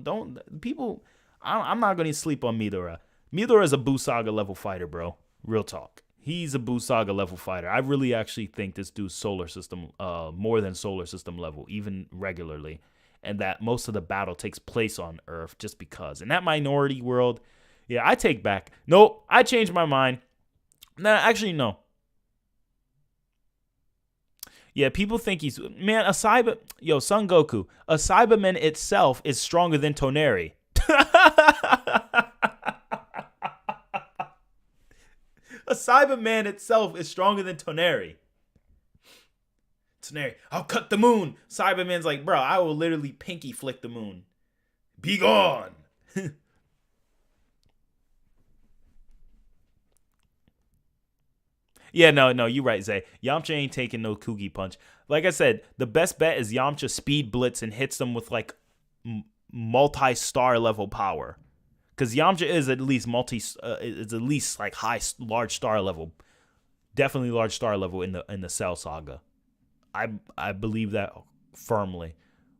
Don't people? I'm not gonna sleep on Midoriya. Midoriya is a Buu Saga level fighter, bro. Real talk. He's a Buu Saga level fighter. I really actually think this dude's solar system, more than solar system level, even regularly, and that most of the battle takes place on Earth just because. In that minority world, yeah, I take back. Nope, I changed my mind. Nah, actually, no. Yeah, people think he's man. Son Goku. A Cyberman itself is stronger than Toneri. A Cyberman itself is stronger than Toneri. Toneri, I'll cut the moon. Cyberman's like, bro, I will literally pinky flick the moon. Be gone. Yeah, no, you're right, Zay. Yamcha ain't taking no Kugi punch. Like I said, the best bet is Yamcha speed blitz and hits them with like multi-star level power. Because Yamcha is at least is at least like large star level, definitely large star level in the Cell Saga. I believe that firmly.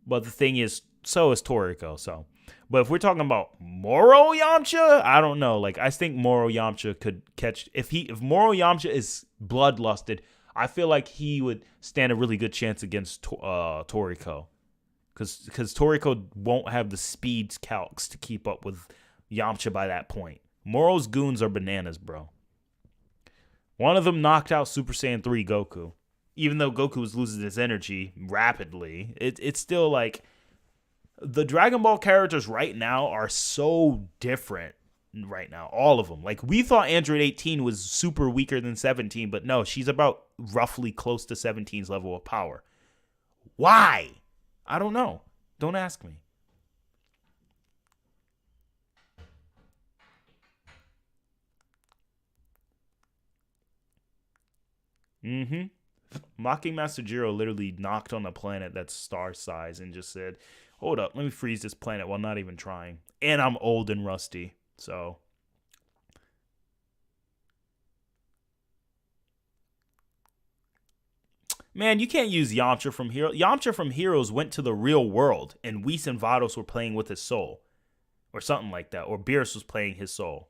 But the thing is, so is Toriko. So, but if we're talking about Moro Yamcha, I don't know. Like I think Moro Yamcha could catch if Moro Yamcha is bloodlusted. I feel like he would stand a really good chance against Toriko, because Toriko won't have the speed calcs to keep up with Yamcha by that point. Moro's goons are bananas, bro. One of them knocked out Super Saiyan 3 Goku. Even though Goku was losing his energy rapidly, it's still like the Dragon Ball characters right now are so different right now. All of them. Like we thought Android 18 was super weaker than 17, but no, she's about roughly close to 17's level of power. Why? I don't know. Don't ask me. Mm-hmm. Mocking Master Jiro literally knocked on a planet that's star size and just said, hold up, let me freeze this planet while not even trying. And I'm old and rusty, so. Man, you can't use Yamcha from Heroes. Yamcha from Heroes went to the real world, and Whis and Vados were playing with his soul. Or something like that. Or Beerus was playing his soul.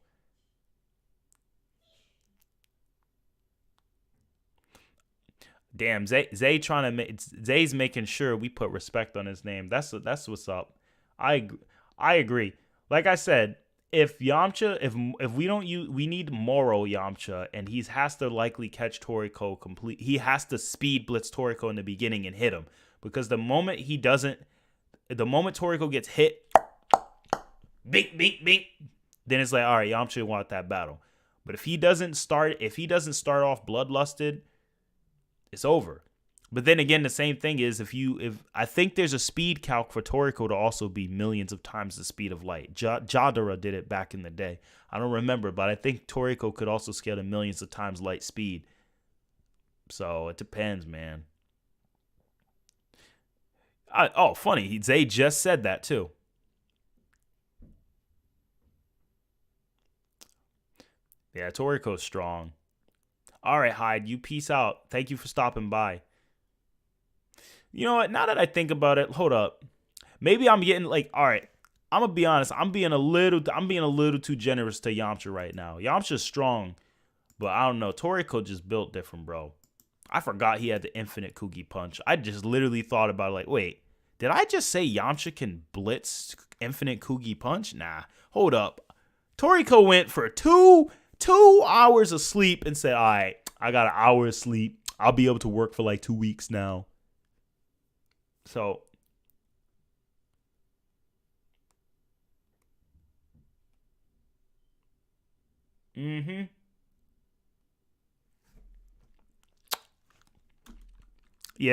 Damn, Zay's making sure we put respect on his name. That's what's up. I agree. Like I said, if Yamcha, if we don't use, we need Moro Yamcha, and he has to likely catch Toriko complete. He has to speed blitz Toriko in the beginning and hit him, because the moment he doesn't, the moment Toriko gets hit, bink bink bink, then it's like, all right, Yamcha want that battle. But if he doesn't start off bloodlusted, it's over. But then again, the same thing is if I think there's a speed calc for Toriko to also be millions of times the speed of light. Jadara did it back in the day. I don't remember, but I think Toriko could also scale to millions of times light speed. So it depends, man. Funny. Zay just said that too. Yeah, Toriko's strong. All right, Hyde, you peace out. Thank you for stopping by. You know what? Now that I think about it, hold up. Maybe I'm getting like, all right. I'm gonna be honest. I'm being a little too generous to Yamcha right now. Yamcha's strong, but I don't know. Toriko just built different, bro. I forgot he had the infinite Kugi punch. I just literally thought about it like, wait, did I just say Yamcha can blitz infinite Kugi punch? Nah, hold up. Toriko went for two hours of sleep and said, all right, I got an hour of sleep. I'll be able to work for like 2 weeks now. So, yeah,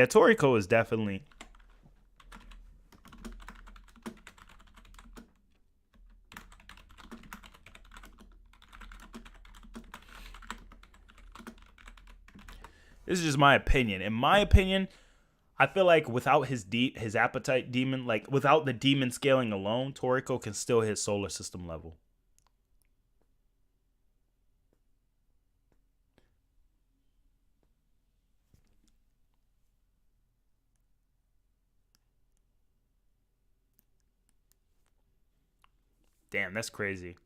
Toriko is definitely. This is just my opinion. In my opinion, I feel like without his appetite demon, like without the demon scaling alone, Toriko can still hit solar system level. Damn, that's crazy.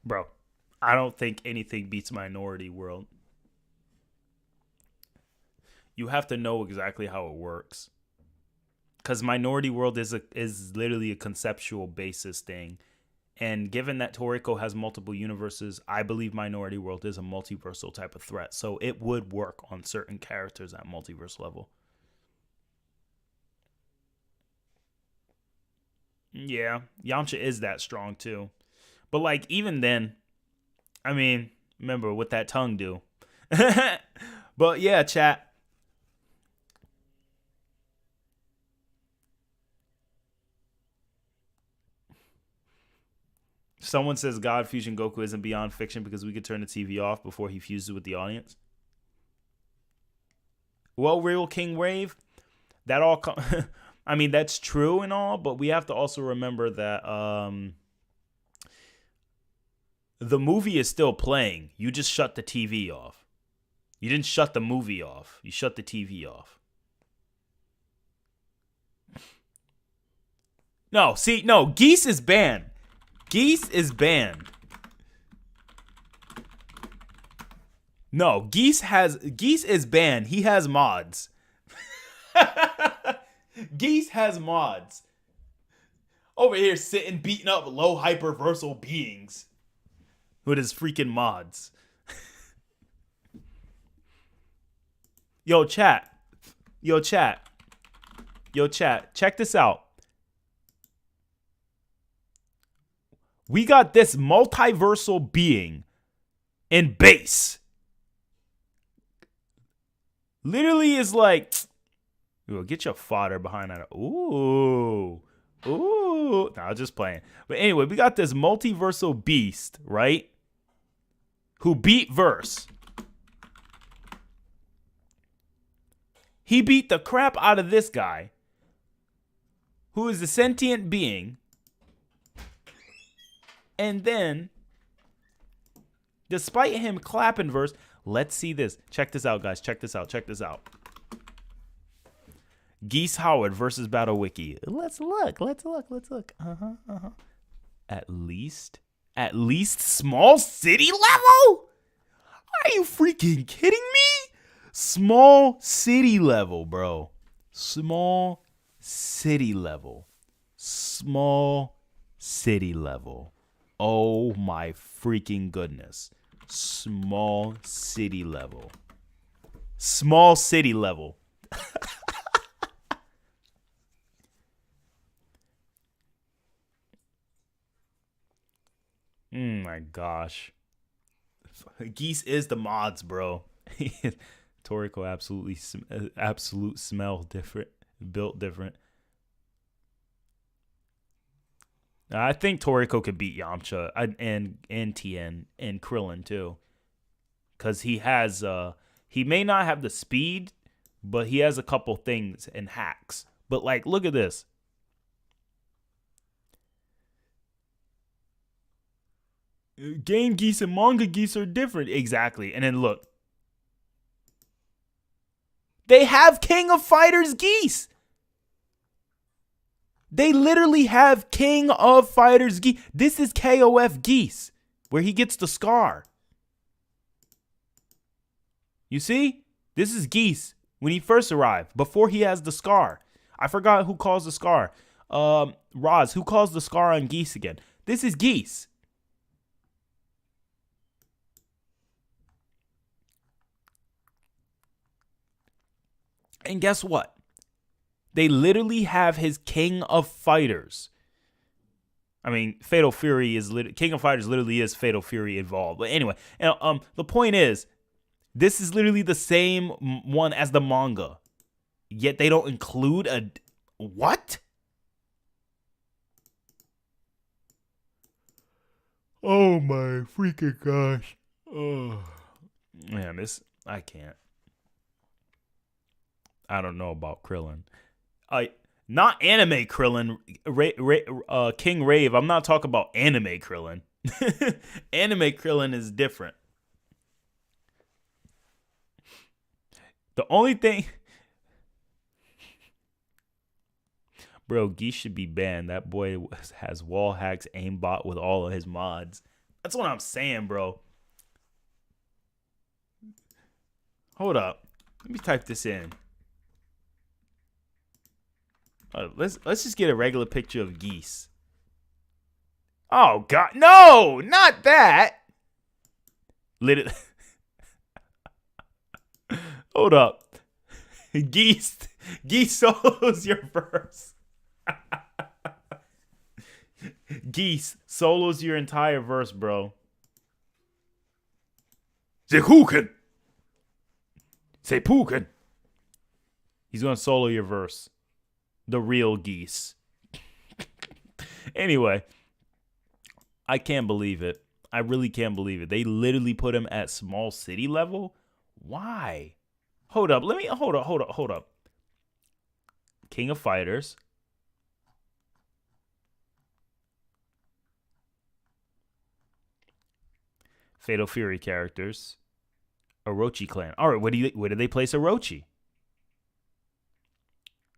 Bro, I don't think anything beats Minority World. You have to know exactly how it works. Because Minority World is literally a conceptual basis thing. And given that Toriko has multiple universes, I believe Minority World is a multiversal type of threat. So it would work on certain characters at multiverse level. Yeah, Yamcha is that strong too. But like even then, I mean, remember what that tongue do. But yeah, chat. Someone says God Fusion Goku isn't beyond fiction because we could turn the TV off before he fuses with the audience. Well, Real King Wave, that all I mean, that's true and all, but we have to also remember that the movie is still playing. You just shut the TV off. You didn't shut the movie off. You shut the TV off. No, see, no, Geese is banned. Geese is banned. No, Geese is banned. He has mods. Geese has mods. Over here sitting beating up low hyperversal beings with his freaking mods. Yo, chat. Yo, chat. Yo, chat. Check this out. We got this multiversal being in base. Literally is like, ooh, get your fodder behind that. Ooh. Ooh. Nah, I was just playing. But anyway, we got this multiversal beast, right? Who beat Verse. He beat the crap out of this guy, who is a sentient being. And then, despite him clapping Verse, let's see this. Check this out, guys. Check this out. Check this out. Geese Howard versus Battle Wiki. Let's look. Let's look. Let's look. At least small city level? Are you freaking kidding me? Small city level, bro. Small city level. Small city level. Oh my freaking goodness. Small city level. Small city level. My gosh. Geese is the mods, bro. Toriko absolute smell different, built different. I think Toriko could beat Yamcha and Tien and Krillin too, because he may not have the speed, but he has a couple things and hacks. But like, look at this. Game Geese and manga Geese are different. Exactly. And then look. They have King of Fighters Geese. They literally have King of Fighters Geese. This is KOF Geese, where he gets the scar. You see? This is Geese when he first arrived, before he has the scar. I forgot who calls the scar. Roz, who calls the scar on Geese again? This is Geese. And guess what? They literally have his King of Fighters. I mean, Fatal Fury is King of Fighters literally is Fatal Fury involved. But anyway, the point is, this is literally the same one as the manga. Yet they don't include a what? Oh my freaking gosh. Oh. Man, I can't. I don't know about Krillin. Not anime Krillin. King Rave. I'm not talking about anime Krillin. Anime Krillin is different. The only thing, bro, Geese should be banned. That boy has wall hacks, aimbot with all of his mods. That's what I'm saying, bro. Hold up. Let me type this in. Let's just get a regular picture of Geese. Oh God, no, not that. Literally. Hold up. Geese solos your verse. Geese solos your entire verse, bro. Zekuken. Sepuken. He's gonna solo your verse. The real Geese. Anyway, I can't believe it. I really can't believe it. They literally put him at small city level. Why? Hold up. Hold up. King of Fighters. Fatal Fury characters. Orochi clan. All right, where do they place Orochi?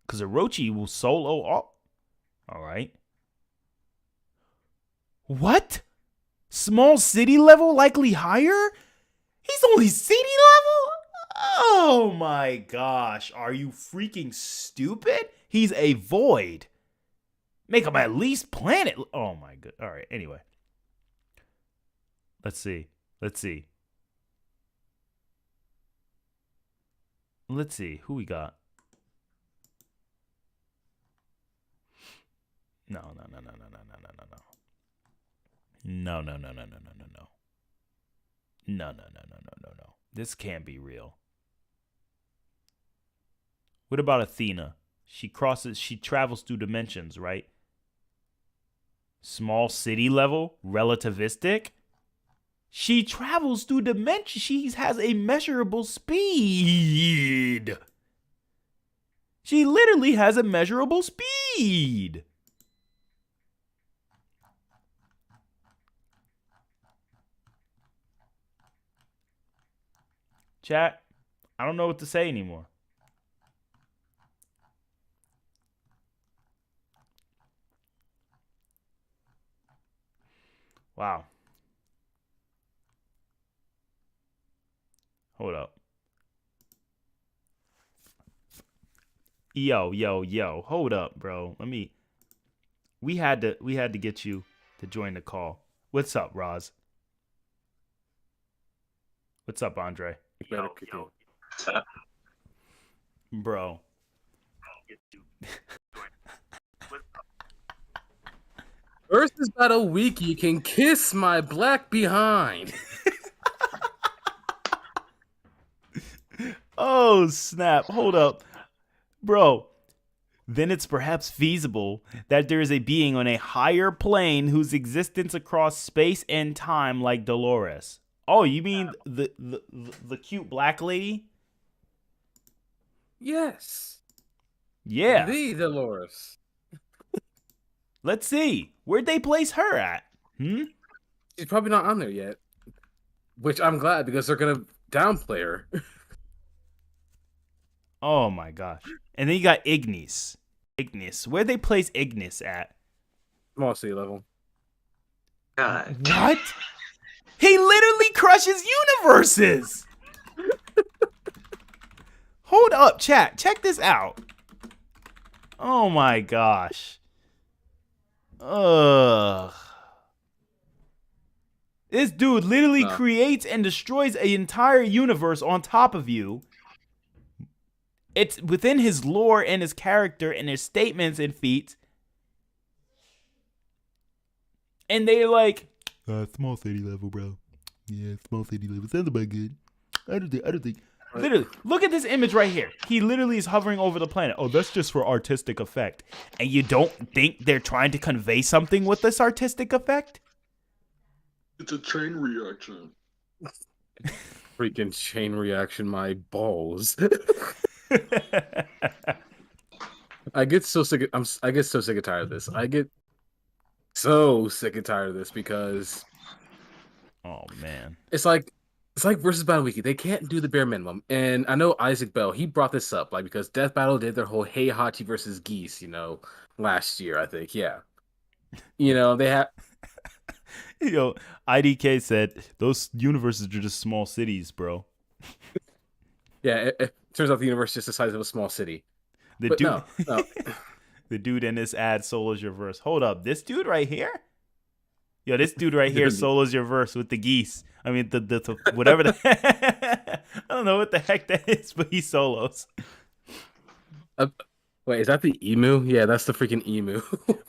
Because Orochi will solo all. All right. What? Small city level, likely higher? He's only city level? Oh my gosh. Are you freaking stupid? He's a void. Make him at least planet. Oh my god. All right, anyway. Let's see. Who we got? No. This can't be real. What about Athena? She travels through dimensions, right? Small city level, relativistic. She travels through dimensions. She has a measurable speed. She literally has a measurable speed. Chat, I don't know what to say anymore. Wow. Hold up. Yo. Hold up, bro. We had to get you to join the call. What's up, Roz? What's up, Andre? Bro. Versus Battle Wiki can kiss my black behind. Oh, snap. Hold up. Bro. Then it's perhaps feasible that there is a being on a higher plane whose existence across space and time like Dolores. Oh, you mean the cute black lady? Yes. Yeah. The Dolores. Let's see. Where'd they place her at? She's probably not on there yet. Which I'm glad, because they're gonna downplay her. Oh my gosh. And then you got Ignis. Where'd they place Ignis at? Small city level. God. What? He literally crushes universes. Hold up, chat. Check this out. Oh my gosh. Ugh. This dude literally creates and destroys an entire universe on top of you. It's within his lore and his character and his statements and feats. And they're like, small city level, bro. Yeah, small city level. Sounds about good. I don't think. Literally, look at this image right here. He literally is hovering over the planet. Oh, that's just for artistic effect. And you don't think they're trying to convey something with this artistic effect? It's a chain reaction. Freaking chain reaction, my balls. I get so sick. I get so sick and tired of this. I get so sick and tired of this because Oh man. it's like versus Battle Wiki. They can't do the bare minimum. And I know Isaac Bell, he brought this up, like because Death Battle did their whole Heihachi versus Geese, last year, I think. Yeah. They have Yo, IDK said those universes are just small cities, bro. it turns out the universe is just the size of a small city. The But dude, no. the dude in this ad solos your verse. Hold up, this dude right here. Yo, this dude right here solos your verse with the geese. I mean, the whatever the. I don't know what the heck that is, but he solos. Wait, is that the emu? Yeah, that's the freaking emu.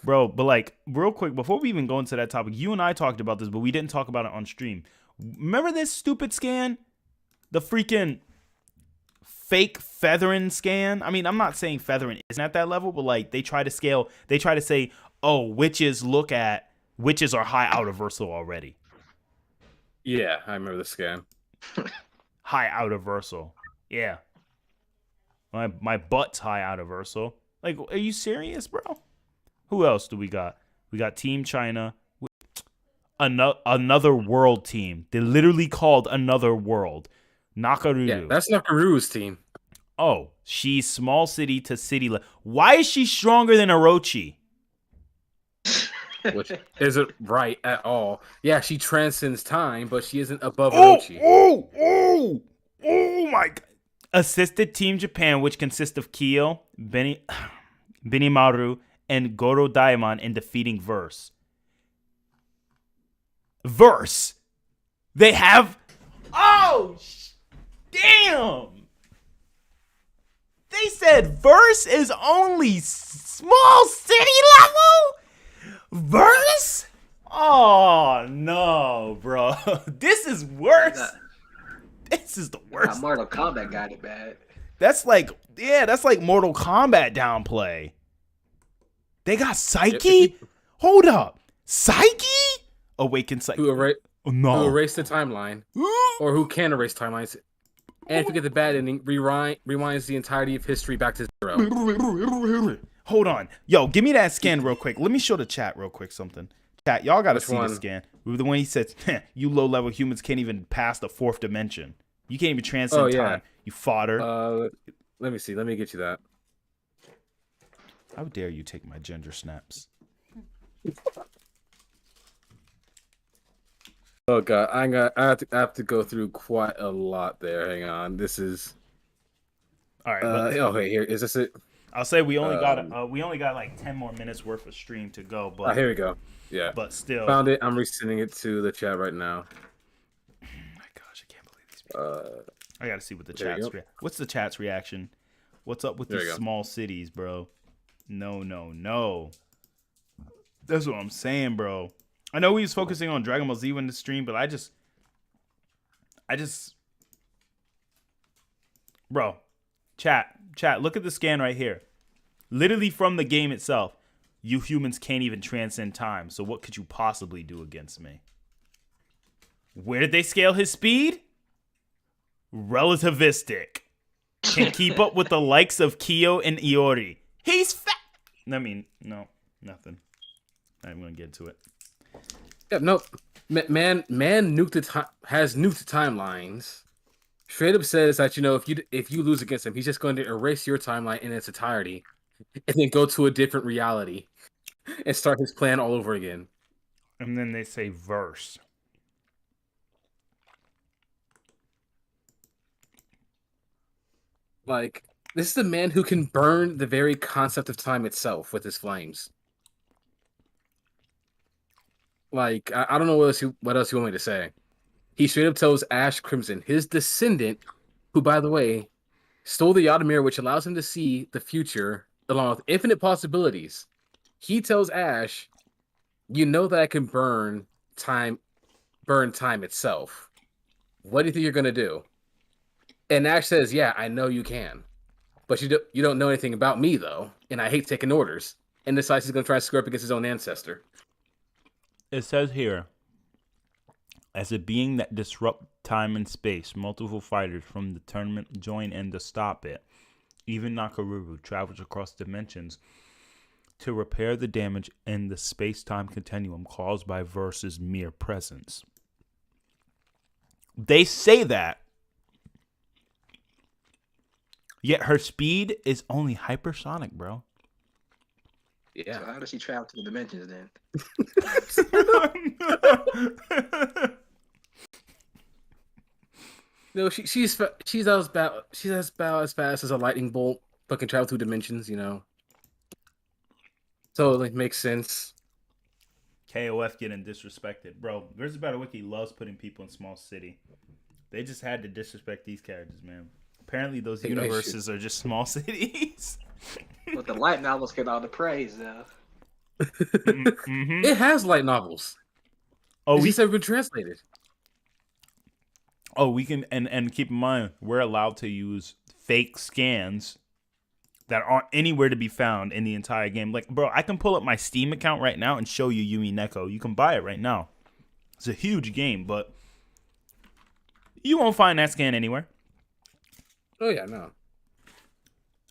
Bro, but like, real quick, before we even go into that topic, you and I talked about this, but we didn't talk about it on stream. Remember this stupid scan? The freaking fake feathering scan? I mean, I'm not saying feathering isn't at that level, but like, they try to say, oh, witches are high outer versal already. Yeah, I remember the scam. High outer versal. Yeah. My butt's high outer versal. Like, are you serious, bro? Who else do we got? We got Team China. Another world team. They literally called Another World. Nakaruru. Yeah, that's Nakaru's team. Oh, she's small city to city. Why is she stronger than Orochi? Which isn't right at all. Yeah, she transcends time, but she isn't above Oh, Orochi. oh my God. Assisted Team Japan, which consists of Kyo, Benimaru, and Goro Daimon in defeating Verse. Verse! They have... Oh, damn! They said Verse is only small city level? Verse? Oh, no, bro. This is worse. This is the worst. Mortal Kombat got it bad. That's like Mortal Kombat downplay. They got Psyche? Hold up. Psyche? Awaken Psyche. Who No. erased the timeline, or who can erase timelines. And if you get the bad ending, rewinds the entirety of history back to 0. Hold on. Yo, give me that scan real quick. Let me show the chat real quick something. Chat, y'all gotta see the scan. The one he says, you low-level humans can't even pass the 4th dimension. You can't even transcend time. You fodder. Let me see. Let me get you that. How dare you take my ginger snaps? Oh god, I have to go through quite a lot there. Hang on, this is. All right. Wait, here is this it? I'll say we only got like 10 more minutes worth of stream to go, but here we go. Yeah, but still. Found it. I'm resending it to the chat right now. Oh my gosh, I can't believe these people. I gotta see what the chat's what's the chat's reaction? What's up with these small cities, bro? No. That's what I'm saying, bro. I know we was focusing on Dragon Ball Z in the stream, but I just bro, chat, look at the scan right here. Literally from the game itself. You humans can't even transcend time, so what could you possibly do against me? Where did they scale his speed? Relativistic. Can keep up with the likes of Kyo and Iori. He's fat. I mean, no, nothing. I'm gonna get to it. Yeah, no, man has nuked timelines. Straight up says that if you lose against him, he's just going to erase your timeline in its entirety, and then go to a different reality and start his plan all over again. And then they say verse. Like, this is the man who can burn the very concept of time itself with his flames. Like, I don't know what else you want me to say. He straight up tells Ash Crimson, his descendant, who, by the way, stole the Yada Mirror, which allows him to see the future along with infinite possibilities. He tells Ash, you know that I can burn time itself. What do you think you're going to do? And Ash says, yeah, I know you can. But you don't know anything about me, though. And I hate taking orders. And decides he's going to try to screw up against his own ancestor. It says here, as a being that disrupt time and space, multiple fighters from the tournament join in to stop it. Even Nakaruru travels across dimensions to repair the damage in the space-time continuum caused by Verse's mere presence. They say that, yet her speed is only hypersonic, bro. Yeah. So how does she travel to the dimensions then? No, she's about as fast as a lightning bolt. Fucking travel through dimensions, you know. So like makes sense. KOF getting disrespected, bro. Versus Battle Wiki loves putting people in small city. They just had to disrespect these characters, man. Apparently, those universes are just small cities. But the light novels get all the praise, though. Mm-hmm. It has light novels. Oh, It's just never been translated. Oh, we can and keep in mind we're allowed to use fake scans that aren't anywhere to be found in the entire game. Like, bro, I can pull up my Steam account right now and show you Yumi Neko. You can buy it right now. It's a huge game, but you won't find that scan anywhere. Oh yeah, no.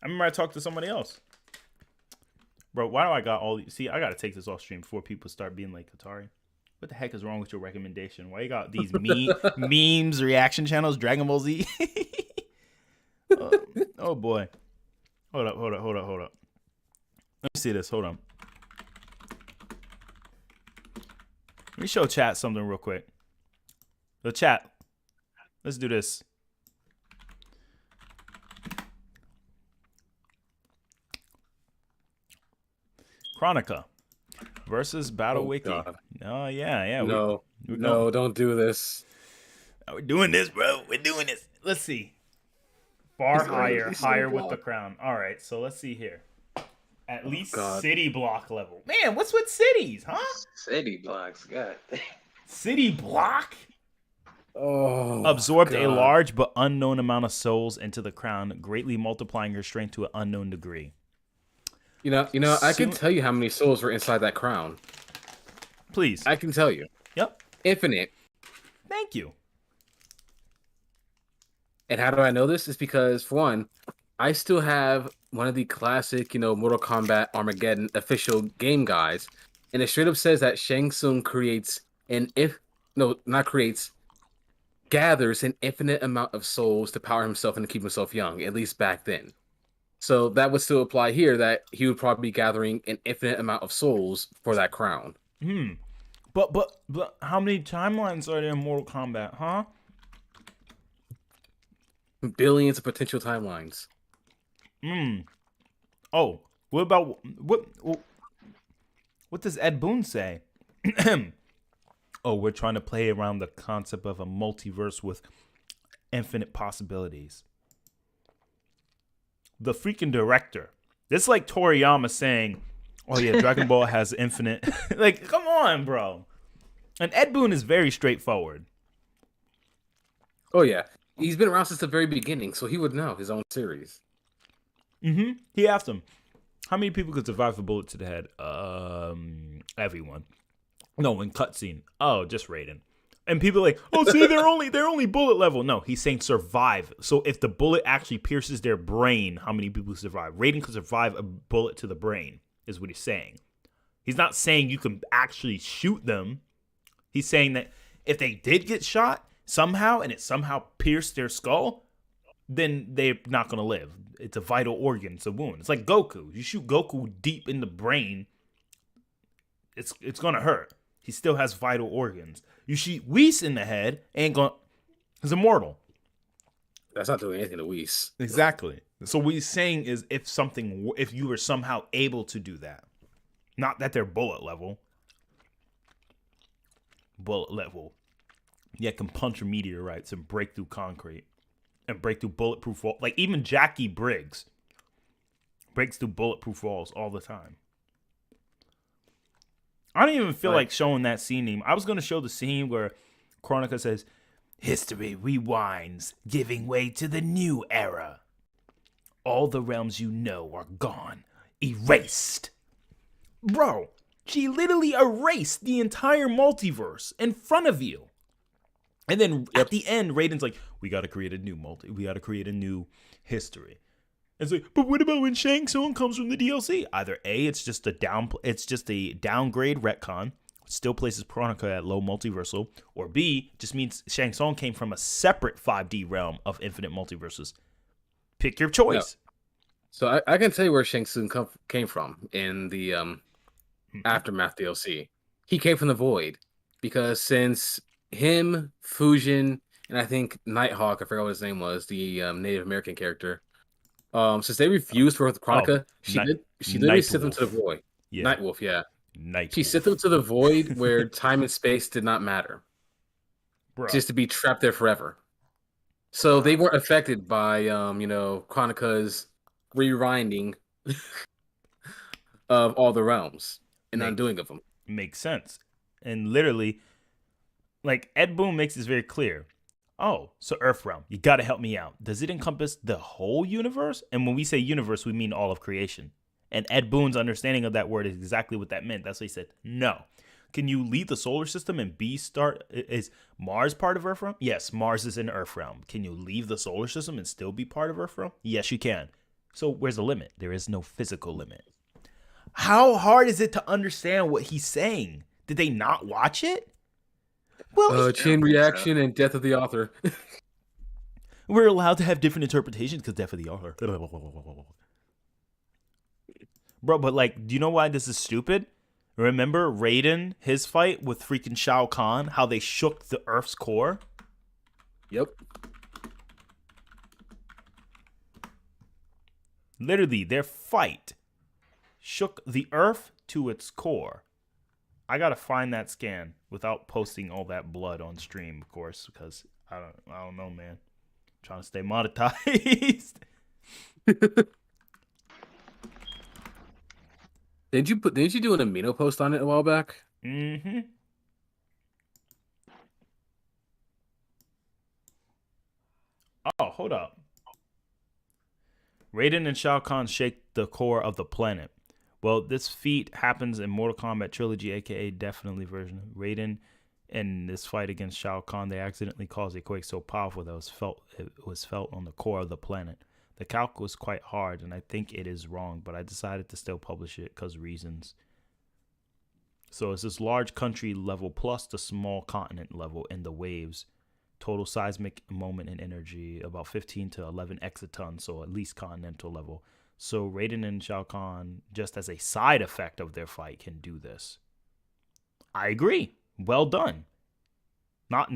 I remember I talked to somebody else. Bro, why do I got all these? See, I got to take this off stream before people start being like, ATARi, what the heck is wrong with your recommendation? Why you got these memes, reaction channels, Dragon Ball Z? Oh, boy. Hold up. Let me see this. Hold on. Let me show chat something real quick. The chat. Let's do this. Chronica versus Battle Wiki. God. Oh, yeah. No, don't do this. We're doing this, bro. We're doing this. Let's see. Far higher with the crown. All right, so let's see here. At least city block level. Man, what's with cities, huh? City blocks, god. City block? Oh, Absorbed a God. large but unknown amount of souls into the crown, greatly multiplying her strength to an unknown degree. You know, I can So- tell you how many souls were inside that crown. Please. I can tell you. Yep. Infinite. Thank you. And how do I know this? Is because, for one, I still have one of the classic, Mortal Kombat Armageddon official game guides, and it straight up says that Shang Tsung gathers an infinite amount of souls to power himself and to keep himself young, at least back then. So that would still apply here, that he would probably be gathering an infinite amount of souls for that crown. But how many timelines are there in Mortal Kombat, huh? Billions of potential timelines. Oh, what about what does Ed Boon say? Oh, we're trying to play around the concept of a multiverse with infinite possibilities. The freaking director. This is like Toriyama saying, oh yeah, Dragon Ball has infinite. Like, come on, bro. And Ed Boon is very straightforward. Oh yeah, he's been around since the very beginning, so he would know his own series. He asked him, how many people could survive a bullet to the head? Everyone. No, in cutscene. Oh, just Raiden. And people are like, oh, see, they're only bullet level. No, he's saying survive. So if the bullet actually pierces their brain, how many people survive? Raiden could survive a bullet to the brain, is what he's saying. He's not saying you can actually shoot them. He's saying that if they did get shot somehow and it somehow pierced their skull, then they're not going to live. It's a vital organ. It's a wound. It's like Goku. You shoot Goku deep in the brain, it's going to hurt. He still has vital organs. You shoot Whis in the head, he's immortal. That's not doing anything to Whis. Exactly. So what he's saying is if you were somehow able to do that, not that they're bullet level, yet can puncture meteorites and break through concrete and break through bulletproof walls. Like even Jackie Briggs breaks through bulletproof walls all the time. I don't even feel like showing that scene anymore. I was going to show the scene where Chronica says, history rewinds, giving way to the new era. All the realms you know are gone, erased. Bro, she literally erased the entire multiverse in front of you. And then at the end, Raiden's like, we got to create a new we got to create a new history. It's like, but what about when Shang Tsung comes from the DLC? Either A, it's just a downgrade retcon, still places Veronica at low multiversal, or B, just means Shang Tsung came from a separate 5D realm of infinite multiverses. Pick your choice. So I can tell you where Shang Tsung came from in the Aftermath DLC. He came from the Void because since him, Fusion, and I think Nighthawk, I forgot what his name was, the Native American character. Since they refused for Chronica, she literally sent them to the Void. Yeah. Nightwolf, yeah. Nightwolf. She sent them to the Void where time and space did not matter. Bro. Just to be trapped there forever. So they weren't affected by Chronica's rewinding of all the realms and undoing of them. Makes sense. And literally, like, Ed Boon makes this very clear. Oh, so Earth realm, you gotta help me out. Does it encompass the whole universe? And when we say universe, we mean all of creation. And Ed Boon's understanding of that word is exactly what that meant. That's what he said. No. Can you leave the solar system and is Mars part of Earth realm? Yes, Mars is in Earth realm. Can you leave the solar system and still be part of Earth realm? Yes, you can. So where's the limit? There is no physical limit. How hard is it to understand what he's saying? Did they not watch it? Well, chain reaction and death of the author. We're allowed to have different interpretations because death of the author. Bro, but like, do you know why this is stupid? Remember Raiden, his fight with freaking Shao Kahn, how they shook the Earth's core? Yep. Literally, their fight shook the Earth to its core. I gotta find that scan without posting all that blood on stream, of course, because I don't know, man. I'm trying to stay monetized. Didn't you do an amino post on it a while back? Mm-hmm. Oh, hold up. Raiden and Shao Kahn shake the core of the planet. Well, this feat happens in Mortal Kombat Trilogy, aka definitely version. Raiden in this fight against Shao Kahn, they accidentally caused a quake so powerful that it was felt on the core of the planet. The calc was quite hard, and I think it is wrong, but I decided to still publish it because reasons. So it's this large country level plus the small continent level in the waves. Total seismic moment and energy, about 15 to 11 exatons, so at least continental level. So Raiden and Shao Kahn, just as a side effect of their fight, can do this. I agree. Well done. Not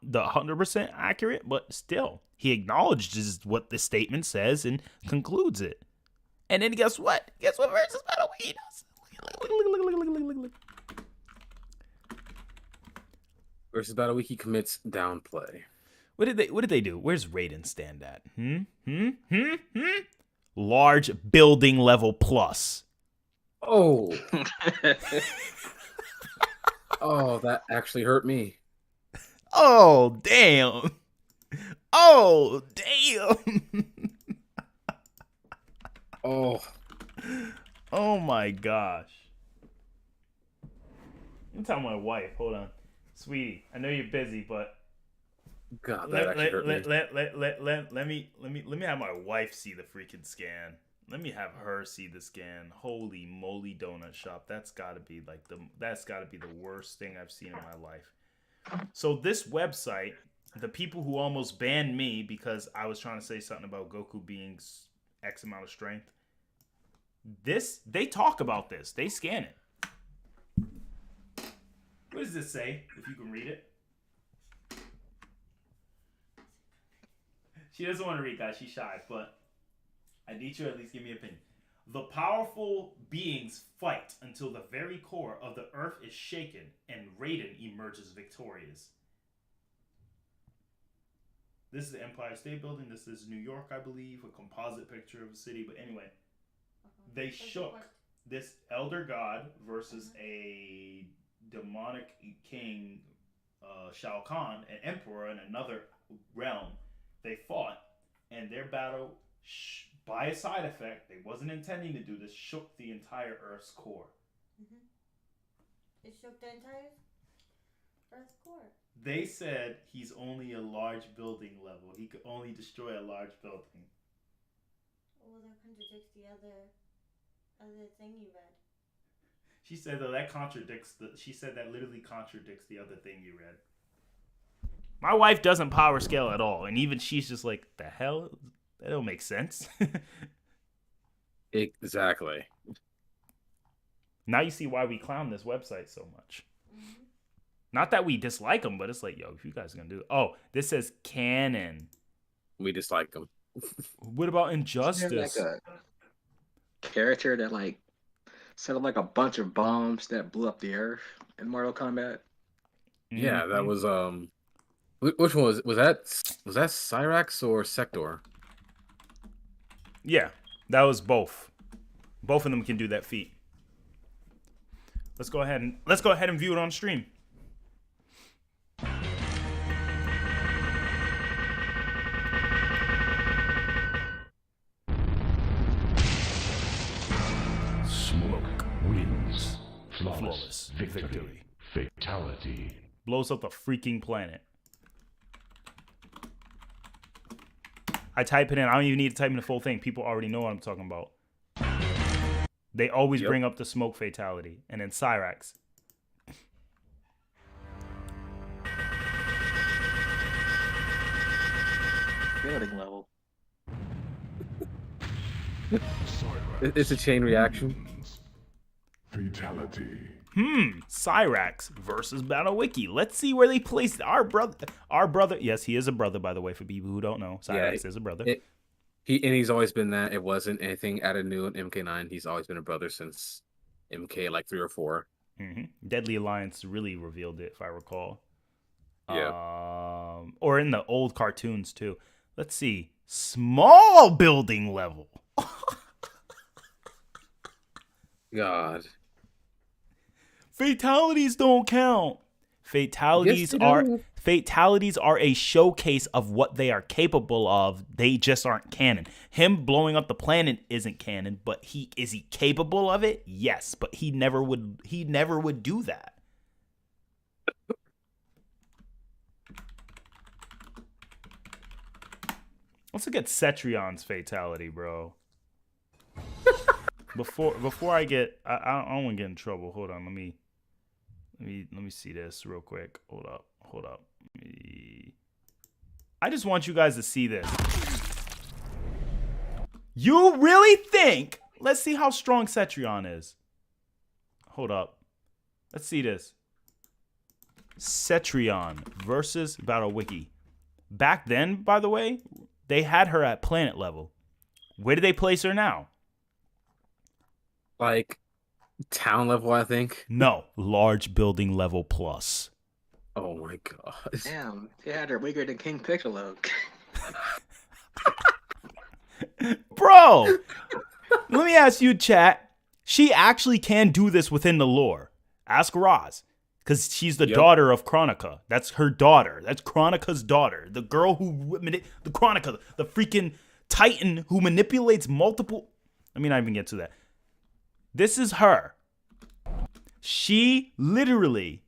the 100% accurate, but still. He acknowledges what the statement says and concludes it. And then guess what? Guess what versus Battle he does? Versus Battle Wiki commits downplay. What did they do? Where's Raiden stand at? Large building level plus. Oh. Oh, that actually hurt me. Oh, damn. Oh, damn. Oh. Oh my gosh. Let me tell my wife. Hold on. Sweetie, I know you're busy, but God, that actually hurt me. let me have my wife see the freaking scan. Let me have her see the scan. Holy moly, donut shop. That's gotta be the worst thing I've seen in my life. So this website, the people who almost banned me because I was trying to say something about Goku being X amount of strength. They talk about this. They scan it. What does this say? If you can read it. She doesn't want to read, guys. She's shy, but I need you to at least give me an opinion. The powerful beings fight until the very core of the earth is shaken and Raiden emerges victorious. This is the Empire State Building. This is New York, I believe. A composite picture of a city. But anyway, they shook this elder god versus a demonic king, Shao Kahn, an emperor in another realm. They fought, and their battle, by a side effect, they wasn't intending to do this, shook the entire Earth's core. It shook the entire Earth's core. They said he's only a large building level. He could only destroy a large building. Well, that contradicts the other thing you read. She said though that contradicts the. She said that literally contradicts the other thing you read. My wife doesn't power scale at all, and even she's just like, the hell, that don't make sense. Exactly. Now you see why we clown this website so much. Not that we dislike them, but it's like, yo, if you guys are gonna do it. Oh, this says canon. We dislike them. What about Isn't Injustice? there, like, a character that like set up like a bunch of bombs that blew up the earth in Mortal Kombat. Yeah, that Mhm. was which one was that Cyrax or Sector? Yeah, that was both. Both of them can do that feat. Let's go ahead and view it on stream. Smoke wins. Flawless victory. Fatality. Blows up the freaking planet. I type it in. I don't even need to type in the full thing. People already know what I'm talking about. They always bring up the smoke fatality. And then Cyrax. Building level. It's a chain reaction. Fatality. Cyrax versus Battle Wiki. Let's see where they placed our brother. Yes, he is a brother, by the way, for people who don't know. Cyrax is a brother. He's always been that. It wasn't anything added new in MK9. He's always been a brother since MK like 3 or 4. Deadly Alliance really revealed it, if I recall. Yeah. Or in the old cartoons too. Let's see. Small building level. God. Fatalities don't count. Fatalities Yes, they are do. fatalities are a showcase of what they are capable of. They just aren't canon. Him blowing up the planet isn't canon, but is he capable of it? Yes, but he never would do that. Let's look at Cetrion's fatality, bro. Before I get, I don't want to get in trouble. Hold on, let me see this real quick. Hold up. I just want you guys to see this. You really think? Let's see how strong Cetrion is. Hold up. Let's see this. Cetrion versus Battle Wiki. Back then, by the way, they had her at planet level. Where do they place her now? Like town level, I think. No, large building level plus. Oh my god. Damn, they had her weaker than King Piccolo. Bro, let me ask you, chat. She actually can do this within the lore. Ask Roz. Because she's the daughter of Chronica. That's her daughter. That's Chronica's daughter. The girl the Chronica, the freaking Titan who manipulates multiple. Let me not even get to that. This is her. She literally.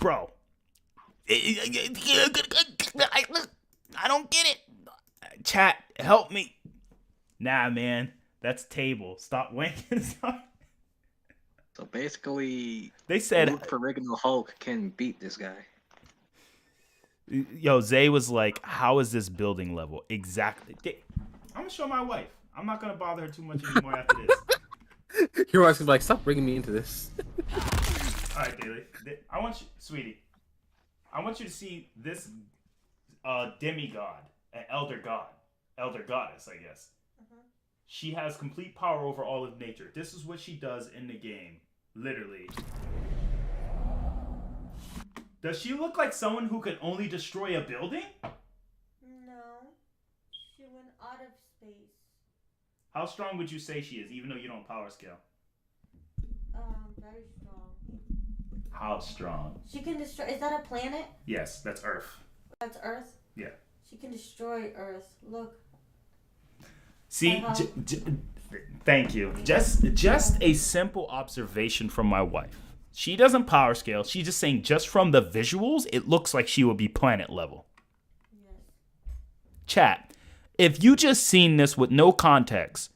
Bro. I don't get it. Chat, help me. Nah, man. That's table. Stop wanking. So basically, They said Luke Ferrigno Hulk can beat this guy. Yo, Zay was like, how is this building level? Exactly. I'm going to show my wife. I'm not going to bother her too much anymore after this. Your wife's like, stop bringing me into this. All right, Daly. I want you, sweetie, I want you to see this demigod, an elder goddess, I guess. She has complete power over all of nature. This is what she does in the game. Literally. Does she look like someone who could only destroy a building? No. She went out of space. How strong would you say she is, even though you don't power scale? Very strong. How strong? She can destroy. Is that a planet? Yes, that's Earth. That's Earth? Yeah. She can destroy Earth. Look. See, thank you. Just a simple observation from my wife. She doesn't power scale. She's just saying, just from the visuals, it looks like she would be planet level. Yes. Chat, If you just seen this with no context,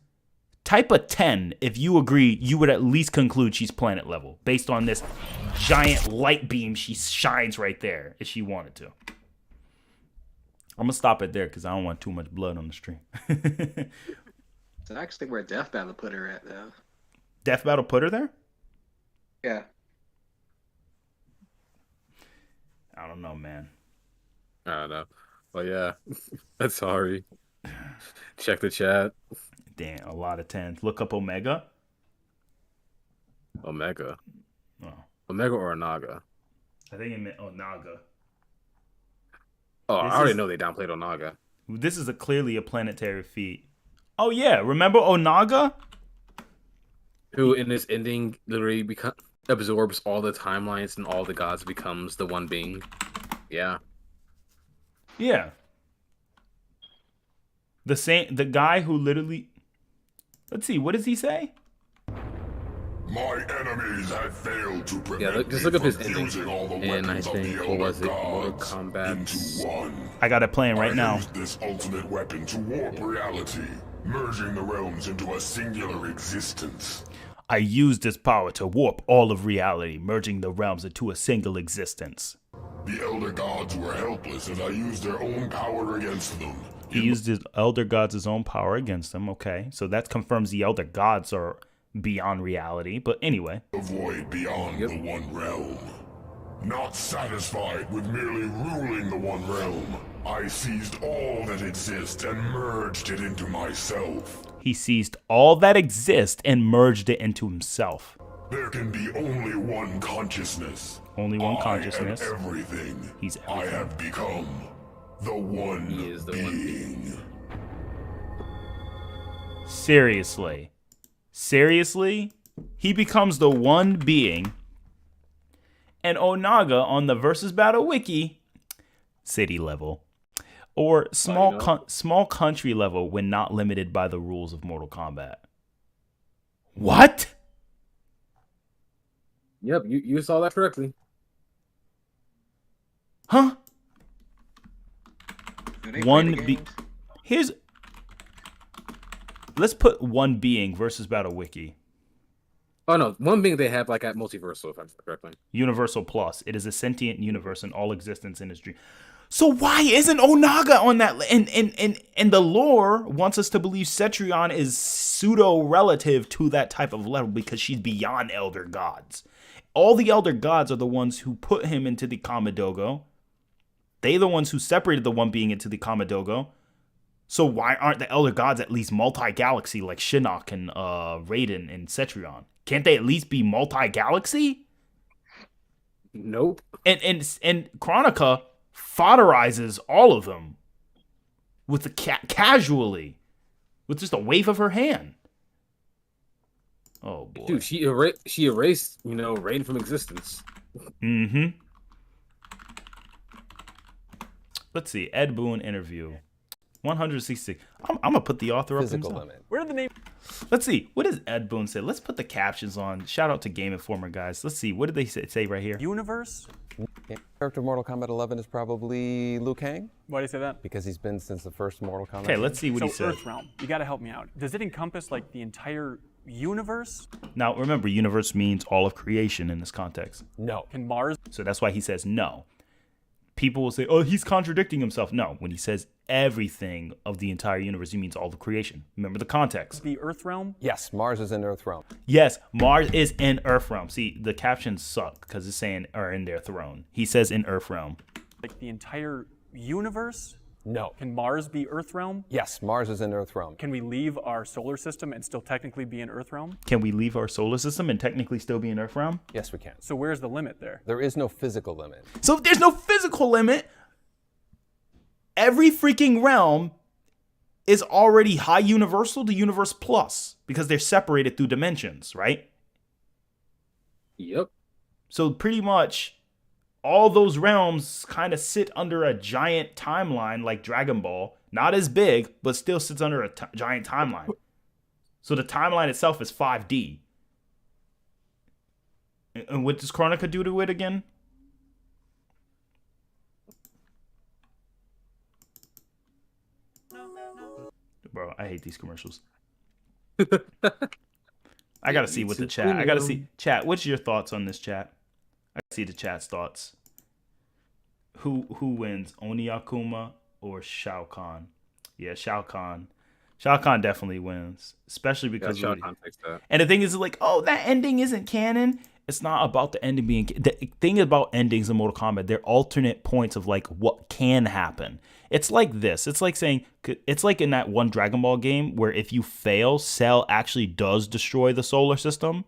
type a 10 if you agree you would at least conclude she's planet level based on this giant light beam she shines right there if she wanted to. I'm gonna stop it there because I don't want too much blood on the stream. It's actually where Death Battle put her at, though. Death Battle put her there? Yeah. I don't know, man. I don't know. Well, yeah. That's sorry. Check the chat. Damn, a lot of 10s. Look up Omega. Omega. Oh, Omega or Onaga? I think it meant Onaga. Oh, This I already is- know they downplayed Onaga. This is clearly a planetary feat. Oh yeah, remember Onaga? Who in this ending literally absorbs all the timelines and all the gods, becomes the one being. Yeah. Yeah. The guy who literally. Let's see, what does he say? My enemies have failed to prevent Yeah, just me look up his from ending. fusing all the And I weapons of think, the what was it? Elder Mortal Gods Kombat. into one. I got it playing right I now. used this ultimate weapon to warp reality, merging the realms into a singular existence. I used this power to warp all of reality, merging the realms into a single existence. The Elder Gods were helpless as I used their own power against them. He used his Elder Gods' own power against them. Okay, so that confirms the Elder Gods are beyond reality. But anyway. The void beyond the one realm. Not satisfied with merely ruling the one realm, I seized all that exists and merged it into myself. He seized all that exists and merged it into himself. There can be only one consciousness. Only one I consciousness. am everything. He's I everything. have become the one He is the one being. Seriously. Seriously? He becomes the one being. And Onaga on the Versus Battle Wiki, city level. Or small small country level when not limited by the rules of Mortal Kombat. What? Yep, you saw that correctly. Huh? Do they play One the be- games? Here's. Let's put one being Versus Battle Wiki. Oh no, one being they have like at Multiversal, if I'm correctly. Universal Plus. It is a sentient universe and all existence in its dream. So why isn't Onaga on that? And the lore wants us to believe Cetrion is pseudo-relative to that type of level because she's beyond Elder Gods. All the Elder Gods are the ones who put him into the Kamidogo. They're the ones who separated the one being into the Kamidogo. So why aren't the Elder Gods at least multi-galaxy like Shinnok and Raiden and Cetrion? Can't they at least be multi-galaxy? Nope. And Chronica fodderizes all of them with the casually, with just a wave of her hand. Oh boy, Dude, she erased, Raiden from existence. Mm-hmm. Let's see, Ed Boon interview, 166. I'm gonna put the author up Physical himself. limit. Where did the name? Let's see, what does Ed Boon say? Let's put the captions on. Shout out to Game Informer guys. Let's see, what did they say right here? Universe? Character of Mortal Kombat 11 is probably Liu Kang Why do you say that? because he's been since the first Mortal Kombat. Okay, let's see what So he said. Earth realm. You got to help me out. Does it encompass like the entire universe? Now remember, universe means all of creation in this context. No. Can Mars So that's why he says no. People will say, oh, he's contradicting himself. No, when he says everything of the entire universe, he means all of creation. Remember the context. be Earth realm? Yes, Mars is in Earth realm. Yes, Mars is in Earth realm. See, the captions suck because it's saying are in their throne. He says in Earth realm. Like the entire universe? No. Can Mars be Earth realm? Yes, Mars is in Earth realm. Can we leave our solar system and still technically be in Earth realm? Can we leave our solar system and technically still be in Earth realm? Yes, we can. So where's the limit there? There is no physical limit. So if there's no physical limit, every freaking realm is already high universal to universe plus because they're separated through dimensions, right? Yep. So pretty much all those realms kind of sit under a giant timeline like Dragon Ball. Not as big, but still sits under a giant timeline. So the timeline itself is 5D. And what does Chronica do to it again? bro. I hate these commercials. I gotta see what the chat. I gotta see chat. What's your thoughts on this chat? I see the chat's thoughts. Who wins, Oni Akuma or Shao Kahn? Yeah, Shao Kahn. Shao Kahn definitely wins, especially because Shao Kahn takes that. And the thing is, like, oh, that ending isn't canon. It's not about the ending being. The thing about endings in Mortal Kombat, they're alternate points of like what can happen. It's like this. It's like saying, it's like in that one Dragon Ball game where if you fail, Cell actually does destroy the solar system.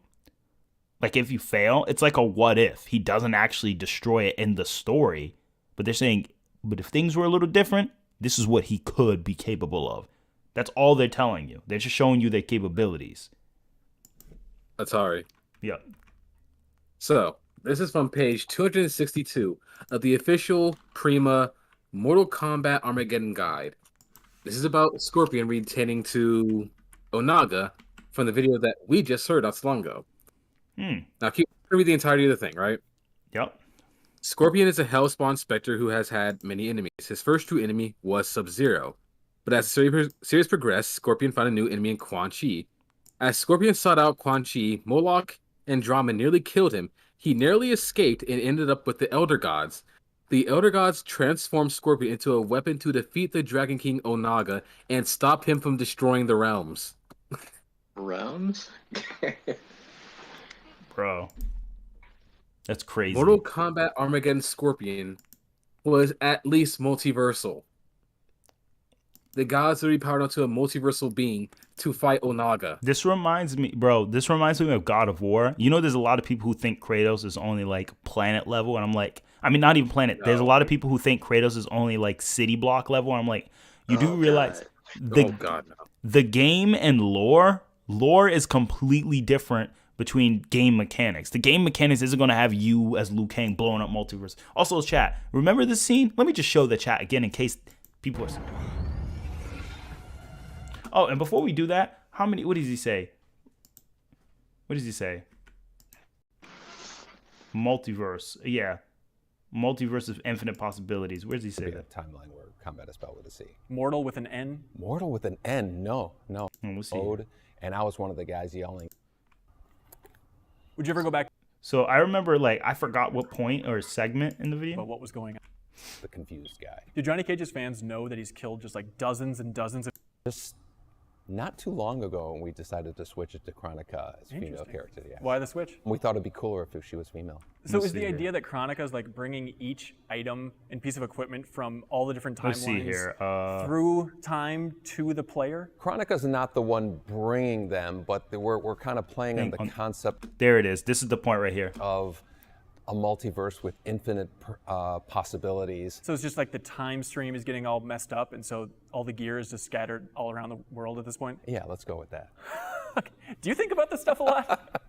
Like if you fail, it's like a what if. He doesn't actually destroy it in the story, but they're saying, but if things were a little different, this is what he could be capable of. That's all they're telling you. They're just showing you their capabilities. ATARi. Yep. So, this is from page 262 of the official Prima Mortal Kombat Armageddon Guide. This is about Scorpion retaining to Onaga from the video that we just heard not so long ago. Now, keep read the entirety of the thing, right? Yep. Scorpion is a Hellspawn Spectre who has had many enemies. His first true enemy was Sub-Zero. But as the series progressed, Scorpion found a new enemy in Quan Chi. As Scorpion sought out Quan Chi, Moloch and Drama nearly killed him. He narrowly escaped and ended up with the Elder Gods. The Elder Gods transformed Scorpion into a weapon to defeat the Dragon King Onaga and stop him from destroying the realms. Realms? Bro. That's crazy. Mortal Kombat Armageddon Scorpion was at least multiversal. The gods are repowered onto a multiversal being to fight Onaga. This reminds me of God of War. You know, there's a lot of people who think Kratos is only like planet level, and I'm like, I mean, not even planet. No. There's a lot of people who think Kratos is only like city block level. And I'm like, you do realize the game and lore is completely different between game mechanics. The game mechanics isn't going to have you as Liu Kang blowing up multiverse. Also, chat, remember this scene? Let me just show the chat again in case people are... Oh, and before we do that, what does he say? What does he say? Multiverse. Yeah. Multiverse of infinite possibilities. Where does he say that? Timeline where combat is spelled with a C. Mortal with an N? Mortal with an N? No. We'll see. And I was one of the guys yelling. Would you ever go back? So I remember, like, I forgot what point or segment in the video. But what was going on? The confused guy. Did Johnny Cage's fans know that he's killed just like dozens and dozens of... Just not too long ago, we decided to switch it to Chronica as female character. Yeah. Why the switch? We thought it'd be cooler if she was female. So is the idea that Chronica is like bringing each item and piece of equipment from all the different timelines through time to the player? Chronica's not the one bringing them, but we're kind of playing on the concept. There it is. This is the point right here. Of a multiverse with infinite possibilities. So it's just like the time stream is getting all messed up, and so all the gear is just scattered all around the world at this point? Yeah, let's go with that. Do you think about this stuff a lot?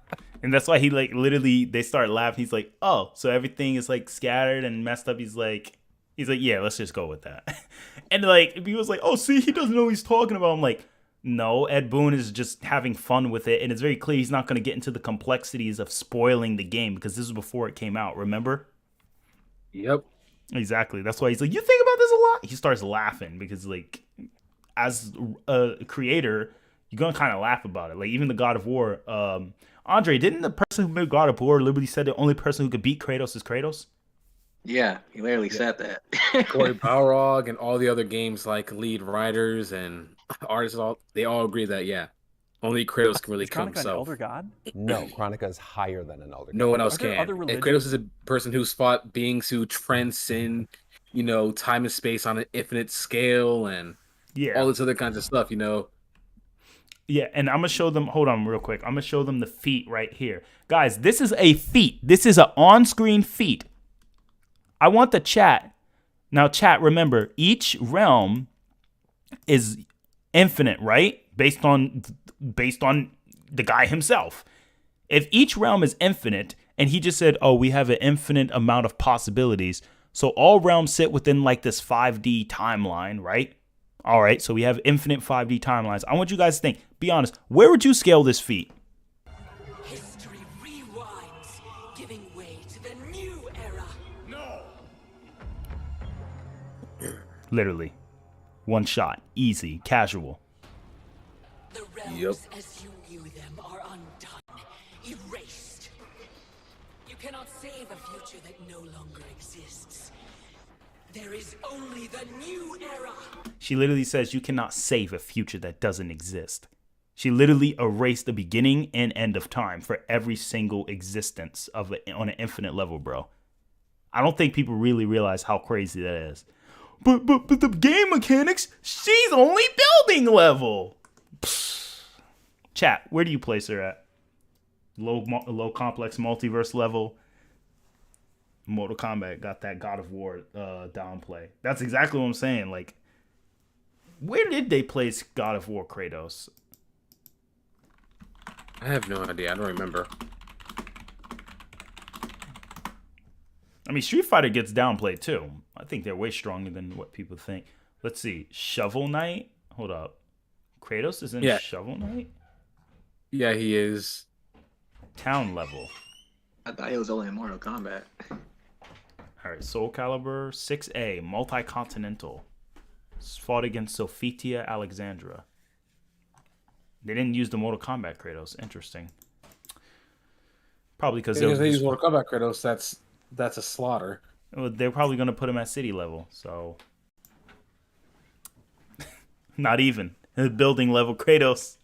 And that's why he like literally, they start laughing. He's like, oh, so everything is like scattered and messed up. He's like, yeah, let's just go with that. And like, he was like, oh, see, he doesn't know what he's talking about. I'm like, no, Ed Boon is just having fun with it, and it's very clear he's not going to get into the complexities of spoiling the game because this was before it came out, remember? Yep. Exactly. That's why he's like, you think about this a lot? He starts laughing because, like, as a creator, you're going to kind of laugh about it. Like, even the God of War, Andre, didn't the person who made God of War literally said the only person who could beat Kratos is Kratos? Yeah, he literally said that. Corey Balrog and all the other games like lead writers and artists, they all agree that, yeah, only Kratos can really kill himself. An elder god? No, Chronica is higher than an elder god. No one else can. And Kratos is a person who's fought beings who transcend, time and space on an infinite scale and all this other kinds of stuff, Yeah, and I'm going to show them, hold on real quick. I'm going to show them the feat right here. Guys, this is a feat. This is an on-screen feat. I want the chat. Now, chat, remember, each realm is infinite, right? Based on the guy himself. If each realm is infinite, and he just said, oh, we have an infinite amount of possibilities, so all realms sit within like this 5D timeline, right? All right, so we have infinite 5D timelines. I want you guys to think, be honest, where would you scale this feat? History rewinds, giving way to the new era. No! Literally. One shot. Easy. Casual. The realms as you knew them are undone, erased. You cannot save a future that no longer exists. There is only the new era. She literally says you cannot save a future that doesn't exist. She literally erased the beginning and end of time for every single existence of it on an infinite level, bro. I don't think people really realize how crazy that is. But the game mechanics, she's only building level. Pfft. Chat, where do you place her at? Low complex multiverse level. Mortal Kombat got that God of War downplay. That's exactly what I'm saying. Like, where did they place God of War Kratos? I have no idea. I don't remember. I mean, Street Fighter gets downplayed too. I think they're way stronger than what people think. Let's see. Shovel Knight? Hold up. Kratos is in Shovel Knight? Yeah, he is. Town level. I thought he was only in Mortal Kombat. All right, Soul Calibur 6A, Multi-Continental. Fought against Sophitia Alexandra. They didn't use the Mortal Kombat Kratos. Interesting. Probably because they use Mortal Kombat Kratos. That's a slaughter. They're probably going to put him at city level. So not even building level Kratos.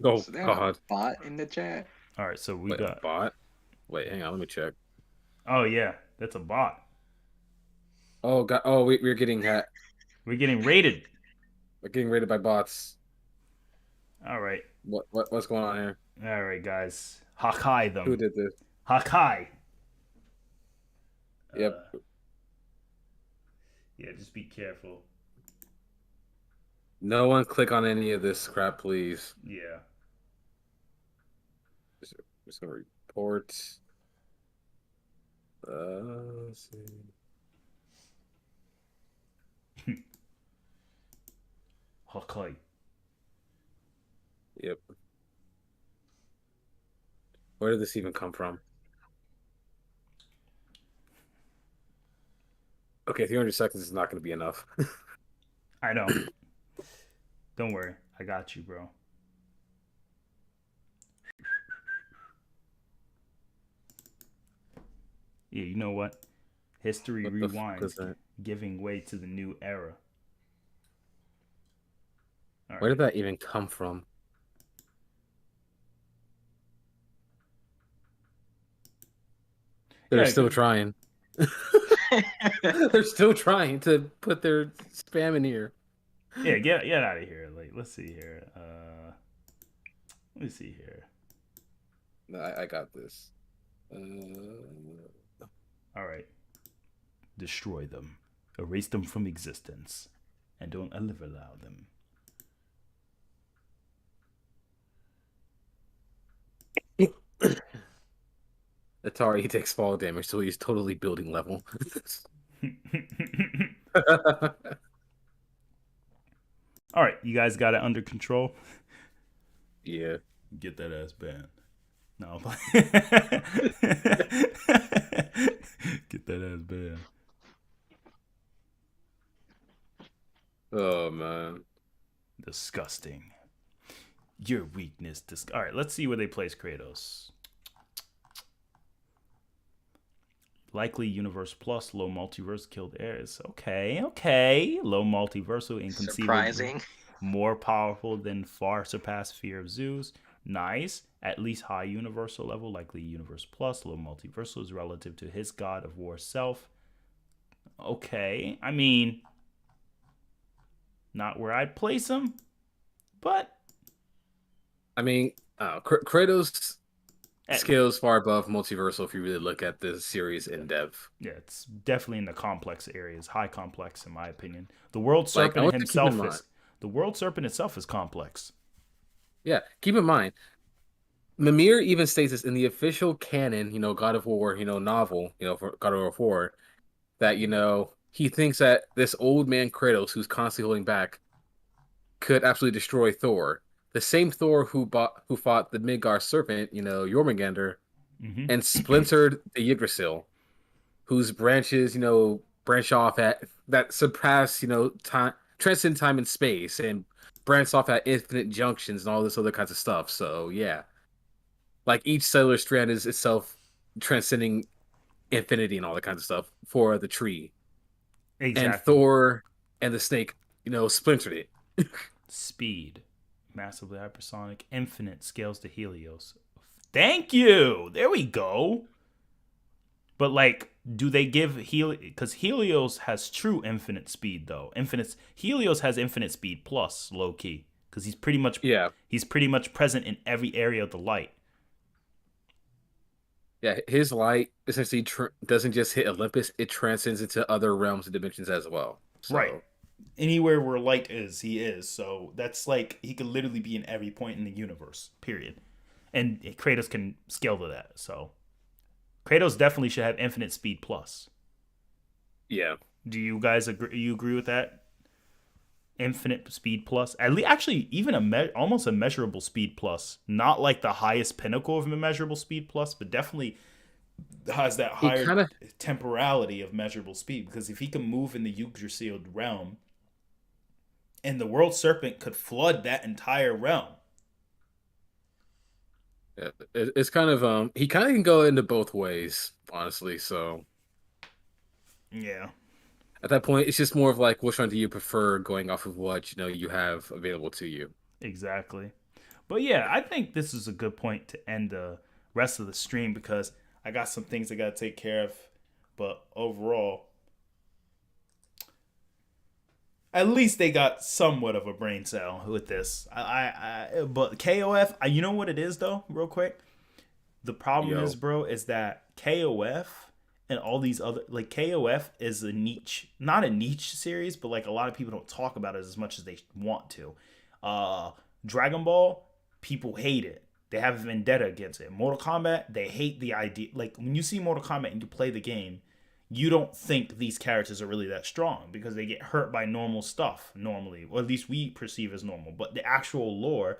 Oh so God! Bot in the chat. All right, so we Wait, got a bot. Wait, hang on. Let me check. Oh yeah, that's a bot. Oh God! Oh, we're getting hacked. We're getting raided. We're getting raided by bots. All right. What's going on here? All right, guys. Hakai them. Who did this? Hakai. Yep. Yeah, just be careful. No one click on any of this crap, please. Yeah. Just gonna report. Let's see. Hakai. Yep. Where did this even come from? Okay, 300 seconds is not going to be enough. I know. Don't worry. I got you, bro. Yeah, you know what? History rewinds, giving way to the new era. All Where did that even come from? They're still trying. They're still trying to put their spam in here. Yeah, get out of here. Like, let's see here. Let me see here. No, I got this. All right. Destroy them. Erase them from existence. And don't ever allow them. ATARi takes fall damage, so he's totally building level. All right, you guys got it under control? Yeah. Get that ass banned. No. Get that ass banned. Oh, man. Disgusting. Your weakness. All right, let's see where they place Kratos. Likely universe plus low multiverse killed heirs. Okay. Low multiversal inconceivable. Surprising. More powerful than far surpass fear of Zeus. Nice. At least high universal level. Likely universe plus low multiversal is relative to his god of war self. Okay. I mean, not where I'd place him, but I mean, Kratos scales far above multiversal if you really look at the series in depth. Yeah, it's definitely in the complex areas, high complex in my opinion. The world serpent itself is complex. Yeah, keep in mind, Mimir even states this in the official canon, God of War, novel, for God of War 4, that he thinks that this old man Kratos, who's constantly holding back, could absolutely destroy Thor. The same Thor who fought the Midgard serpent, Jormungandr, and splintered the Yggdrasil, whose branches, branch off that surpass, time transcend time and space and branch off at infinite junctions and all this other kinds of stuff. So yeah, like each cellular strand is itself transcending infinity and all that kinds of stuff for the tree. And Exactly. Thor and the snake, splintered it. Speed, massively hypersonic, infinite, scales to Helios. Thank you. There we go. But like, do they give because Helios has true infinite speed though. Helios has infinite speed plus low key because he's pretty much present in every area of the light. Yeah, his light essentially doesn't just hit Olympus; it transcends into other realms and dimensions as well. So, right. Anywhere where light is, he is. So that's like he could literally be in every point in the universe. Period. And Kratos can scale to that. So Kratos definitely should have infinite speed plus. Yeah. Do you guys agree? You agree with that? Infinite speed plus, at least actually even almost a measurable speed plus, not like the highest pinnacle of immeasurable speed plus, but definitely has that higher temporality of measurable speed, because if he can move in the Yggdrasil realm and the world serpent could flood that entire realm. Yeah, it's kind of he kind of can go into both ways, honestly. So yeah, at that point, it's just more of like, which one do you prefer, going off of what you have available to you. Exactly. But yeah, I think this is a good point to end the rest of the stream, because I got some things I got to take care of. But overall, at least they got somewhat of a brain cell with this. But KOF, you know what it is though, real quick? The problem is, bro, is that KOF and all these other, like, KOF is a niche, not a niche series, but like a lot of people don't talk about it as much as they want to. Dragon Ball, people hate it. They have a vendetta against it. Mortal Kombat, they hate the idea. Like, when you see Mortal Kombat and you play the game, you don't think these characters are really that strong because they get hurt by normal stuff normally, or at least we perceive as normal. But the actual lore,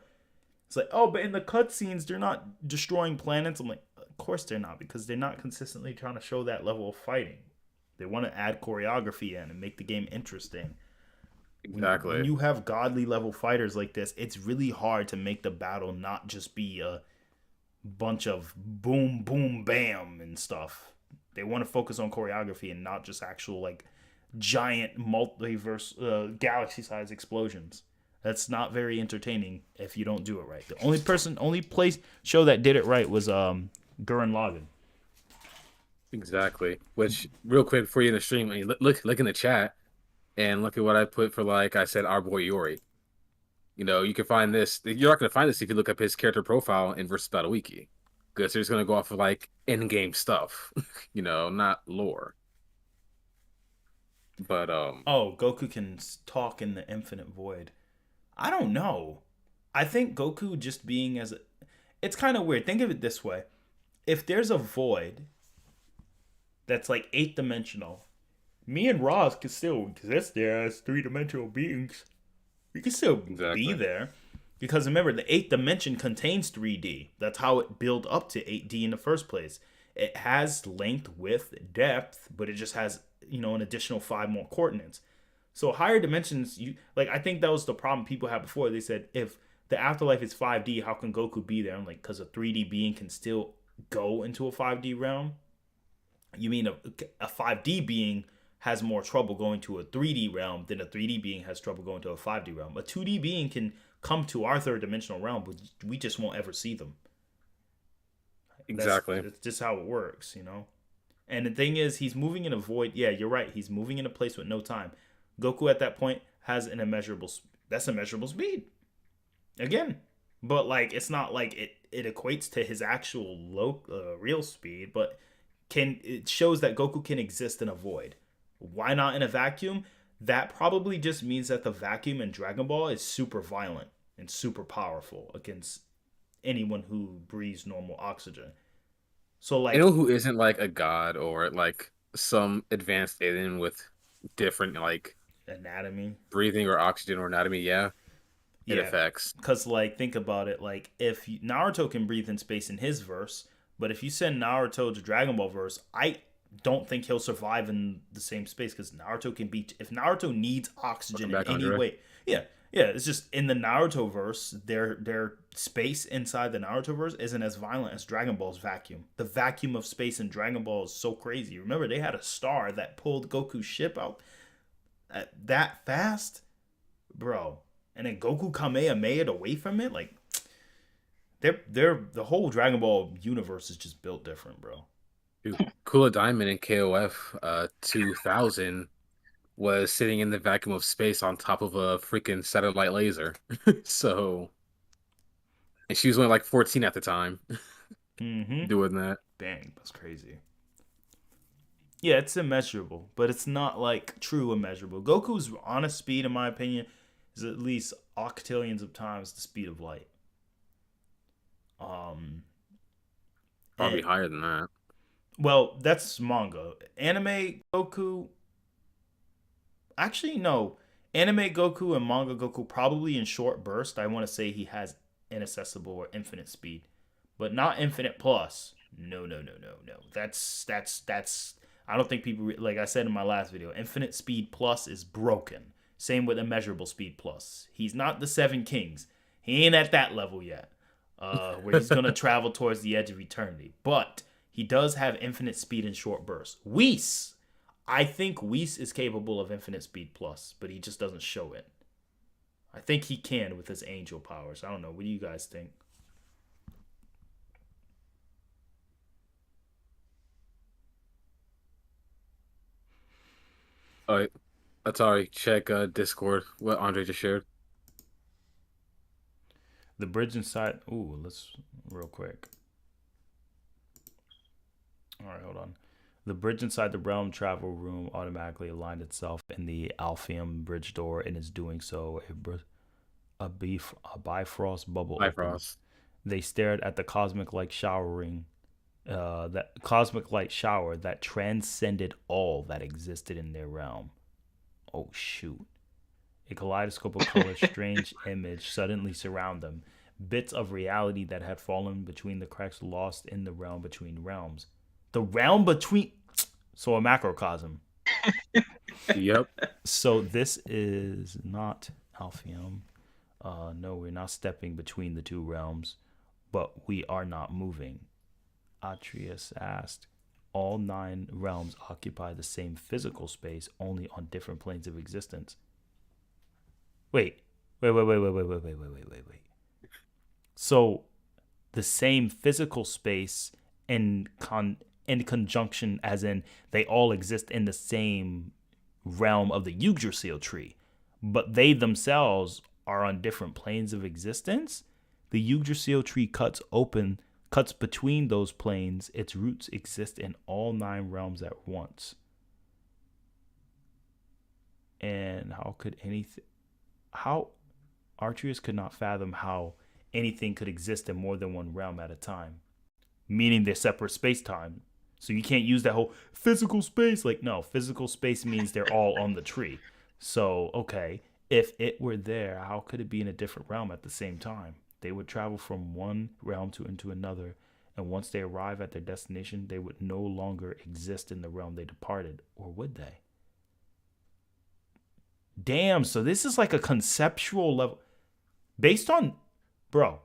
it's like, oh, but in the cutscenes, they're not destroying planets. I'm like, of course they're not, because they're not consistently trying to show that level of fighting. They want to add choreography in and make the game interesting. Exactly. When you have godly level fighters like this, it's really hard to make the battle not just be a bunch of boom, boom, bam and stuff. They want to focus on choreography and not just actual like giant multiverse, galaxy-sized explosions. That's not very entertaining if you don't do it right. The only show that did it right was Gurren Lagann. Exactly. Which, real quick before you in the stream, I mean, look in the chat and look at what I put for, like I said, our boy Yori. You can find this. You're not going to find this if you look up his character profile in Versus Battle Wiki, because they're just going to go off of like in-game stuff, not lore. But Goku can talk in the infinite void. I don't know. I think Goku just being it's kind of weird. Think of it this way: if there's a void that's like 8-dimensional, me and Roz can still exist there as 3-dimensional beings. We can still be there. Because remember, the 8th dimension contains 3D. That's how it built up to 8D in the first place. It has length, width, depth, but it just has, an additional 5 more coordinates. So higher dimensions, I think that was the problem people had before. They said, if the afterlife is 5D, how can Goku be there? I'm like, because a 3D being can still go into a 5D realm? You mean a 5D being has more trouble going to a 3D realm than a 3D being has trouble going to a 5D realm. A 2D being can come to our 3rd-dimensional realm, but we just won't ever see them. Exactly. That's just how it works, And the thing is, he's moving in a void. Yeah, you're right. He's moving in a place with no time. Goku at that point has an immeasurable. That's immeasurable speed. Again, but it's not like it equates to his actual real speed, but it shows that Goku can exist in a void. Why not in a vacuum? That probably just means that the vacuum in Dragon Ball is super violent and super powerful against anyone who breathes normal oxygen. So who isn't like a god or like some advanced alien with different anatomy, breathing or oxygen or anatomy, it affects. Because think about it, if Naruto can breathe in space in his verse, but if you send Naruto to Dragon Ball verse, don't think he'll survive in the same space because Naruto can be. If Naruto needs oxygen in any way, yeah, it's just in the Naruto verse, their space inside the Naruto verse isn't as violent as Dragon Ball's vacuum. The vacuum of space in Dragon Ball is so crazy. Remember, they had a star that pulled Goku's ship out that fast, bro, and then Goku Kamehameha away from it. Like, they're the whole Dragon Ball universe is just built different, bro. Dude, Cooler Diamond in KOF 2000 was sitting in the vacuum of space on top of a freaking satellite laser. So, and she was only like 14 at the time doing that. Dang, that's crazy. Yeah, it's immeasurable, but it's not like true immeasurable. Goku's honest speed, in my opinion, is at least octillions of times the speed of light. Probably higher than that. Well, that's manga. Anime Goku. Actually, no. Anime Goku and manga Goku probably in short burst. I want to say he has inaccessible or infinite speed, but not infinite plus. No. That's. I don't think people like I said in my last video. Infinite speed plus is broken. Same with immeasurable speed plus. He's not the Seven Kings. He ain't at that level yet. Where he's gonna travel towards the edge of eternity, but he does have infinite speed in short bursts. Whis, I think Whis is capable of infinite speed plus, but he just doesn't show it. I think he can with his angel powers. I don't know. What do you guys think? All right, ATARi, check Discord. What Andre just shared. The bridge inside. Ooh, let's real quick. All right, hold on. The bridge inside the realm travel room automatically aligned itself in the Alpheum bridge door, and is doing so. A Bifrost bubble. Bifrost. They stared at the cosmic light showering. That cosmic light shower that transcended all that existed in their realm. Oh shoot. A kaleidoscope of color, strange image suddenly surround them. Bits of reality that had fallen between the cracks, lost in the realm between realms. The realm between... So a macrocosm. Yep. So this is not Alpheum. No, we're not stepping between the two realms, but we are not moving. Atreus asked, all 9 realms occupy the same physical space, only on different planes of existence. Wait. So the same physical space in conjunction, as in they all exist in the same realm of the Yggdrasil tree, but they themselves are on different planes of existence. The Yggdrasil tree cuts between those planes. Its roots exist in all 9 realms at once. And how Arceus could not fathom how anything could exist in more than one realm at a time, meaning they're separate space-time. So you can't use that whole physical space. Like, no, physical space means they're all on the tree. So, okay, if it were there, how could it be in a different realm at the same time? They would travel from one realm into another, and once they arrive at their destination, they would no longer exist in the realm they departed, or would they? Damn, so this is like a conceptual level. Based on, bro,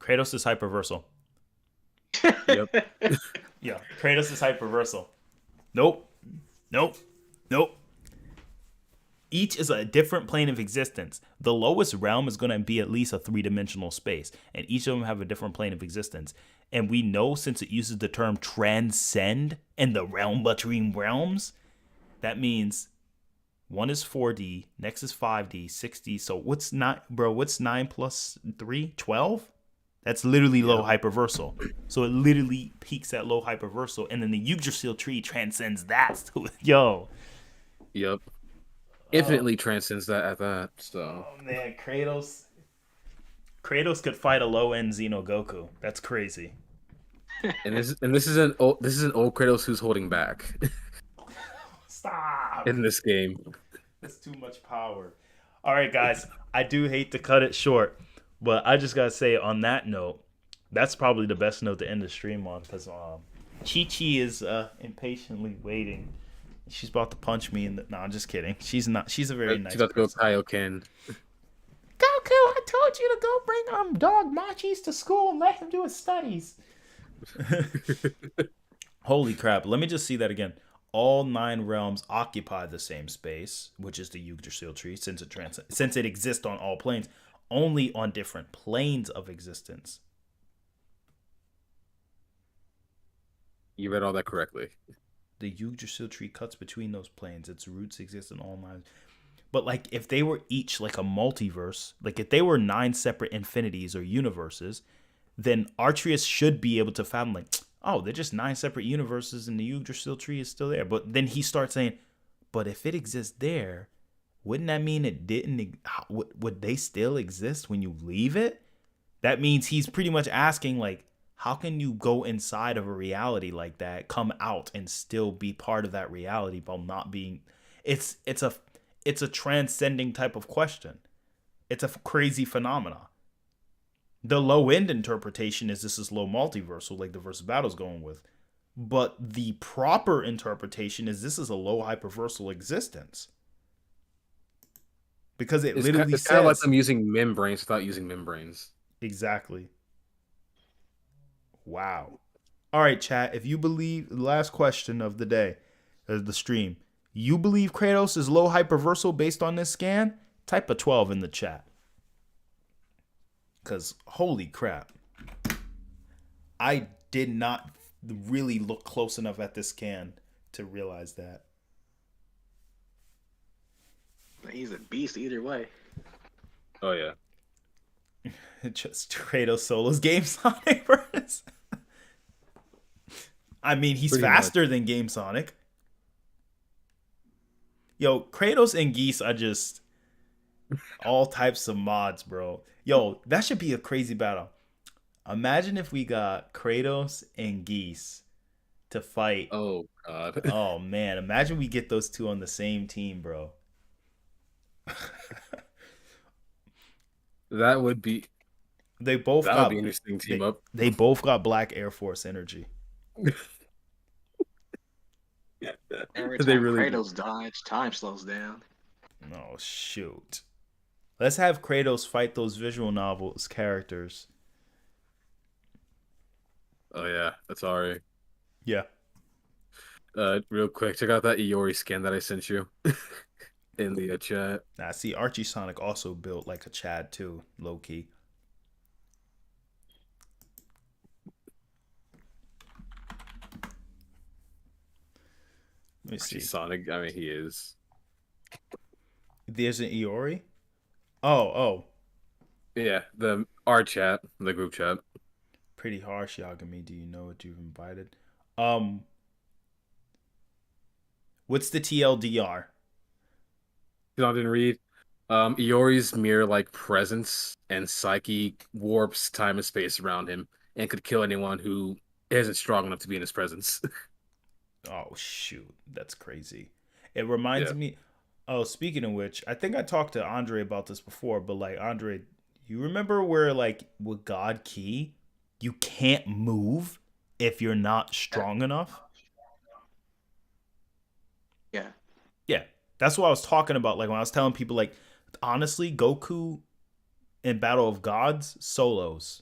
Kratos is hyperversal. Yep. Yeah, Kratos is hyperversal. Nope. Each is a different plane of existence. The lowest realm is going to be at least a 3-dimensional space, and each of them have a different plane of existence. And we know, since it uses the term transcend and the realm between realms, that means one is 4D, next is 5D, 6D. So what's 9 plus 3? 12? That's literally low hyperversal. So it literally peaks at low hyperversal, and then the Yggdrasil tree transcends that. Yo. Yep. Infinitely transcends that at that. So. Oh man, Kratos could fight a low end Xenogoku. That's crazy. And this is an old Kratos who's holding back. Stop. In this game. That's too much power. All right, guys. I do hate to cut it short, but I just gotta say, on that note, that's probably the best note to end the stream on, because Chi is impatiently waiting. She's about to punch me in the. No, I'm just kidding. She's not. She's a very nice She's about to go person. Kaioken. Goku, I told you to go bring dog Machis to school and let him do his studies. Holy crap. Let me just see that again. All 9 realms occupy the same space, which is the Yggdrasil tree, since it exists on all planes, only on different planes of existence. You read all that correctly. The Yggdrasil tree cuts between those planes. Its roots exist in all 9. But like, if they were each like a multiverse, like if they were 9 separate infinities or universes, then Arceus should be able to fathom like, oh, they're just 9 separate universes and the Yggdrasil tree is still there. But then he starts saying, but if it exists there, wouldn't that mean it didn't? Would they still exist when you leave it? That means he's pretty much asking like, how can you go inside of a reality like that, come out and still be part of that reality while not being? It's a transcending type of question. It's a crazy phenomena. The low end interpretation is this is low multiversal, like the versus battle's going with. But the proper interpretation is this is a low hyperversal existence. Because it's literally it's kind of like them using membranes without using membranes. Exactly. Wow. All right, chat. If you believe, last question of the day, the stream. You believe Kratos is low hyperversal based on this scan? Type a 12 in the chat. Because holy crap. I did not really look close enough at this scan to realize that. He's a beast either way. Oh, yeah. Just Kratos solos Game Sonic versus. I mean, he's Pretty faster than Game Sonic. Yo, Kratos and Geese are just all types of mods, bro. Yo, that should be a crazy battle. Imagine if we got Kratos and Geese to fight. Oh, God. Oh, man. Imagine we get those two on the same team, bro. That would be. They both That got would be interesting team up. They both got Black Air Force energy. Every They time really Kratos dodge, time slows down. Oh, shoot. Let's have Kratos fight those visual novels characters. Oh, yeah. ATARi. Yeah. Real quick, check out that Iori scan that I sent you in the chat. Nah, see, Archie Sonic also built like a Chad too, low key. Let me see. Sonic, I mean, he is. There's an Iori? Oh. Yeah, our chat, the group chat. Pretty harsh, Yagami. Do you know what you've invited? What's the TLDR? I didn't read. Iori's mere like presence and psyche warps time and space around him and could kill anyone who isn't strong enough to be in his presence. Oh shoot, that's crazy. It reminds me. Oh, speaking of which, I think I talked to Andre about this before, but like Andre, you remember where like with God Key, you can't move if you're not strong enough? Yeah. Yeah. That's what I was talking about. Like when I was telling people, like, honestly, Goku in Battle of Gods solos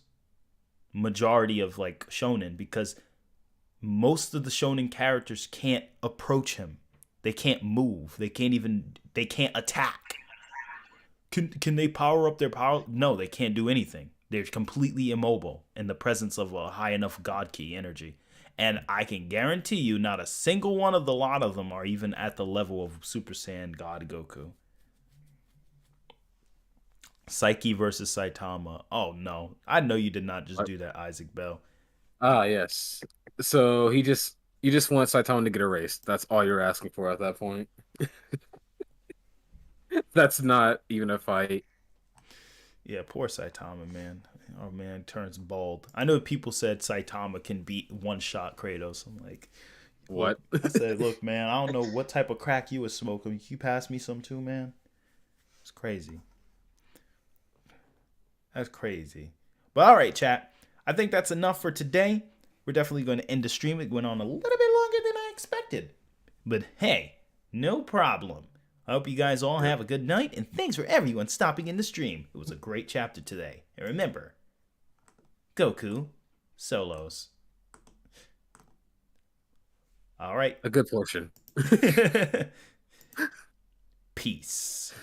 majority of like shonen because most of the shonen characters can't approach him. They can't move. They can't attack. Can they power up their power? No, they can't do anything. They're completely immobile in the presence of a high enough God Key energy. And I can guarantee you not a single one of the lot of them are even at the level of Super Saiyan God Goku. Psyche versus Saitama. Oh, no. I know you did not just do that, Isaac Bell. Ah, yes. So you just want Saitama to get erased. That's all you're asking for at that point. That's not even a fight. Yeah, poor Saitama, man. Oh, man, turns bald. I know people said Saitama can beat one-shot Kratos. I'm like, what? I said, look, man, I don't know what type of crack you was smoking. Can you pass me some too, man? It's crazy. That's crazy. But all right, chat. I think that's enough for today. we're definitely going to end the stream. It went on a little bit longer than I expected. But hey, no problem. I hope you guys all have a good night, and thanks for everyone stopping in the stream. It was a great chapter today. And remember, Goku solos. All right. A good portion. Peace.